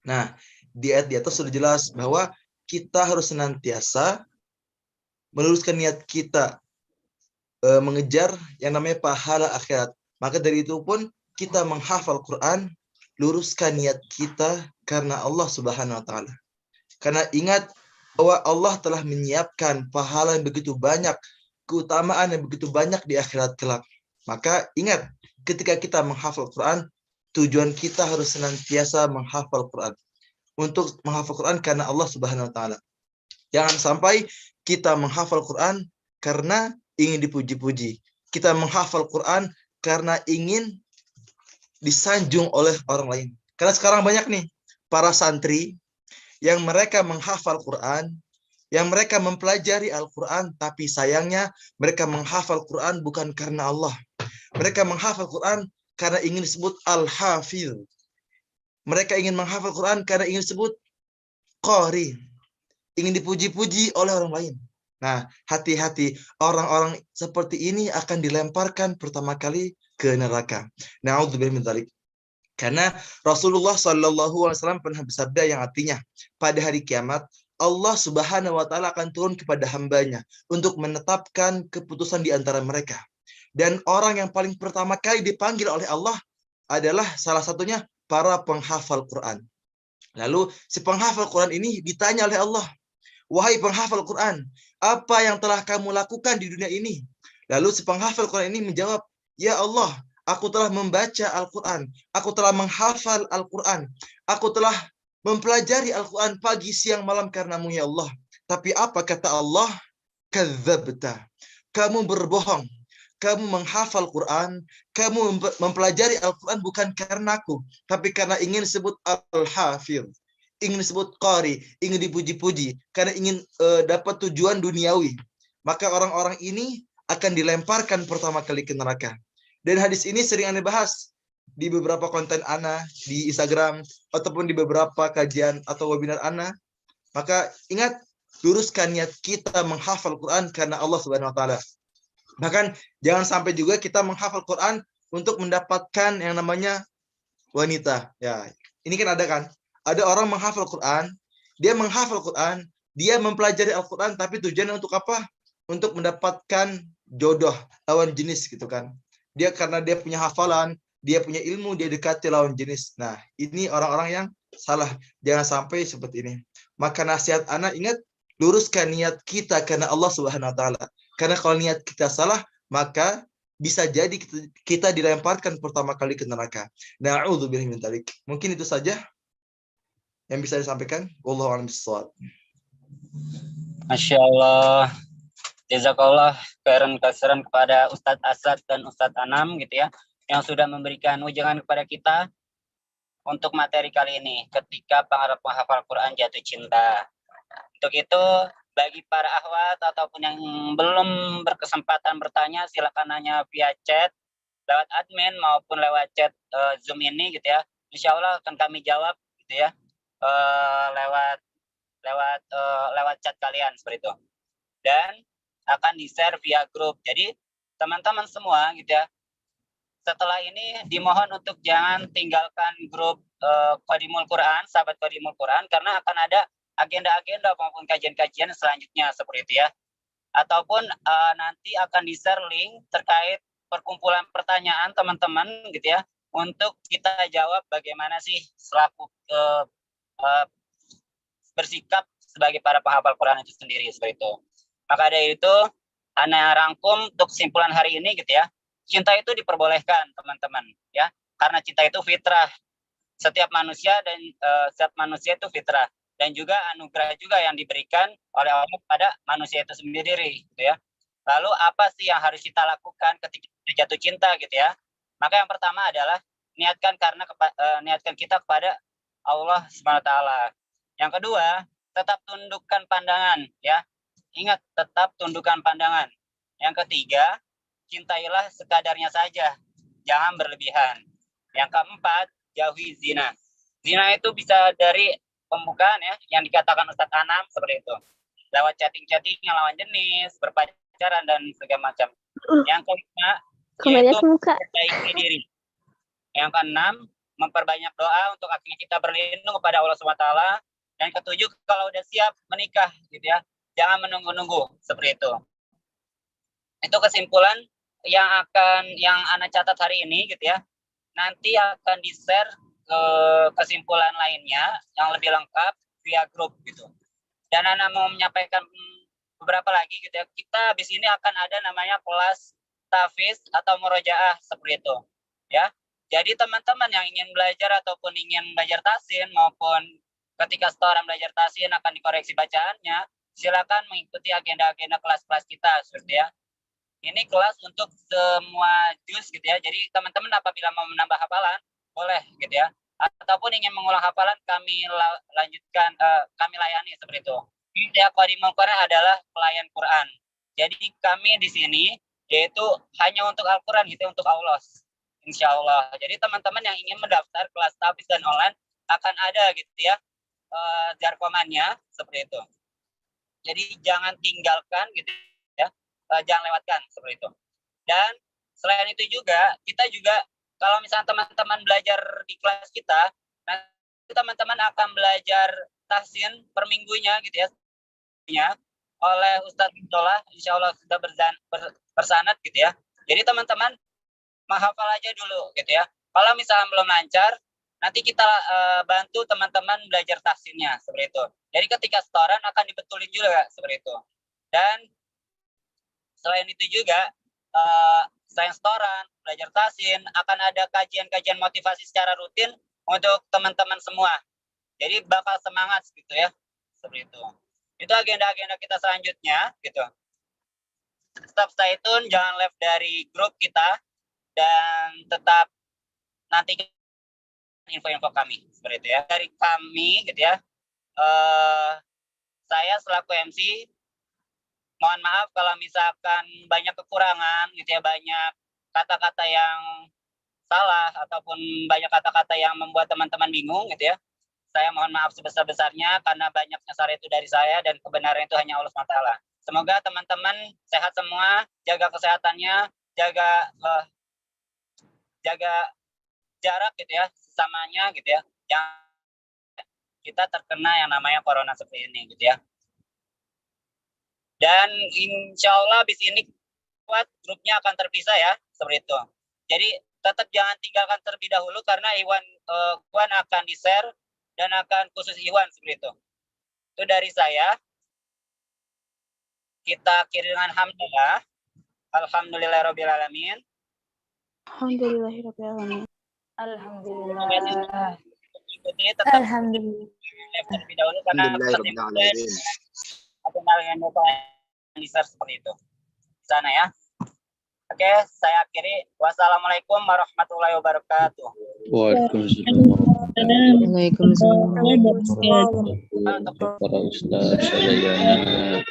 B: Nah, di ayat di atas sudah jelas bahwa kita harus senantiasa meluruskan niat kita mengejar yang namanya pahala akhirat. Maka dari itu pun kita menghafal Quran, luruskan niat kita karena Allah Subhanahu wa taala. Karena ingat bahwa Allah telah menyiapkan pahala yang begitu banyak, keutamaan yang begitu banyak di akhirat kelak. Maka ingat, ketika kita menghafal Quran, tujuan kita harus senantiasa menghafal Quran. Untuk menghafal Quran karena Allah Subhanahu wa taala. Jangan sampai kita menghafal Quran karena ingin dipuji-puji. Kita menghafal Quran karena ingin disanjung oleh orang lain. Karena sekarang banyak nih para santri yang mereka menghafal Quran yang mereka mempelajari Al-Quran, tapi sayangnya mereka menghafal Quran bukan karena Allah. Mereka menghafal Quran karena ingin disebut Al-Hafidh. Mereka ingin menghafal Quran karena ingin disebut Qari. Ingin dipuji-puji oleh orang lain. Nah, hati-hati, orang-orang seperti ini akan dilemparkan pertama kali ke neraka. Na'udzubillah min dzalik. Karena Rasulullah SAW pernah bersabda yang artinya, pada hari kiamat, Allah Subhanahu wa Ta'ala akan turun kepada hambanya untuk menetapkan keputusan di antara mereka. Dan orang yang paling pertama kali dipanggil oleh Allah adalah salah satunya para penghafal Quran. Lalu si penghafal Quran ini ditanya oleh Allah, wahai penghafal Quran, apa yang telah kamu lakukan di dunia ini? Lalu si penghafal Quran ini menjawab, ya Allah, aku telah membaca Al-Quran, aku telah menghafal Al-Quran, aku telah mempelajari Al-Quran pagi, siang, malam karenamu ya Allah. Tapi apa kata Allah? Kadzabta. Kamu berbohong. Kamu menghafal Quran, kamu mempelajari Al-Quran bukan karena aku, tapi karena ingin disebut Al-Hafidh, ingin disebut Qari, ingin dipuji-puji, karena ingin dapat tujuan duniawi. Maka orang-orang ini akan dilemparkan pertama kali ke neraka. Dan hadis ini sering Anda bahas di beberapa konten Ana di Instagram ataupun di beberapa kajian atau webinar Ana. Maka ingat, luruskan niat kita menghafal Quran karena Allah Subhanahu wa Ta'ala. Bahkan jangan sampai juga kita menghafal Quran untuk mendapatkan yang namanya wanita. Ya, ini kan ada orang menghafal Quran, dia menghafal Quran, dia mempelajari Al-Quran, tapi tujuannya untuk apa? Untuk mendapatkan jodoh, lawan jenis gitu kan. Dia karena dia punya hafalan, dia punya ilmu, dia dekati lawan jenis. Nah, ini orang-orang yang salah. Jangan sampai seperti ini. Maka nasihat anak, ingat, luruskan niat kita karena Allah Subhanahu wa Ta'ala. Karena kalau niat kita salah, maka bisa jadi kita dilemparkan pertama kali ke neraka. Na'udzubillah min dzalik. Mungkin itu saja yang bisa disampaikan. Wallahu a'lam bishawab.
A: Masya Allah. Jazakallah khairan katsiran kepada Ustadz Asad dan Ustadz Anam gitu ya, yang sudah memberikan ujangan kepada kita untuk materi kali ini, ketika penghafal Quran jatuh cinta. Untuk itu, bagi para akhwat ataupun yang belum berkesempatan bertanya, silakan nanya via chat, lewat admin maupun lewat chat Zoom ini gitu ya. Insya Allah akan kami jawab gitu ya, lewat chat kalian seperti itu. Dan akan di-share via grup. Jadi teman-teman semua gitu ya, setelah ini dimohon untuk jangan tinggalkan grup Qadimul Quran, sahabat Qadimul Quran, karena akan ada agenda-agenda maupun kajian-kajian selanjutnya seperti itu ya. Ataupun nanti akan di-share link terkait perkumpulan pertanyaan teman-teman gitu ya, untuk kita jawab bagaimana sih selaku bersikap sebagai para penghafal Quran itu sendiri seperti itu. Maka dari itu, Ana rangkum untuk kesimpulan hari ini gitu ya. Cinta itu diperbolehkan teman-teman ya, karena cinta itu fitrah. Setiap manusia itu fitrah, dan juga anugerah juga yang diberikan oleh Allah kepada manusia itu sendiri gitu ya. Lalu apa sih yang harus kita lakukan ketika jatuh cinta gitu ya? Maka yang pertama adalah niatkan kita kepada Allah SWT. Yang kedua, tetap tundukkan pandangan ya. Ingat, tetap tundukkan pandangan. Yang ketiga, cintailah sekadarnya saja, jangan berlebihan. Yang keempat, jauhi zina. Zina itu bisa dari pembukaan ya, yang dikatakan Ustadz Anam seperti itu. Lewat chatting-chatting yang lawan jenis, berpacaran dan segala macam. Yang kelima, yaitu memperbaiki diri. Yang keenam, memperbanyak doa untuk akhirnya kita berlindung kepada Allah SWT. Dan ketujuh, kalau udah siap menikah gitu ya, jangan menunggu-nunggu seperti itu. Itu kesimpulan yang Ana catat hari ini gitu ya. Nanti akan di-share ke kesimpulan lainnya yang lebih lengkap via grup gitu. Dan Ana mau menyampaikan beberapa lagi gitu ya. Kita habis ini akan ada namanya kelas tahfiz atau murojaah seperti itu ya. Jadi teman-teman yang ingin belajar ataupun ingin belajar tahsin maupun ketika setoran belajar tahsin akan dikoreksi bacaannya, silakan mengikuti agenda-agenda kelas-kelas kita seperti ya. Ini kelas untuk semua juz gitu ya. Jadi teman-teman apabila mau menambah hafalan boleh gitu ya. Ataupun ingin mengulang hafalan kami lanjutkan, kami layani seperti itu. Ya, Qadimul Quran adalah pelayan Quran. Jadi kami di sini yaitu hanya untuk Al-Quran gitu, untuk Allah. Insya Allah. Jadi teman-teman yang ingin mendaftar kelas tahfiz dan online akan ada gitu ya jarkomannya seperti itu. Jadi jangan tinggalkan gitu ya, jangan lewatkan seperti itu. Dan selain itu juga kita juga kalau misalnya teman-teman belajar di kelas kita, nanti teman-teman akan belajar tahsin per minggunya gitu ya, oleh Ustadz Abdullah, insya Allah sudah bersanad gitu ya. Jadi teman-teman menghafal aja dulu gitu ya. Kalau misalnya belum lancar, nanti kita bantu teman-teman belajar tahsinnya seperti itu. Jadi ketika setoran akan dibetulin juga seperti itu. Dan selain itu juga selain setoran, belajar tahsin, akan ada kajian-kajian motivasi secara rutin untuk teman-teman semua. Jadi bakal semangat gitu ya, seperti itu. Itu agenda-agenda kita selanjutnya gitu. Tetap stay tune, jangan left dari grup kita dan tetap nanti info-info kami seperti itu ya. Dari kami gitu ya. Saya selaku MC mohon maaf kalau misalkan banyak kekurangan gitu ya, banyak kata-kata yang salah ataupun banyak kata-kata yang membuat teman-teman bingung gitu ya. Saya mohon maaf sebesar-besarnya karena banyaknya saran itu dari saya dan kebenaran itu hanya Allah SWT. Semoga teman-teman sehat semua, jaga kesehatannya, jaga jarak gitu ya, sesamanya gitu ya. Yang kita terkena yang namanya corona seperti ini gitu ya. Dan insya Allah habis ini kuat grupnya akan terpisah ya, seperti itu. Jadi tetap jangan tinggalkan terlebih dahulu karena Iwan akan di-share dan akan khusus Iwan seperti itu. Itu dari saya. Kita akhiri dengan hamdalah. Alhamdulillahirrabbilalamin.
C: Alhamdulillahirrahmanirrahim.
K: Alhamdulillah.
A: Alhamdulillah. Terlebih dahulu karena
H: Alhamdulillahirrahmanirrahim.
A: seperti itu. Di sana ya. Oke, saya akhiri. Wassalamualaikum warahmatullahi wabarakatuh.
L: Waalaikumsalam.
E: Para ustaz sadayana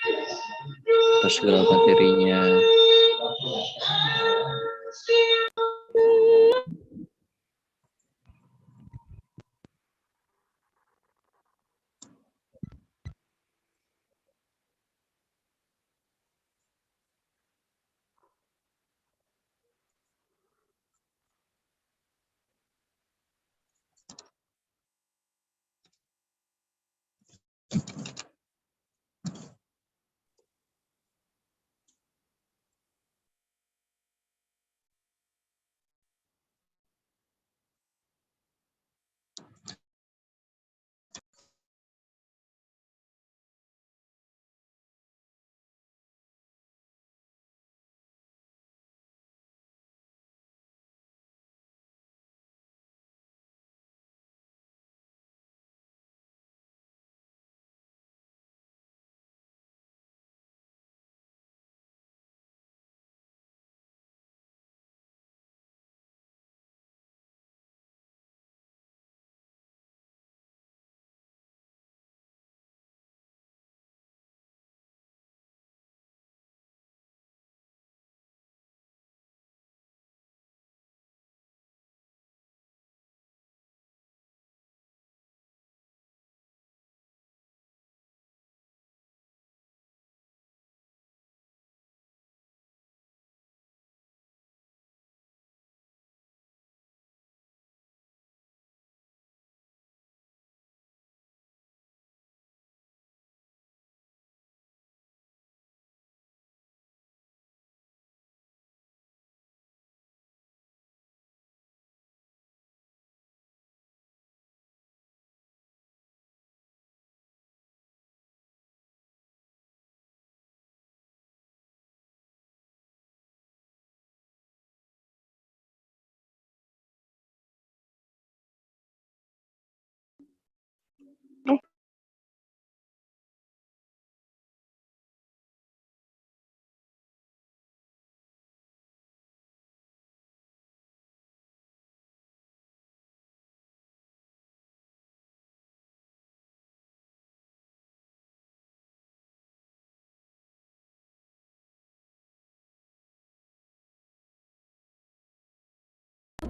E: atas segala materinya.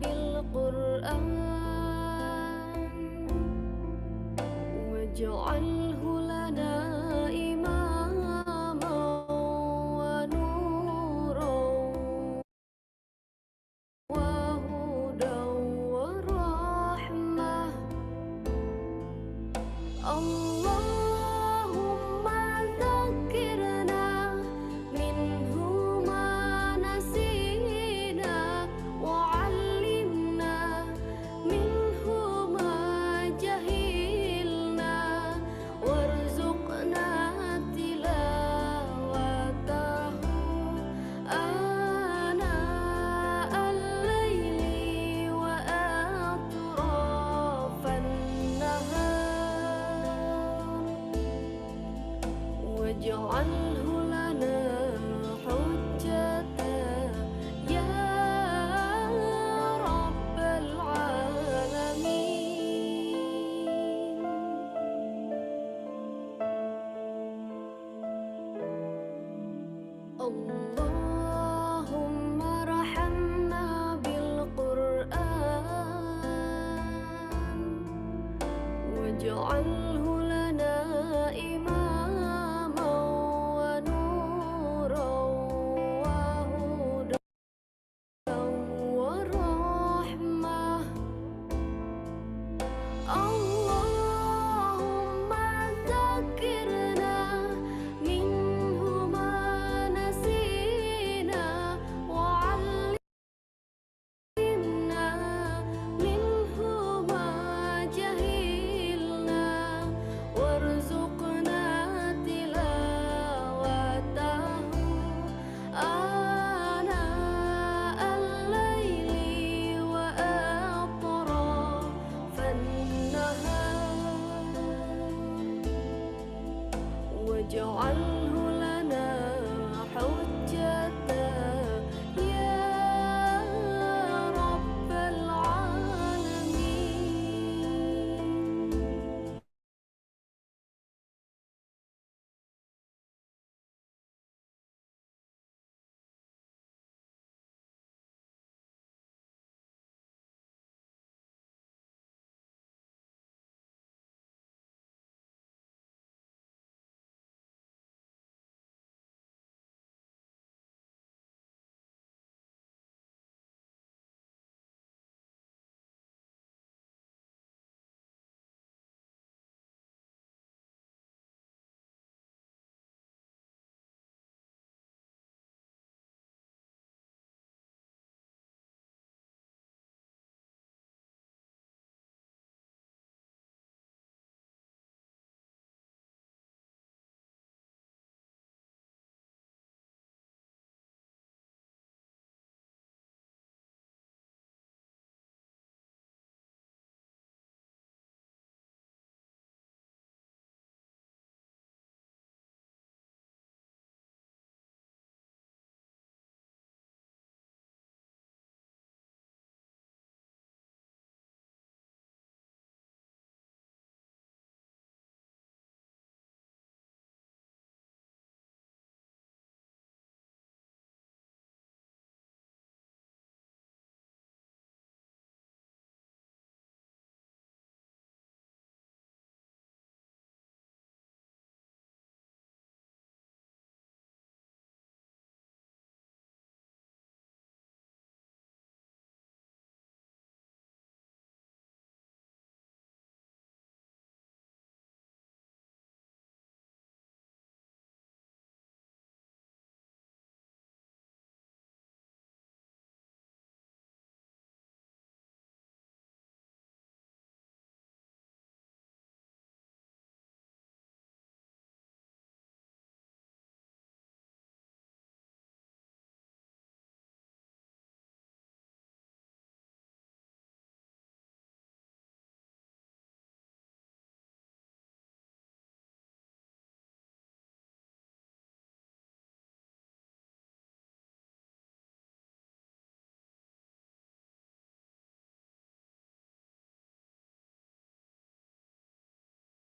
K: بالقرآن واجعله لنا إماما ونورا وهدى ورحمة اللهم ذكرنا منه ما نسينا وعلمنا منه ما جهلنا وارزقنا تلاوته آناء الليل وأطراف النهار واجعله لنا حجة يا رب العالمين اللهم ارحمنا بالقرآن واجعله